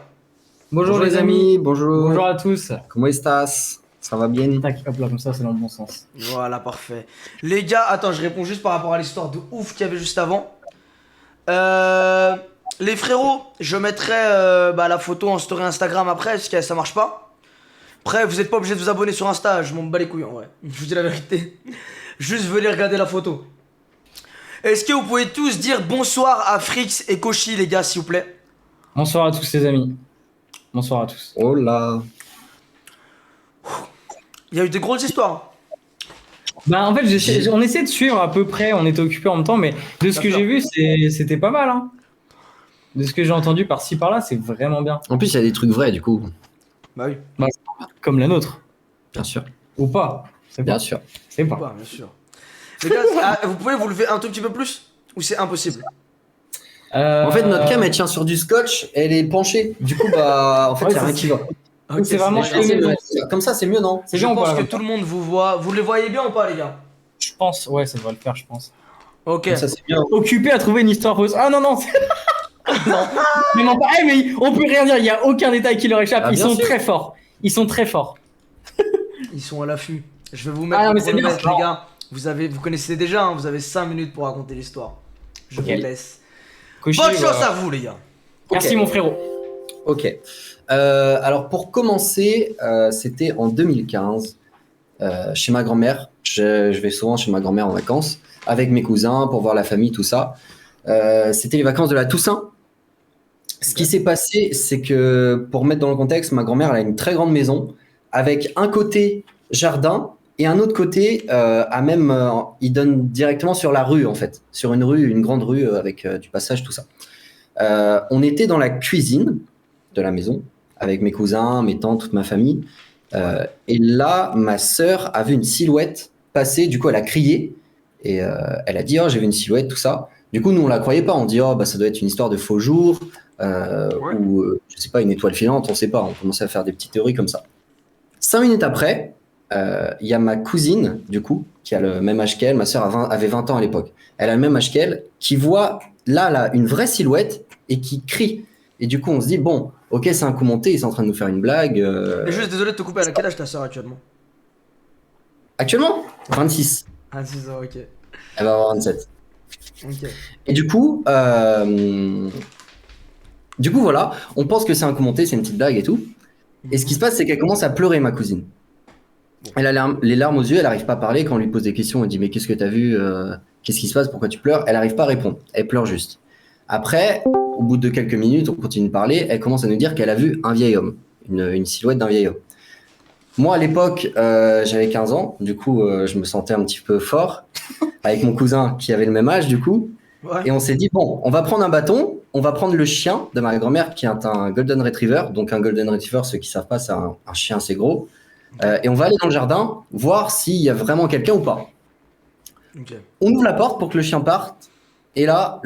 Bonjour les amis, bonjour. Bonjour à tous. Comment estás? Ça va bien? Tac, hop là, comme ça c'est dans le bon sens. Voilà, parfait. Les gars, attends, je réponds juste par rapport à l'histoire de ouf qu'il y avait juste avant. Les frérots, je mettrai la photo en story Instagram après, parce que ça marche pas. Après, vous êtes pas obligé de vous abonner sur Insta, je m'en bats les couilles en vrai. Je vous dis la vérité. Juste venez regarder la photo. Est-ce que vous pouvez tous dire bonsoir à Frix et Koshi, les gars, s'il vous plaît? Bonsoir à tous les amis. Bonsoir à tous. Oh là. Il y a eu des grosses histoires. Bah en fait, on essaie de suivre à peu près, on était occupés en même temps, mais de ce que D'accord. j'ai vu, c'était pas mal. Hein. De ce que j'ai entendu par-ci par-là, c'est vraiment bien. En plus, il y a des trucs vrais, du coup. Bah oui, Comme la nôtre. Bien sûr. Ou pas. C'est Bien pas. sûr. C'est pas. bah, bien sûr. Les gars, vous pouvez vous lever un tout petit peu plus? Ou c'est impossible? En fait, notre cam, elle tient sur du scotch, elle est penchée. Du coup, bah, en fait, Ouais, il y a c'est- rien qui va. Ok, c'est vraiment bien. chelou. Comme ça, c'est mieux, non? C'est Je bien ou pense pas que comme tout ça le monde vous voit. Vous les voyez bien ou pas, les gars? Je pense, ouais, ça devrait le faire, je pense. Ok. Comme ça, c'est bien. Occupé à trouver une histoire fausse. Ah non, non, mais non, pas. Mais on peut rien dire, il n'y a aucun détail qui leur échappe. Ah, Ils bien sont sûr. très forts. Ils sont très forts. Ils sont à l'affût. Je vais vous mettre Ah non, le mais c'est bien, chronomètre, c'est les gars. Vous connaissez déjà, hein, vous avez 5 minutes pour raconter l'histoire. Je Ok. vous laisse. Koshi, Bonne chance bah, à vous, les gars. Merci, Ok. mon frérot. Ok. Alors pour commencer, c'était en 2015, chez ma grand-mère. Je vais souvent chez ma grand-mère en vacances, avec mes cousins, pour voir la famille, tout ça. C'était les vacances de la Toussaint. Ce qui s'est passé, c'est que, pour mettre dans le contexte, ma grand-mère elle a une très grande maison, avec un côté jardin, et un autre côté, il donne directement sur la rue, en fait. Sur une grande rue, avec du passage, tout ça. On était dans la cuisine de la maison, avec mes cousins, mes tantes, toute ma famille. Et là, ma sœur a vu une silhouette passer. Du coup, elle a crié et elle a dit, oh, j'ai vu une silhouette, tout ça. Du coup, nous, on la croyait pas. On dit, oh, bah, ça doit être une histoire de faux jour ou, je sais pas, une étoile filante. On sait pas. On commençait à faire des petites théories comme ça. 5 minutes après, il y a ma cousine, du coup, qui a le même âge qu'elle. Ma sœur avait 20 ans à l'époque. Elle a le même âge qu'elle, qui voit là, une vraie silhouette et qui crie. Et du coup, on se dit, bon, ok, c'est un coup monté, ils sont en train de nous faire une blague. Et juste désolé de te couper, à quel âge ta soeur actuellement? Actuellement, 26. Ah, 6 ans, ok. Elle va avoir 27. Ok. Et du coup, voilà, on pense que c'est un coup monté, c'est une petite blague et tout. Et ce qui se passe, c'est qu'elle commence à pleurer, ma cousine. Elle a les larmes aux yeux, elle n'arrive pas à parler. Quand on lui pose des questions, on dit, mais qu'est-ce que t'as vu? Qu'est-ce qui se passe? Pourquoi tu pleures? Elle n'arrive pas à répondre. Elle pleure juste. Après, au bout de quelques minutes, on continue de parler. Elle commence à nous dire qu'elle a vu un vieil homme, une silhouette d'un vieil homme. Moi, à l'époque, j'avais 15 ans. Du coup, je me sentais un petit peu fort avec mon cousin qui avait le même âge, du coup. Ouais. Et on s'est dit, bon, on va prendre un bâton, on va prendre le chien de ma grand-mère qui est un Golden Retriever. Donc, un Golden Retriever, ceux qui ne savent pas, c'est un chien assez gros. Et on va aller dans le jardin, voir s'il y a vraiment quelqu'un ou pas. Ok. On ouvre la porte pour que le chien parte. Et là,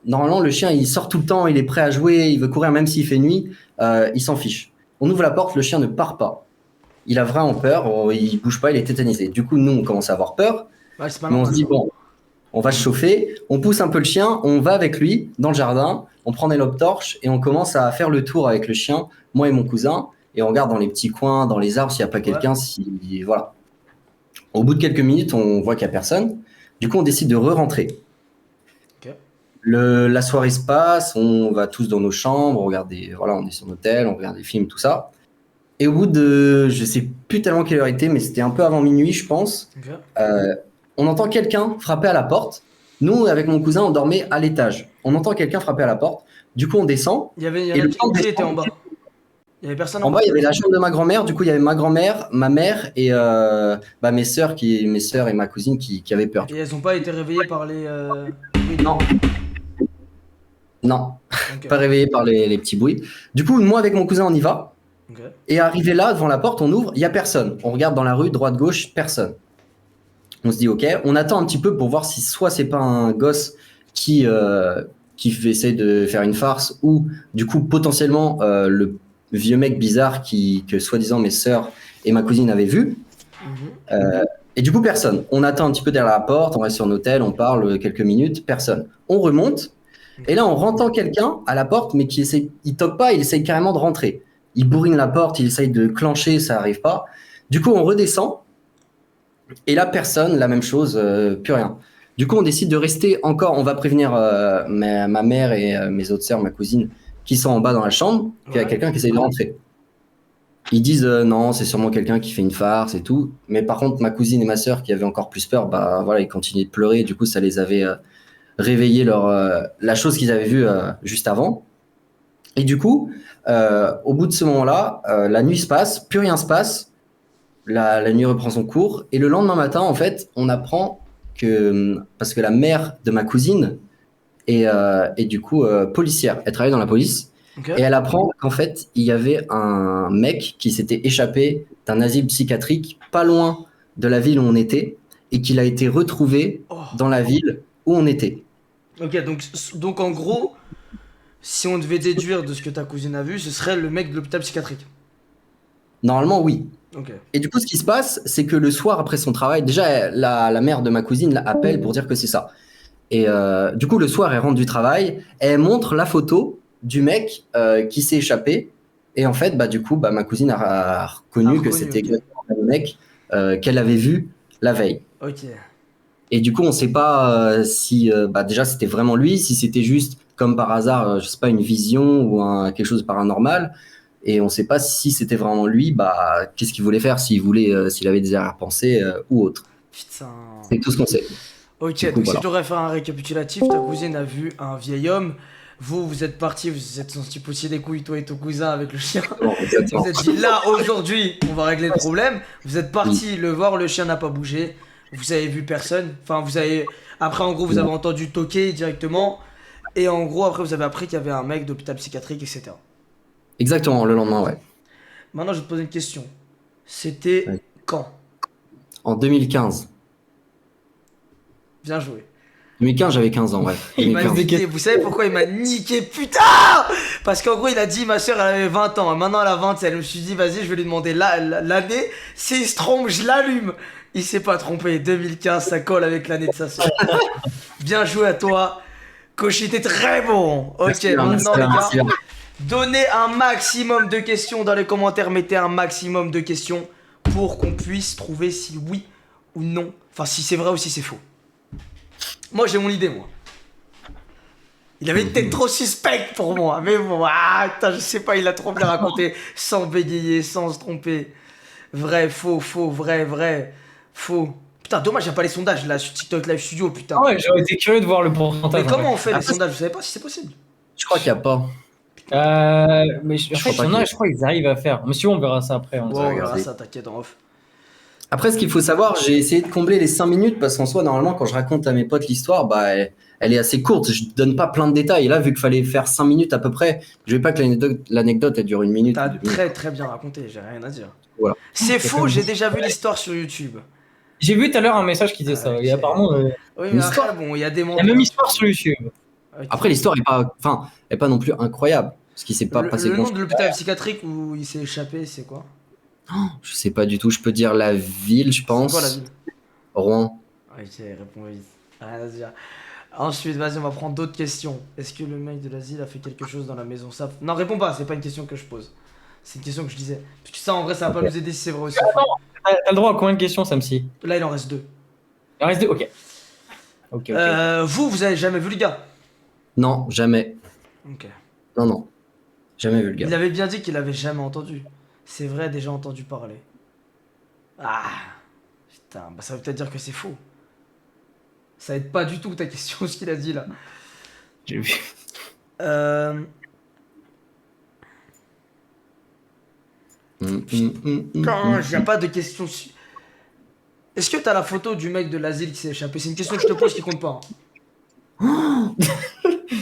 normalement, le chien, il sort tout le temps, il est prêt à jouer, il veut courir même s'il fait nuit, il s'en fiche. On ouvre la porte, le chien ne part pas. Il a vraiment peur, il bouge pas, il est tétanisé. Du coup, nous, on commence à avoir peur, Ouais, c'est pas mais on normal, se dit, ça. bon, on va se chauffer, on pousse un peu le chien, on va avec lui dans le jardin, on prend des lampes torches et on commence à faire le tour avec le chien, moi et mon cousin, et on regarde dans les petits coins, dans les arbres, s'il n'y a pas quelqu'un, voilà. Au bout de quelques minutes, on voit qu'il n'y a personne. Du coup, on décide de re-rentrer. Ok. La soirée se passe, on va tous dans nos chambres, on est sur l'hôtel, on regarde des films, tout ça. Et au bout de, je sais plus tellement quelle heure il était, mais c'était un peu avant minuit, je pense. Ok. On entend quelqu'un frapper à la porte. Nous, avec mon cousin, on dormait à l'étage. On entend quelqu'un frapper à la porte. Du coup, on descend. Il y en Et a le qui temps de était en descendre- bas. Il y avait personne En bas, il y avait la chambre de ma grand-mère. Du coup, il y avait ma grand-mère, ma mère et mes sœurs et ma cousine qui avaient peur. Et elles ont pas été réveillées par les. bruits de- Non. Non, Ok. pas réveillé par les petits bruits. Du coup, moi, avec mon cousin, on y va. Ok. Et arrivé là, devant la porte, on ouvre, il n'y a personne. On regarde dans la rue, droite-gauche, personne. On se dit, ok, on attend un petit peu pour voir si soit c'est pas un gosse qui essaie de faire une farce ou du coup potentiellement le vieux mec bizarre que soi-disant mes sœurs et ma cousine avaient vu. Et du coup, personne. On attend un petit peu derrière la porte, on reste sur un hôtel, on parle quelques minutes, personne. On remonte, et là, on entend quelqu'un à la porte, mais il toque pas, il essaye carrément de rentrer. Il bourrine la porte, il essaye de clencher, ça arrive pas. Du coup, on redescend, et là, personne, la même chose, plus rien. Du coup, on décide de rester encore, on va prévenir ma mère et mes autres sœurs, ma cousine, qui sont en bas dans la chambre, qu'il y a quelqu'un qui essaye de rentrer. Ils disent non, c'est sûrement quelqu'un qui fait une farce et tout. Mais par contre, ma cousine et ma sœur qui avaient encore plus peur, ils continuaient de pleurer. Du coup, ça les avait réveillé la chose qu'ils avaient vue juste avant. Et du coup, au bout de ce moment-là, la nuit se passe, plus rien se passe. La nuit reprend son cours. Et le lendemain matin, en fait, on apprend parce que la mère de ma cousine est du coup policière. Elle travaille dans la police. Ok. Et elle apprend qu'en fait, il y avait un mec qui s'était échappé d'un asile psychiatrique pas loin de la ville où on était et qu'il a été retrouvé dans la ville où on était. Ok, donc en gros, si on devait déduire de ce que ta cousine a vu, ce serait le mec de l'hôpital psychiatrique. Normalement, oui. Ok. Et du coup, ce qui se passe, c'est que le soir après son travail, déjà, la mère de ma cousine l'appelle pour dire que c'est ça. Et du coup, le soir, elle rentre du travail, elle montre la photo du mec qui s'est échappé. Et en fait, du coup, ma cousine a reconnu que c'était exactement le mec qu'elle avait vu la veille. Ok. Et du coup, on sait pas si déjà c'était vraiment lui, si c'était juste comme par hasard, je sais pas, une vision ou quelque chose de paranormal. Et on sait pas si c'était vraiment lui, qu'est-ce qu'il voulait faire, s'il avait des arrière-pensées ou autre. Putain. C'est tout ce qu'on sait. Ok, Du coup, donc si voilà. je devrais faire un récapitulatif, ta cousine a vu un vieil homme. Vous êtes partis, vous êtes senti pousser des couilles, toi et ton cousin, avec le chien. Bon, Vous exactement. êtes dit là, aujourd'hui, on va régler le problème. Vous êtes parti le voir, le chien n'a pas bougé. Vous avez vu personne. Enfin, vous avez. Après, en gros, vous avez entendu toquer directement. Et en gros, après, vous avez appris qu'il y avait un mec d'hôpital psychiatrique, etc. Exactement, le lendemain, ouais. Maintenant, je vais te poser une question. C'était Ouais. quand? En 2015. Bien joué. 2015, j'avais 15 ans, ouais. Il m'a 2015. niqué. Vous savez pourquoi il m'a niqué? Putain! Parce qu'en gros, il a dit ma soeur elle avait 20 ans. Maintenant, elle a 27. Je me suis dit, vas-y, je vais lui demander l'année. S'il se trompe, je l'allume. Il s'est pas trompé. 2015, ça colle avec l'année de sa soeur. Bien joué à toi. Koshi, t'es très bon. Ok, Merci, maintenant, les merci. gars, donnez un maximum de questions dans les commentaires. Mettez un maximum de questions pour qu'on puisse trouver si oui ou non. Enfin, si c'est vrai ou si c'est faux. Moi, j'ai mon idée, moi. Il avait une tête trop suspecte pour moi. Mais bon, putain, je sais pas, il a trop bien raconté sans bégayer, sans se tromper. Vrai, faux, faux, vrai, vrai, faux. Putain, dommage, il n'y a pas les sondages là sur TikTok Live Studio, putain. Ah ouais, j'aurais été curieux de voir le pourcentage. Mais comment on fait les Après, sondages? Vous savez pas si c'est possible? Je crois qu'il n'y a pas. Mais en fait, crois il y en pas a, qu'il- je crois qu'ils arrivent à faire. Mais si on verra ça après. Bon, va on verra regarder. ça, t'inquiète en off. Après, ce qu'il faut savoir, j'ai essayé de combler les 5 minutes parce qu'en soi, normalement, quand je raconte à mes potes l'histoire, elle est assez courte. Je donne pas plein de détails. Et là, vu qu'il fallait faire 5 minutes à peu près, je vais pas que l'anecdote elle dure 1 minute. T'as ou 2 minutes. très très bien raconté, j'ai rien à dire. Voilà. C'est faux, j'ai déjà vu l'histoire sur YouTube. J'ai vu tout à l'heure un message qui disait ça. Ok. Et apparemment, Oui, mais L'histoire- après, bon, il y a des il y a même histoire sur YouTube. Ok. Après, l'histoire est pas non plus incroyable. Ce qui s'est pas passé Le grand nom de l'hôpital psychiatrique où il s'est échappé, c'est quoi? Je sais pas du tout. Je peux dire la ville, je pense. C'est quoi la ville? Rouen. Ok, réponds vite. Rien à dire. Ensuite, vas-y, on va prendre d'autres questions. Est-ce que le mec de l'asile a fait quelque chose dans la maison? Ça... Non, réponds pas, c'est pas une question que je pose. C'est une question que je disais. Parce que ça, en vrai, ça va pas nous aider si c'est vrai aussi. T'as le droit à combien de questions, Samsi? Là, il en reste 2. Il en reste 2, ok. Ok. Vous avez jamais vu le gars? Non, jamais. Ok. Non. Jamais vu le Il gars. avait bien dit qu'il avait jamais entendu. C'est vrai, déjà entendu parler. Ah, putain, bah ça veut peut-être dire que c'est faux. Ça aide pas du tout ta question, ce qu'il a dit là. J'ai vu. Quand il n'y a pas de question. Est-ce que t'as la photo du mec de l'asile qui s'est échappé? C'est une question que je te pose qui compte pas. Hein.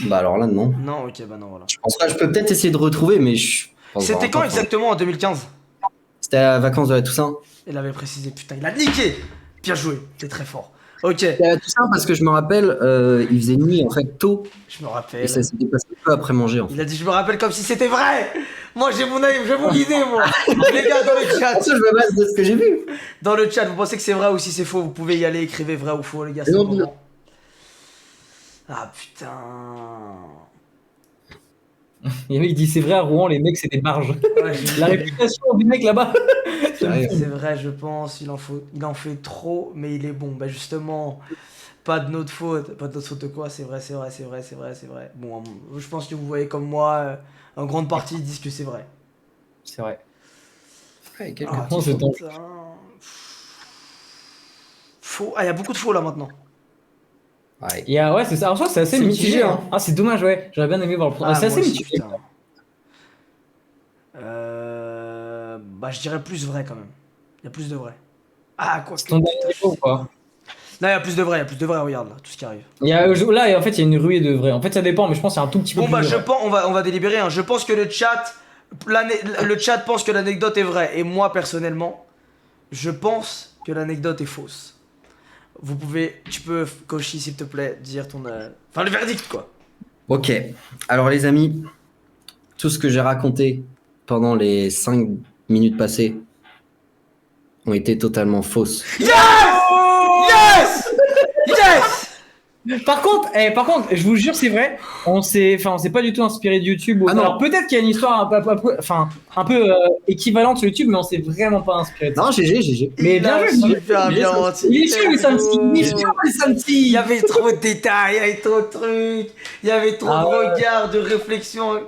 Bah alors là, non. Non, ok, bah non, voilà. Je pense pas. Je peux peut-être essayer de retrouver, mais je pense C'était vraiment quand pas. exactement en 2015? C'était à la vacances de la Toussaint. Il avait précisé, putain, il a niqué. Bien joué, t'es très fort. Ok, C'était à la Toussaint parce que je me rappelle, il faisait nuit en fait tôt je me et rappelle. ça s'était passé peu après manger. En fait. Il a dit, je me rappelle comme si c'était vrai. Moi, j'ai mon idée, moi. Les gars, dans le chat. Ça, je me base de ce que j'ai vu. Dans le chat, vous pensez que c'est vrai ou si c'est faux, vous pouvez y aller, écrivez vrai ou faux, les gars. C'est Non, le moment. Ah putain. Il dit c'est vrai à Rouen, les mecs, c'est des barges. Ouais, j'ai- La réputation du mec là-bas. Sérieux. c'est vrai, je pense. Il en fait trop, mais il est bon. Bah justement, pas de notre faute. Pas de notre faute de quoi? C'est vrai, c'est vrai, c'est vrai, c'est vrai, c'est vrai. Bon, je pense que vous voyez comme moi, en grande partie, ils disent que c'est vrai. C'est vrai. Ouais, quelques- Ah, c'est putain. ton- Faux. Ah, il y a beaucoup de faux là maintenant. Ouais. Ouais, c'est ça. En soi, c'est assez C'est mitigé. mitigé, hein. Ah, c'est dommage, ouais. J'aurais bien aimé voir le Ah, c'est assez moi aussi, mitigé. putain. Bah, je dirais plus vrai quand même. Il y a plus de vrai. Ah, quoi C'est que. ton dernier niveau ou pas? Là, il y a plus de vrai, regarde là, tout ce qui arrive. Là, en fait, il y a une ruée de vrai. En fait, ça dépend, mais je pense qu'il y a un tout petit peu Bon, plus bah, de je vrai. pense, on va délibérer. Hein. Je pense que le chat pense que l'anecdote est vraie. Et moi, personnellement, je pense que l'anecdote est fausse. Tu peux, Koshi, s'il te plaît, dire ton. Enfin, le verdict, quoi. Ok. Alors les amis, tout ce que j'ai raconté pendant les 5 minutes passées ont été totalement fausses. Yes! Yes! Par contre, je vous jure, c'est vrai. On s'est pas du tout inspiré de YouTube. Ah non. Alors peut-être qu'il y a une histoire un peu équivalente sur YouTube, mais on s'est vraiment pas inspiré de ça. Non, GG. Mais Il bien a joué, bien joué. super bien menti. Il est chiant, les Santi. Il est chiant, les Santi. Il y avait trop de détails, il y avait trop de trucs, il y avait trop Ah de ouais. regards, de réflexion.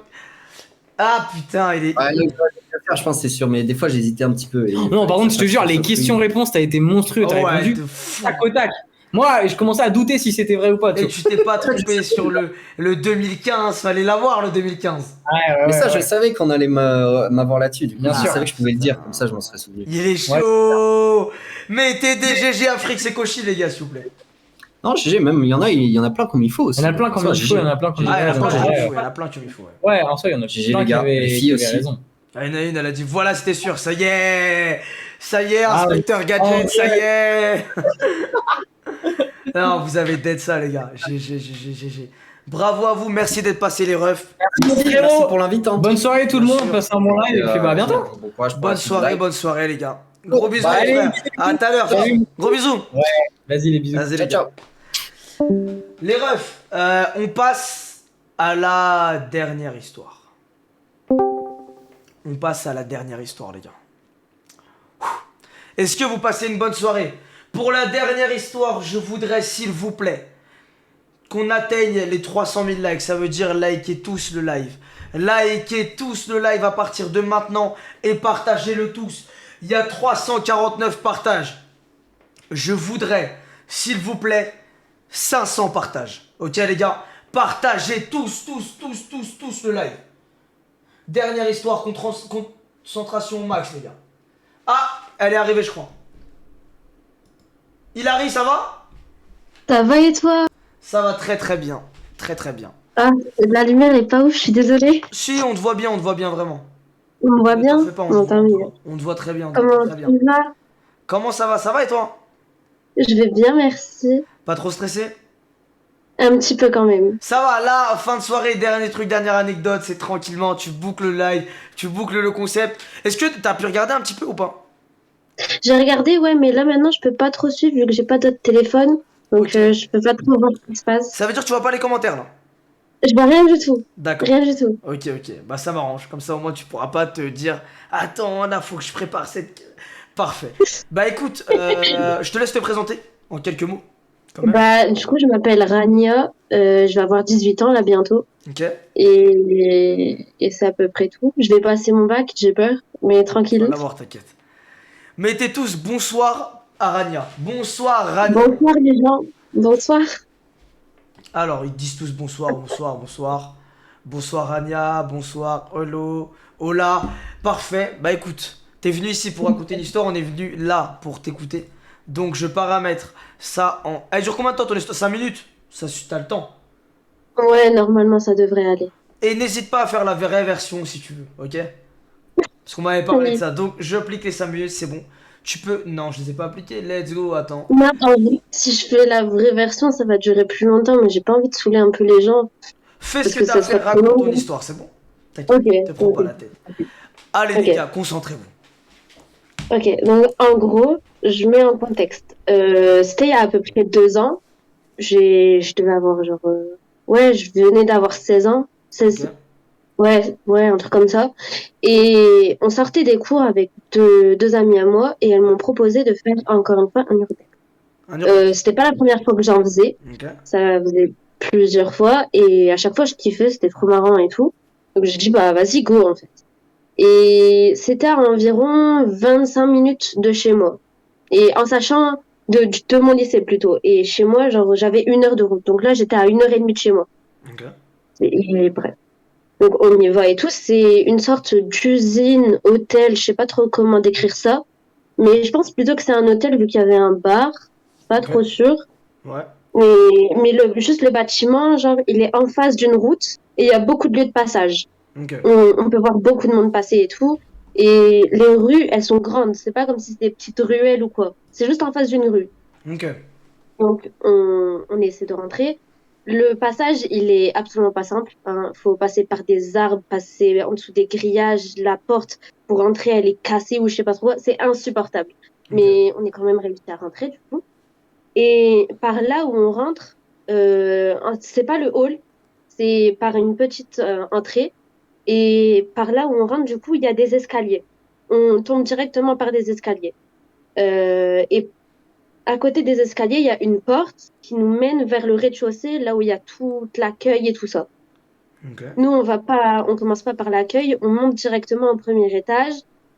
Ah putain, il est. Ouais, le faire, je pense, c'est sûr, mais des fois, j'hésitais un petit peu. Et- Non, par contre, je te jure, les questions-réponses, t'as été monstrueux. T'as Oh ouais, répondu de fou. tac au tac. Moi, je commençais à douter si c'était vrai ou pas. Et tu t'es pas trompé sur le 2015, fallait l'avoir le 2015. Mais ça, je savais qu'on allait m'avoir là-dessus. Du coup, Bien je sûr. savais que je pouvais le dire, comme ça, je m'en serais souvenu. Il est chaud. Mettez des GG Afrique, c'est Koshi les gars, s'il vous plaît. Non, GG, même, il y en a plein comme il faut aussi. Il y en a plein comme il faut, il y en a plein comme il Ah, il y en a plein faut. comme il Ouais, faut, il y en a plein comme il faut. Ouais. ouais, en soi, il y en a GG, plein les gars, les filles qui aussi. avaient raison. Ah, il y en a une, elle a dit voilà, c'était sûr, ça y est, Ah, inspecteur Gadget, Oh, ça y est. Non, vous avez dead ça, les gars. GG. Bravo à vous, merci d'être passé les refs. Merci frérot. pour l'invitation. Bonne soirée tout le Bien monde, sûr. passez un bon live et puis à bientôt. Bon courage pour Bonne la suite du live. bonne soirée, les gars. Gros bisous, Bah, les allez, frères. À tout à l'heure. Salut. Gros bisous. Vas-y les bisous. Vas-y, les Ciao, gars. ciao. Les refs, on passe à la dernière histoire. On passe à la dernière histoire, les gars. Est-ce que vous passez une bonne soirée? Pour la dernière histoire, je voudrais, s'il vous plaît, qu'on atteigne les 300 000 likes. Ça veut dire likez tous le live. Likez tous le live à partir de maintenant et partagez-le tous. Il y a 349 partages. Je voudrais, s'il vous plaît, 500 partages. Ok les gars? Partagez tous le live. Dernière histoire, concentration au max les gars. Ah, elle est arrivée je crois. Hilary, ça va? Ça va et toi? Ça va très bien. Très bien. Ah, la lumière est pas ouf, je suis désolée. Si, on te voit bien vraiment. On me voit Ne bien? t'en fais pas, Bon, tant mieux. on te voit très bien. Comment très bien. tu vas? Comment ça va? Ça va et toi? Je vais bien, merci. Pas trop stressé? Un petit peu quand même. Ça va, là, fin de soirée, dernier truc, dernière anecdote, c'est tranquillement, tu boucles le live, tu boucles le concept. Est-ce que t'as pu regarder un petit peu ou pas? J'ai regardé, ouais, mais là maintenant je peux pas trop suivre vu que j'ai pas d'autre téléphone. Donc Ok. je peux pas trop voir ce qui se passe. Ça veut dire que tu vois pas les commentaires là? Je vois rien du tout. D'accord. Rien du tout. Ok, bah ça m'arrange, comme ça au moins tu pourras pas te dire attends, là faut que je prépare cette... Parfait. Bah écoute, je te laisse te présenter en quelques mots. Quand même. Bah, du coup, je m'appelle Rania. Je vais avoir 18 ans là bientôt. Ok. Et c'est à peu près tout. Je vais passer mon bac, j'ai peur, mais On tranquille. va l'avoir, t'inquiète. Mettez tous bonsoir à Rania. Bonsoir Rania. Bonsoir les gens. Bonsoir. Alors, ils disent tous bonsoir. Bonsoir Rania, bonsoir Olo, Hola. Parfait. Bah écoute, t'es venu ici pour raconter une histoire, on est venu là pour t'écouter. Donc je paramètre ça en... Elle dure combien de temps ton histoire? 5 minutes? Ça, t'as le temps. Ouais, normalement ça devrait aller. Et n'hésite pas à faire la vraie version si tu veux, ok? Parce qu'on m'avait parlé de ça. Donc j'applique les 5 minutes, c'est bon. Tu peux... Non, je les ai pas appliqués. Let's go, attends. Moi, en vrai, si je fais la vraie version, ça va durer plus longtemps, mais j'ai pas envie de saouler un peu les gens. Fais Parce ce que que t'as ça à faire, serait trop raconte ton long. histoire, c'est bon? T'inquiète, Ok, te prends pas ok. la tête. Allez Ok. les gars, concentrez-vous. Ok, donc en gros, je mets en contexte. C'était il y a à peu près 2 ans. Je devais avoir genre... Ouais, je venais d'avoir 16 ans. 16... Ok. Ouais, un truc comme ça. Et on sortait des cours avec deux amis à moi et elles m'ont proposé de faire encore une fois un urbex. Un urbex. C'était pas la première fois que j'en faisais. Ok. Ça faisait plusieurs fois et à chaque fois je kiffais, c'était trop marrant et tout. Donc j'ai dit bah vas-y go en fait. Et c'était à environ 25 minutes de chez moi. Et en sachant de mon lycée plutôt. Et chez moi, genre j'avais 1 heure de route. Donc là j'étais à 1h30 de chez moi. Ok. Et bref. Donc on y va et tout. C'est une sorte d'usine, hôtel, je sais pas trop comment décrire ça. Mais je pense plutôt que c'est un hôtel vu qu'il y avait un bar. Pas Ok. trop sûr. Ouais. Mais juste le bâtiment, genre, il est en face d'une route et il y a beaucoup de lieux de passage. Ok. On peut voir beaucoup de monde passer et tout. Et les rues, elles sont grandes. C'est pas comme si c'était des petites ruelles ou quoi. C'est juste en face d'une rue. Ok. Donc, on essaie de rentrer. Le passage, il est absolument pas simple. Hein. Faut passer par des arbres, passer en dessous des grillages. La porte, pour rentrer, elle est cassée ou je sais pas trop quoi. C'est insupportable. Mais on est quand même réussi à rentrer, du coup. Et par là où on rentre, c'est pas le hall, c'est par une petite entrée. Et par là où on rentre, du coup, il y a des escaliers. On tombe directement par des escaliers. Et à côté des escaliers, il y a une porte qui nous mène vers le rez-de-chaussée, là où il y a tout l'accueil et tout ça. Ok. Nous, on commence pas par l'accueil, on monte directement au premier étage.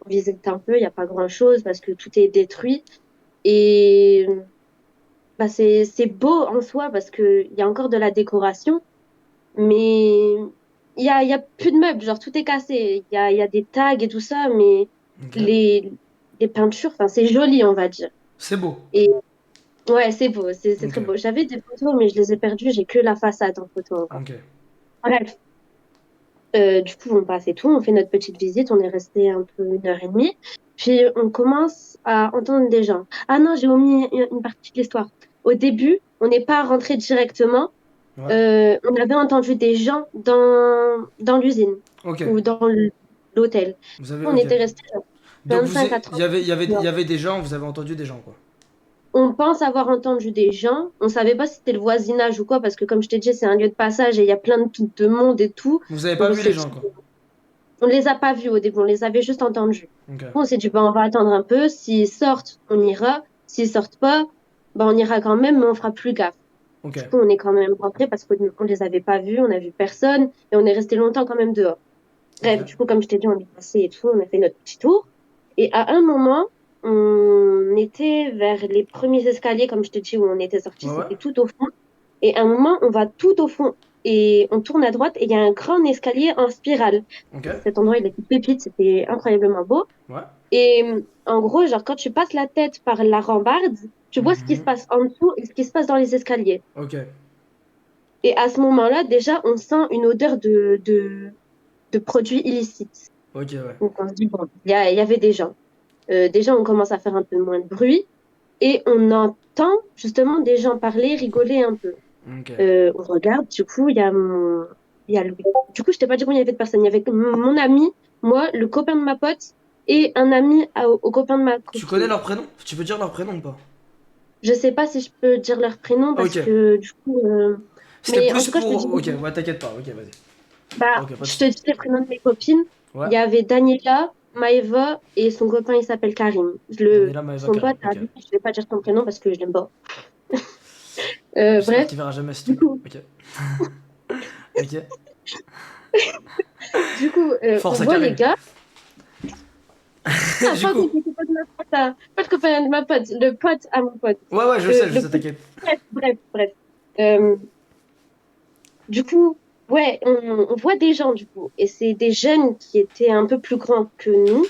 On visite un peu, il n'y a pas grand-chose parce que tout est détruit. Et bah, c'est beau en soi parce qu'il y a encore de la décoration, mais il y a plus de meubles, genre tout est cassé. Il y a des tags et tout ça, mais Ok. les peintures, enfin, c'est joli, on va dire. C'est beau. Et ouais, c'est beau, c'est Ok. très beau. J'avais des photos, mais je les ai perdues, j'ai que la façade en photo encore. Ok. Bref. Du coup, on passe et tout, on fait notre petite visite, on est resté un peu 1 heure et demie. Puis on commence à entendre des gens. Ah non, j'ai omis une partie de l'histoire. Au début, on n'est pas rentré directement. Ouais. On avait entendu des gens dans l'usine Ok. ou dans l'hôtel. Vous avez. On Ok. était resté Donc 25 à il 30 y minutes. avait des gens, vous avez entendu des gens quoi. On pense avoir entendu des gens. On savait pas si c'était le voisinage ou quoi, parce que comme je t'ai dit, c'est un lieu de passage et il y a plein de monde et tout. Vous avez Donc pas on vu les s'est gens dit, quoi. on les a pas vus au début, on les avait juste entendus. Ok. On s'est dit, bah, on va attendre un peu. S'ils sortent, on ira. S'ils sortent pas, bah, on ira quand même, mais on fera plus gaffe. Ok. Du coup, on est quand même rentré parce qu'on les avait pas vus, on a vu personne et on est resté longtemps quand même dehors. Bref, Ok. du coup, comme je t'ai dit, on est passé et tout, on a fait notre petit tour. Et à un moment, on était vers les premiers escaliers, comme je te dis, où on était sorti, Ouais ouais. c'était tout au fond. Et à un moment, on va tout au fond et on tourne à droite et il y a un grand escalier en spirale. Ok. Cet endroit, il était pépite, c'était incroyablement beau. Ouais. Et en gros, genre, quand tu passes la tête par la rambarde, tu vois ce qui se Mhm. passe en dessous et ce qui se passe dans les escaliers. Ok. Et à ce moment-là, déjà, on sent une odeur de produits illicites. Ok ouais. Donc, on se dit, bon, il y avait des gens. Déjà, on commence à faire un peu moins de bruit et on entend justement des gens parler, rigoler un peu. Ok. On regarde, du coup, il y a Louis. Du coup, je t'ai pas dit combien il y avait de personnes. Il y avait mon ami, moi, le copain de ma pote et un ami au copain de ma Tu connais copine. leur prénom? Tu peux dire leur prénom ou pas? Je sais pas si je peux dire leur prénom parce Ok. que du coup. C'était Mais en plus tout cas, je te dis. pour. Ok, ouais, t'inquiète pas. Ok, vas-y. Bah, Ok, pas de je te soucis. dis les prénoms de mes copines. Ouais. Il y avait Daniela, Maëva et son copain, il s'appelle Karim. Daniela Maeva Son Karim. pote, Ok. je vais pas dire son prénom parce que je l'aime pas. J'espère Bref, qu'il verra jamais ce du truc. coup, Ok. Ok. on Force à voit les Karim. gars. Ah, Du pas coup. le copain de ma pote, pas le copain de ma pote, le pote à mon pote. Ouais, ouais, je sais, t'inquiète. Bref. Euh, Du coup, ouais, on voit des gens, du coup. Et c'est des jeunes qui étaient un peu plus grands que nous.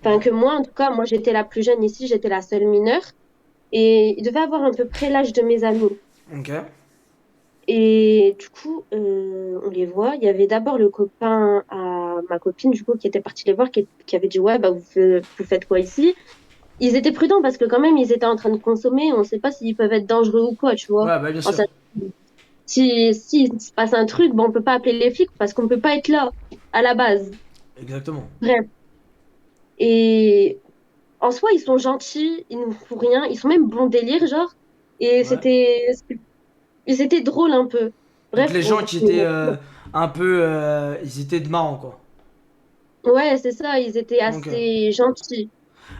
Enfin, Ouais. que moi, en tout cas. Moi, j'étais la plus jeune ici, j'étais la seule mineure. Et ils devaient avoir à peu près l'âge de mes amis. Ok. Et du coup, on les voit. Il y avait d'abord le copain à ma copine, du coup, qui était parti les voir, qui avait dit, ouais, bah, vous faites quoi ici? Ils étaient prudents parce que quand même, ils étaient en train de consommer. On ne sait pas s'ils peuvent être dangereux ou quoi, tu vois. Ouais, bah bien En sûr. sachant si il se passe un truc, bon, on peut pas appeler les flics parce qu'on peut pas être là à la base. Exactement. Bref. Et en soi, ils sont gentils, ils nous font rien, ils sont même bon délire, genre. Et Ouais. ils étaient drôles un peu. Donc Bref, les gens qui étaient un peu. Ils étaient de marrants, quoi. ouais, c'est ça, ils étaient Ok. assez gentils. Du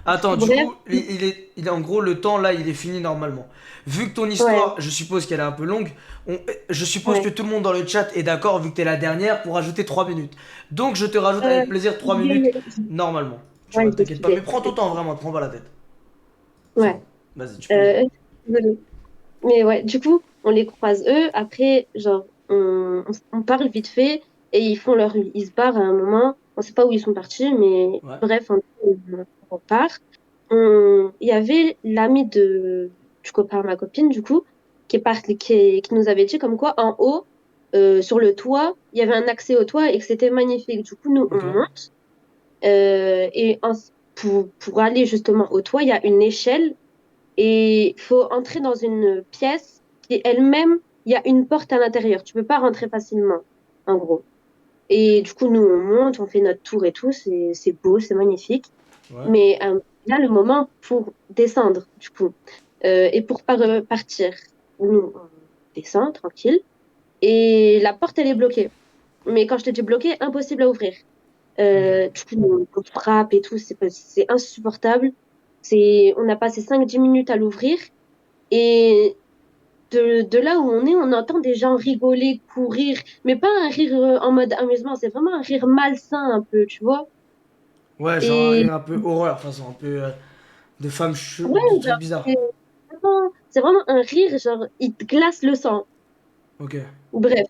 Attends, coup, du bref, coup, en gros, le temps là, il est fini normalement. Vu que ton ouais, histoire, je suppose qu'elle est un peu longue, je suppose que ouais. tout le monde dans le chat est d'accord, vu que t'es la dernière, pour ajouter 3 minutes. Donc je te rajoute avec plaisir 3 minutes, normalement. Tu Ouais, vois, j'ai t'inquiète pas, mais suivi. prends ton temps, vraiment, te prends pas la tête. C'est Ouais. bon, vas-y, tu peux y aller. Désolée. Mais ouais, du coup, on les croise eux. Après, genre, on parle vite fait et ils font ils se barrent à un moment. On sait pas où ils sont partis, mais Ouais, bref, on part. Il y avait l'ami du copain à ma copine, du coup, qui nous avait dit comme quoi, en haut, sur le toit, il y avait un accès au toit et que c'était magnifique. Du coup, nous, on ok, monte. Et pour aller justement au toit, il y a une échelle et il faut entrer dans une pièce qui elle-même, il y a une porte à l'intérieur. Tu peux pas rentrer facilement, en gros. Et du coup, nous, on monte, on fait notre tour et tout. C'est beau, c'est magnifique. ouais, Mais il y a le moment pour descendre, du coup, et pour partir. Nous, descends, tranquille. Et la porte, elle est bloquée. Mais quand je te dis bloquée, impossible à ouvrir. Du coup, on frappe et tout, c'est insupportable. On a passé 5-10 minutes à l'ouvrir. Et de là où on est, on entend des gens rigoler, courir. Mais pas un rire en mode amusement, c'est vraiment un rire malsain un peu, tu vois. Ouais, genre un Et rire un peu horreur, de toute façon, un peu de femme ouais, de trucs genre, bizarres. c'est vraiment un rire, genre, il te glace le sang. Ok. Bref,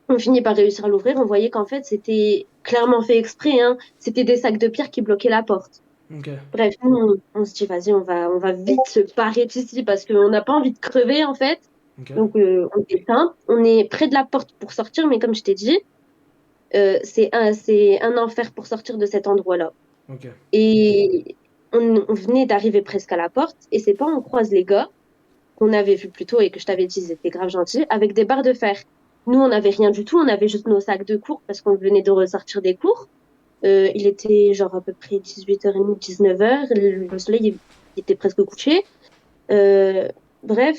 on finit par réussir à l'ouvrir. On voyait qu'en fait, c'était clairement fait exprès, hein. C'était des sacs de pierre qui bloquaient la porte. Ok. Bref, nous, on se dit, vas-y, on va vite se barrer d'ici parce qu'on n'a pas envie de crever, en fait. Ok. Donc, on descend. On est près de la porte pour sortir, mais comme je t'ai dit, c'est un enfer pour sortir de cet endroit-là. Ok. Et on venait d'arriver presque à la porte, et c'est pas on croise les gars qu'on avait vus plus tôt et que je t'avais dit, ils étaient grave gentils, avec des barres de fer. Nous, on n'avait rien du tout, on avait juste nos sacs de cours parce qu'on venait de ressortir des cours. Il était genre à peu près 18h30, 19h, le soleil il était presque couché. Bref,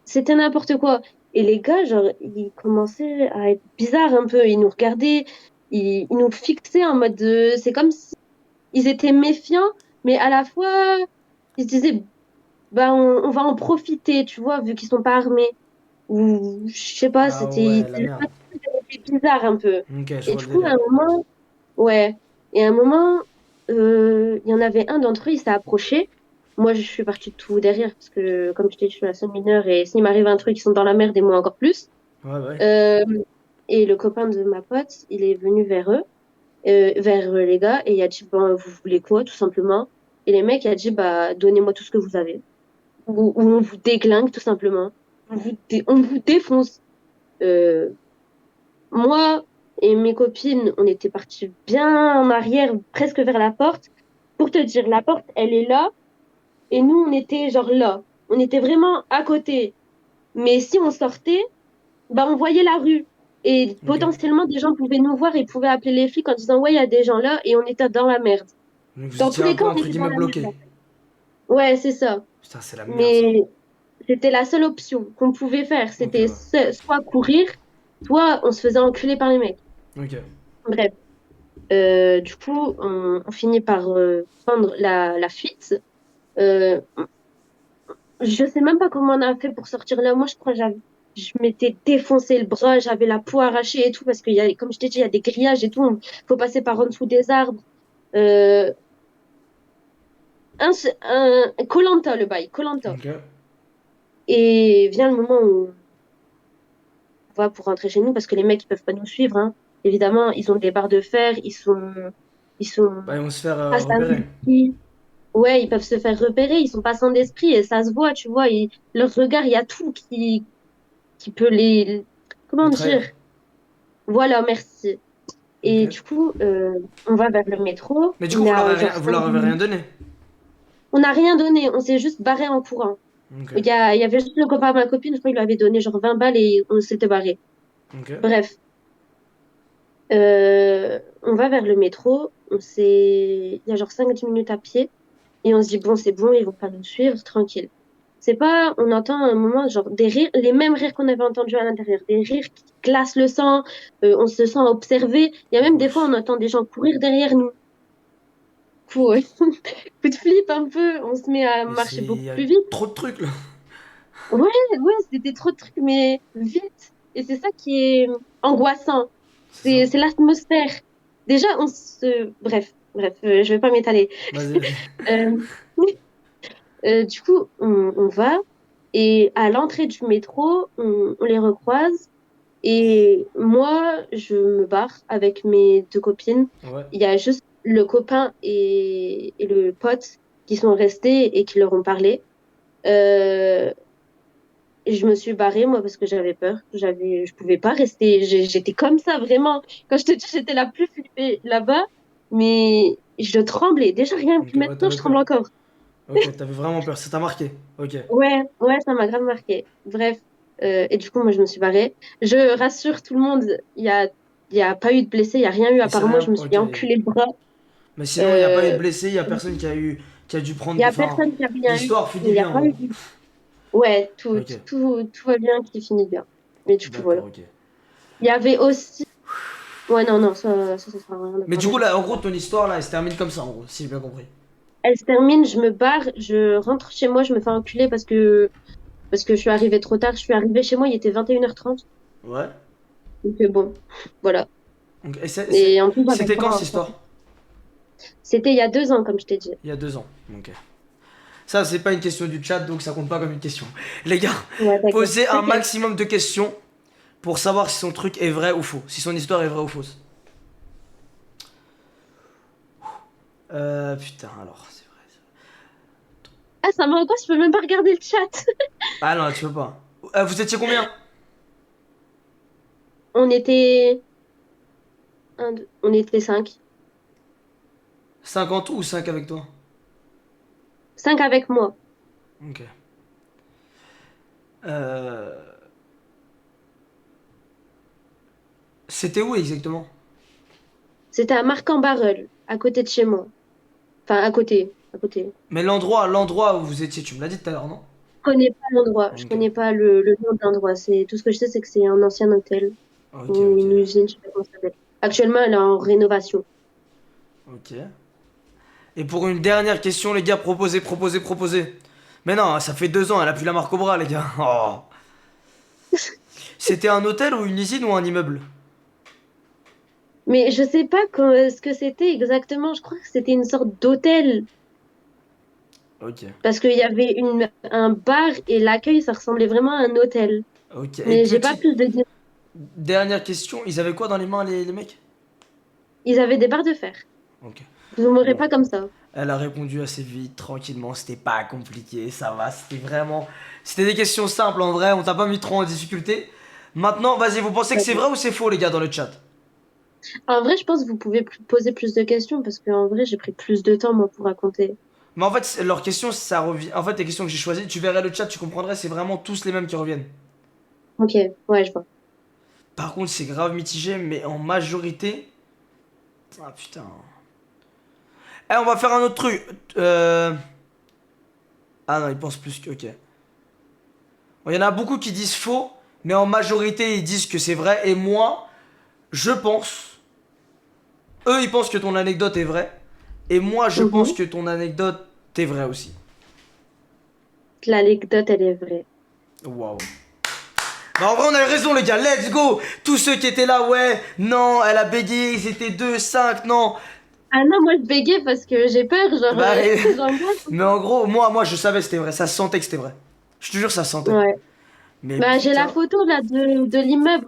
c'était n'importe quoi. Et les gars, genre, ils commençaient à être bizarres un peu. Ils nous regardaient, ils nous fixaient en mode c'est comme si ils étaient méfiants, mais à la fois, ils se disaient, bah, on va en profiter, tu vois, vu qu'ils sont pas armés. Ou, je sais pas, Ah ouais, la merde. c'était bizarre un peu. Ok, je Et vois du le coup, à délire. un moment, ouais. Et à un moment, il y en avait un d'entre eux, il s'est approché. Moi, je suis partie tout derrière parce que, comme je t'ai dit, je suis la seule mineure et s'il m'arrive un truc, ils sont dans la merde et moi encore plus. Ouais, ouais. Euh, et le copain de ma pote, il est venu vers eux, vers les gars, et il a dit, bon, vous voulez quoi, tout simplement? Et les mecs, il a dit, bah, donnez-moi tout ce que vous avez. Ou on vous déglingue, tout simplement. On vous défonce. Euh, Moi et mes copines, on était partis bien en arrière, presque vers la porte. Pour te dire, la porte, elle est là, et nous, on était genre là. On était vraiment à côté. Mais si on sortait, bah, on voyait la rue. Et Ok. potentiellement, des gens pouvaient nous voir et pouvaient appeler les flics en disant, ouais, il y a des gens là, et on était dans la merde. Donc vous Dans tous étiez un les peu cas, on entre était dans guillemets la merde. bloqué. Ouais, c'est ça. Putain, c'est la merde ça. Mais c'était la seule option qu'on pouvait faire. Ok, C'était ouais. soit courir, soit on se faisait enculer par les mecs. Ok. Bref. Du coup, on finit par prendre la fuite. Euh, je sais même pas comment on a fait pour sortir là. Moi, je crois que je m'étais défoncé le bras, j'avais la peau arrachée et tout, parce qu'il y a, comme je t'ai dit, il y a des grillages et tout. Il faut passer par en dessous des arbres. Euh, koh le bail, koh Ok. Et vient le moment où on va pour rentrer chez nous, parce que les mecs, ils peuvent pas nous suivre, hein. Évidemment, ils ont des barres de fer, ils sont Bah, ils vont se faire pas sans repérer. esprit. Ouais, ils peuvent se faire repérer, ils sont pas sans d'esprit et ça se voit, tu vois. Leur regard, il y a tout qui peut comment Les dire? trahir. Voilà, merci. Ok. Et du coup, on va vers le métro. Mais du coup, On a genre vous 5 leur avez rien minutes. donné. On n'a rien donné, on s'est juste barré en courant. Ok. Il y avait juste le copain de ma copine, je crois qu'il lui avait donné genre 20 balles et on s'était barré. Ok. Bref, on va vers le métro. Il y a genre 5-10 minutes à pied. Et on se dit, bon, c'est bon, ils vont pas nous suivre, tranquille. C'est pas, on entend un moment, genre, des rires, les mêmes rires qu'on avait entendus à l'intérieur, des rires qui glacent le sang, on se sent observé. Il y a même des fois, on entend des gens courir derrière nous. Coup, coup de flip un peu, on se met à Mais marcher il beaucoup y a plus vite. trop de trucs là. Ouais, ouais, c'était trop de trucs, mais vite. Et c'est ça qui est angoissant. C'est ça. C'est l'atmosphère. Déjà, bref, je vais pas m'étaler. Vas-y, vas-y. Euh, du coup, on va et à l'entrée du métro, on les recroise et moi, je me barre avec mes deux copines. Ouais. Il y a juste le copain et le pote qui sont restés et qui leur ont parlé. Euh, et je me suis barrée, moi, parce que j'avais peur. Je pouvais pas rester. J'étais comme ça, vraiment. Quand je te dis, j'étais la plus flippée là-bas, mais je tremblais. Déjà, rien Ok, que ouais, maintenant, je t'avais tremble peur. encore. Ok, t'avais vraiment peur. Ça t'a marqué. Ok. Ouais, ouais, ça m'a grave marqué. Bref, et du coup, moi, je me suis barrée. Je rassure tout le monde, il y a pas eu de blessés, il y a rien eu, à Il s'est part moi, je rien. me Ok. suis enculé le bras. Mais sinon, il n'y a pas eu Euh, de blessés. Il y a personne qui a dû Il prendre. y a Enfin, personne qui a rien eu. l'histoire fut Il dit y a bien en pas eu gros. Ouais, Ok. tout va bien, qui finit bien. Mais du coup, voilà. D'accord, ok. Il y avait aussi. Ouais, non, non, ça sert à rien de Mais du parler, coup, je là, en sais gros, pas. ton histoire, là, elle se termine comme ça, en gros, si j'ai bien compris. Elle se termine, je me barre, je rentre chez moi, je me fais enculer parce que je suis arrivée trop tard. Je suis arrivée chez moi, il était 21h30. Ouais. Donc, bon, voilà. Donc, et Et en plus, j'avais c'était quand pas. cette histoire? C'était il y a 2 ans, comme je t'ai dit. Il y a 2 ans. Ok. Ça, c'est pas une question du chat, donc ça compte pas comme une question. Les gars, Ouais, d'accord. posez un Ok. maximum de questions pour savoir si son truc est vrai ou faux. Si son histoire est vraie ou fausse. Putain, alors, c'est vrai. Ah, ça m'angoisse, je peux même pas regarder le chat. Ah non, tu peux pas. Vous étiez combien? On était. On était 5. 50 ou 5 avec toi? 5 avec moi. Ok. Euh... C'était où exactement? C'était à Marc-en-Barœul, à côté de chez moi. Enfin, à côté. À côté. Mais l'endroit où vous étiez, tu me l'as dit tout à l'heure, non? Je connais pas l'endroit. Je Ok. connais pas le nom de l'endroit. Tout ce que je sais, c'est que c'est un ancien hôtel Ok, ou ok. une usine, je sais pas comment ça s'appelle. Actuellement, elle est en rénovation. Ok. Et pour une dernière question, les gars, proposez. Mais non, ça fait 2 ans, elle a plus la marque au bras, les gars. Oh. C'était un hôtel ou une usine ou un immeuble? Mais je sais pas ce que c'était exactement. Je crois que c'était une sorte d'hôtel. Ok. Parce qu'il y avait un bar et l'accueil, ça ressemblait vraiment à un hôtel. Ok. Et Mais j'ai pas petite plus de dire. dernière question, ils avaient quoi dans les mains, les mecs? Ils avaient des barres de fer. Ok. Vous m'aurez Bon. pas comme ça. Elle a répondu assez vite, tranquillement, c'était pas compliqué, ça va, c'était vraiment... C'était des questions simples en vrai, on t'a pas mis trop en difficulté. Maintenant, vas-y, vous pensez que c'est vrai ou c'est faux, les gars, dans le chat? En vrai, je pense que vous pouvez poser plus de questions parce qu'en vrai, j'ai pris plus de temps, moi, pour raconter. Mais en fait, leurs questions, ça revient... En fait, les questions que j'ai choisies, tu verrais le chat, tu comprendrais, c'est vraiment tous les mêmes qui reviennent. Ok, ouais, je vois. Par contre, c'est grave mitigé, mais en majorité... Ah putain... Eh, on va faire un autre truc. Ah non, ils pensent plus que... Ok. Bon, il y en a beaucoup qui disent faux, mais en majorité, ils disent que c'est vrai. Et moi, je pense... Eux, ils pensent que ton anecdote est vraie. Et moi, je pense Mhm. que ton anecdote est vraie aussi. L'anecdote, elle est vraie. Waouh. Bah en vrai, on a eu raison, les gars. Let's go. Tous ceux qui étaient là, ouais, non, elle a bégayé, ils étaient 2, 5, non. Ah non, moi, je bégaye parce que j'ai peur, genre, Bah, j'angoisse. mais en gros, moi, je savais que c'était vrai. Ça se sentait que c'était vrai. Je te jure, ça se sentait. Ouais. Mais Bah, j'ai la putain. photo, là, de l'immeuble,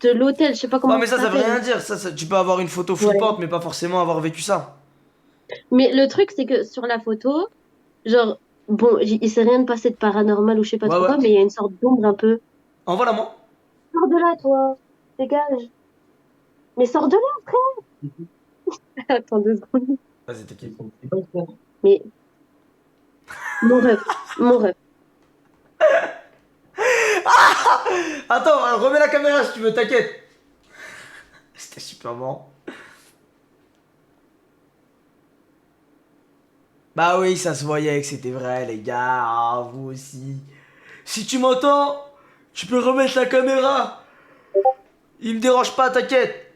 de l'hôtel, je sais pas Ouais, comment mais ça ça veut s'appelle. rien dire. Tu peux avoir une photo Ouais. flippante, mais pas forcément avoir vécu ça. Mais le truc, c'est que sur la photo, genre, bon, il s'est rien passé de paranormal ou je sais pas Ouais, trop ouais. quoi, mais il y a une sorte d'ombre un peu. Envoie-la moi. Sors de là, toi. Dégage. Mais sors de là, frère. Attends 2 secondes. Vas-y, t'inquiète. Mais, mon rêve. Mon rêve. Attends, remets la caméra si tu veux, t'inquiète. C'était super marrant. Bah oui, ça se voyait que c'était vrai, les gars. Ah, vous aussi. Si tu m'entends, tu peux remettre la caméra. Il me dérange pas, t'inquiète.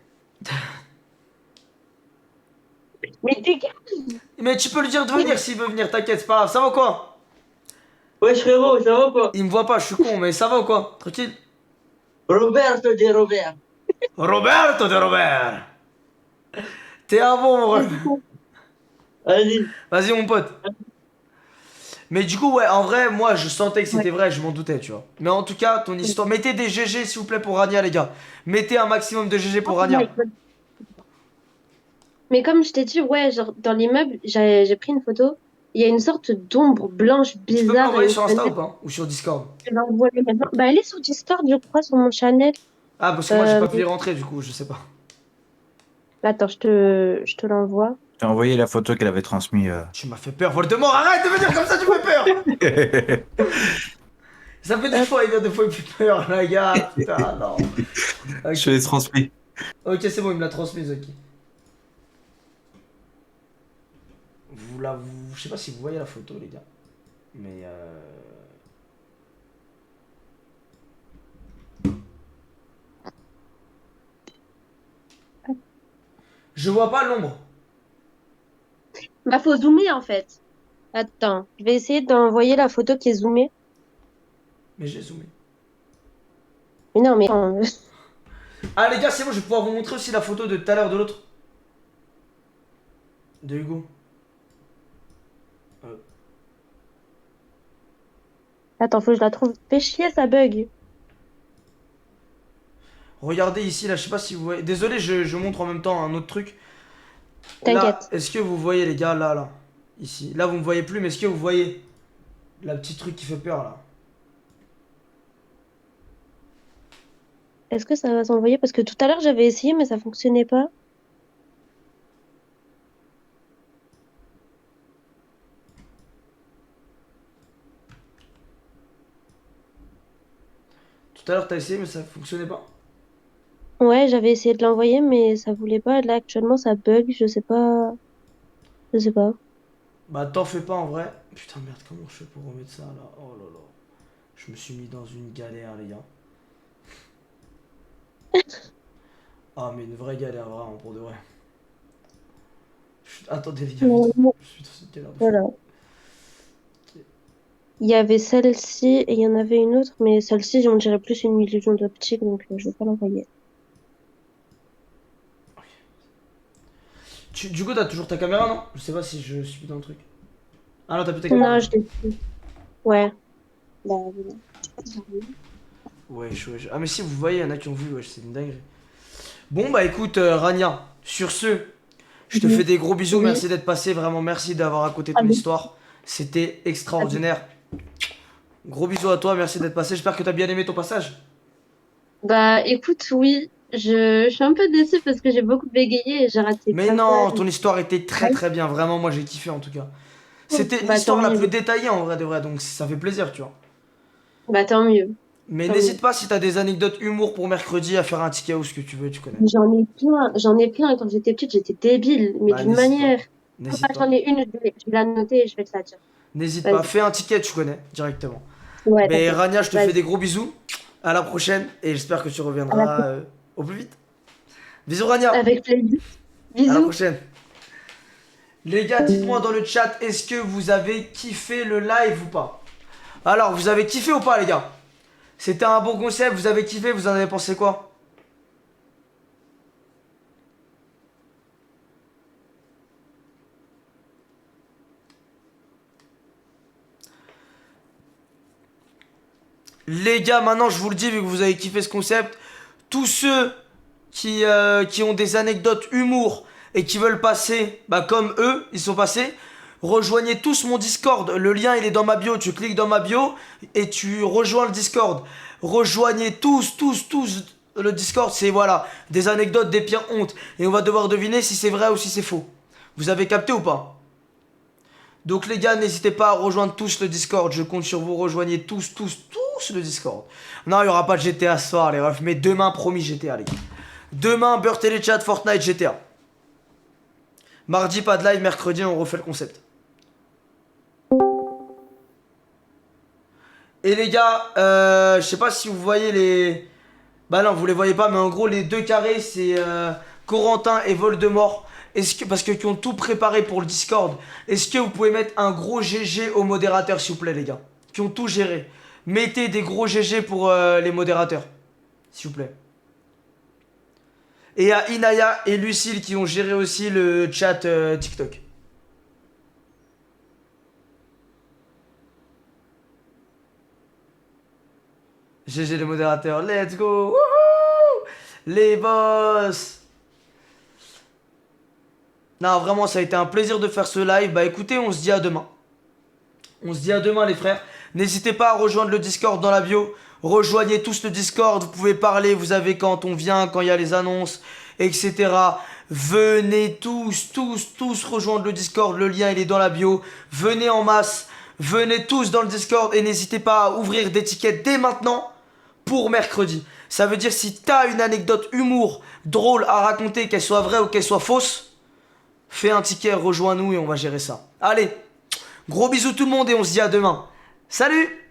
Mais dégage. Mais tu peux lui dire de venir s'il veut venir, t'inquiète, c'est pas grave. Ça va ou quoi? Ouais, frérot, ça va pas? Il me voit pas, je suis con, mais ça va ou quoi? Tranquille. Roberto de Robert. Roberto de Robert. T'es un bon, mon ref. Vas-y. Vas-y, mon pote. Mais du coup, ouais, en vrai, moi, je sentais que Ouais. c'était vrai, je m'en doutais, tu vois. Mais en tout cas, ton histoire... Mettez des GG, s'il vous plaît, pour Rania, les gars. Mettez un maximum de GG pour Oh my Rania. God. Mais comme je t'ai dit, ouais, genre, dans l'immeuble, j'ai pris une photo. Il y a une sorte d'ombre blanche Tu peux me bizarre à l'envoyer une sur Insta ou fenêtre. pas? Ou sur Discord? Je vais l'envoyer maintenant. Bah, elle est sur Discord, je crois, sur mon channel. Ah, parce que moi, j'ai Euh, pas pu y rentrer, du coup, je sais pas. Attends, je te l'envoie. J'ai envoyé la photo qu'elle avait transmise. Tu m'as fait peur, Voldemort, arrête de me dire comme ça, tu me fais peur. Ça fait 2 fois, il vient 2 fois, il me fait peur, les gars. Putain, non. Ok, Je l'ai transmis. ok, c'est bon, il me l'a transmise, ok. Je sais pas si vous voyez la photo, les gars. Mais Je vois pas l'ombre. Bah, faut zoomer en fait. Attends, je vais essayer d'envoyer la photo qui est zoomée. Mais j'ai zoomé. Mais non, mais. Ah les gars, c'est bon, je vais pouvoir vous montrer aussi la photo de tout à l'heure de l'autre. De Hugo. Attends, faut que je la trouve. Fais chier, ça bug. Regardez ici, là, je sais pas si vous voyez. Désolé, je montre en même temps un autre truc. Là, T'inquiète. est-ce que vous voyez les gars, là, ici. Là, vous me voyez plus, mais est-ce que vous voyez la petite truc qui fait peur, là? Est-ce que ça va s'envoyer? Parce que tout à l'heure, j'avais essayé, mais ça fonctionnait pas. Tout à l'heure, t'as essayé, mais ça fonctionnait pas. Ouais, j'avais essayé de l'envoyer, mais ça voulait pas. Là, actuellement, ça bug. Je sais pas. Je sais pas. Bah, t'en fais pas en vrai. Putain, merde, comment je fais pour remettre ça, là? Oh là là. Je me suis mis dans une galère, les gars. Ah, mais une vraie galère, vraiment, pour de vrai. Attendez, les gars, vite. Je suis dans une galère de fou. Voilà. Il y avait celle-ci et il y en avait une autre, mais celle-ci, on dirait plus une illusion d'optique, donc je vais pas l'envoyer. Du coup, t'as toujours ta caméra, non? Je sais pas si je suis dans le truc. Ah non, t'as plus ta caméra. Non, je l'ai plus. Ouais. Bah, Wesh. Ah, mais si, vous voyez, il y en a qui ont vu, wesh, c'est une dinguerie. Bon, bah écoute, Rania, sur ce, je te fais des gros bisous. Oui. Merci d'être passé. Vraiment, merci d'avoir raconté ton histoire. C'était extraordinaire. Gros bisous à toi. Merci d'être passé. J'espère que t'as bien aimé ton passage. Bah, écoute, oui. Je suis un peu déçue parce que j'ai beaucoup bégayé et j'ai raté Mais plein de non, fois. ton histoire était très très bien. Vraiment, moi j'ai kiffé en tout cas. C'était Bah, l'histoire tant la mieux. plus détaillée en vrai de vrai. Donc ça fait plaisir, tu vois. Bah, tant mieux. Mais Tant n'hésite mieux. pas si t'as des anecdotes humour pour mercredi à faire un ticket ou ce que tu veux, tu connais. J'en ai plein. Quand j'étais petite, j'étais débile, mais Bah, d'une n'hésite manière. pas. Ah, N'hésite bah, pas. j'en ai une, je vais la noter et je vais te la dire. N'hésite Vas-y. pas. Fais un ticket, tu connais, directement. Ouais, Mais t'inquiète. Rania, je te Vas-y. fais des gros bisous. À la prochaine. Et j'espère que tu À la reviendras au plus vite. Bisous Rania. Avec plaisir. À la Bisous. prochaine. Les gars, dites-moi dans le chat, est-ce que vous avez kiffé le live ou pas? Alors, vous avez kiffé ou pas, les gars? C'était un bon concept, vous avez kiffé, vous en avez pensé quoi? Les gars, maintenant je vous le dis, vu que vous avez kiffé ce concept, tous ceux qui ont des anecdotes humour et qui veulent passer, bah comme eux, ils sont passés, rejoignez tous mon Discord. Le lien il est dans ma bio, tu cliques dans ma bio et tu rejoins le Discord. Rejoignez tous le Discord, c'est voilà, des anecdotes, des pires hontes. Et on va devoir deviner si c'est vrai ou si c'est faux. Vous avez capté ou pas? Donc les gars, n'hésitez pas à rejoindre tous le Discord. Je compte sur vous, rejoignez tous le Discord. Non, il n'y aura pas de GTA ce soir les refs, mais demain, promis GTA les gars. Demain, Beurre Téléchat, Fortnite, GTA. Mardi, pas de live, mercredi, on refait le concept. Et les gars, je sais pas si vous voyez les... Bah non, vous les voyez pas, mais en gros, les deux carrés, c'est Corentin et Voldemort. Est-ce que, parce que qui ont tout préparé pour le Discord, est-ce que vous pouvez mettre un gros GG aux modérateurs, s'il vous plaît, les gars? Qui ont tout géré. Mettez des gros GG pour les modérateurs, s'il vous plaît. Et à Inaya et Lucille qui ont géré aussi le chat TikTok. GG les modérateurs, let's go. Wouhou, les boss. Non, vraiment, ça a été un plaisir de faire ce live. Bah écoutez, on se dit à demain. On se dit à demain les frères. N'hésitez pas à rejoindre le Discord dans la bio. Rejoignez tous le Discord, vous pouvez parler, vous avez quand on vient, quand il y a les annonces, etc. Venez tous rejoindre le Discord, le lien il est dans la bio. Venez en masse, venez tous dans le Discord et n'hésitez pas à ouvrir des tickets dès maintenant pour mercredi. Ça veut dire si t'as une anecdote humour drôle à raconter, qu'elle soit vraie ou qu'elle soit fausse, fais un ticket, rejoins-nous et on va gérer ça. Allez, gros bisous tout le monde et on se dit à demain. Salut!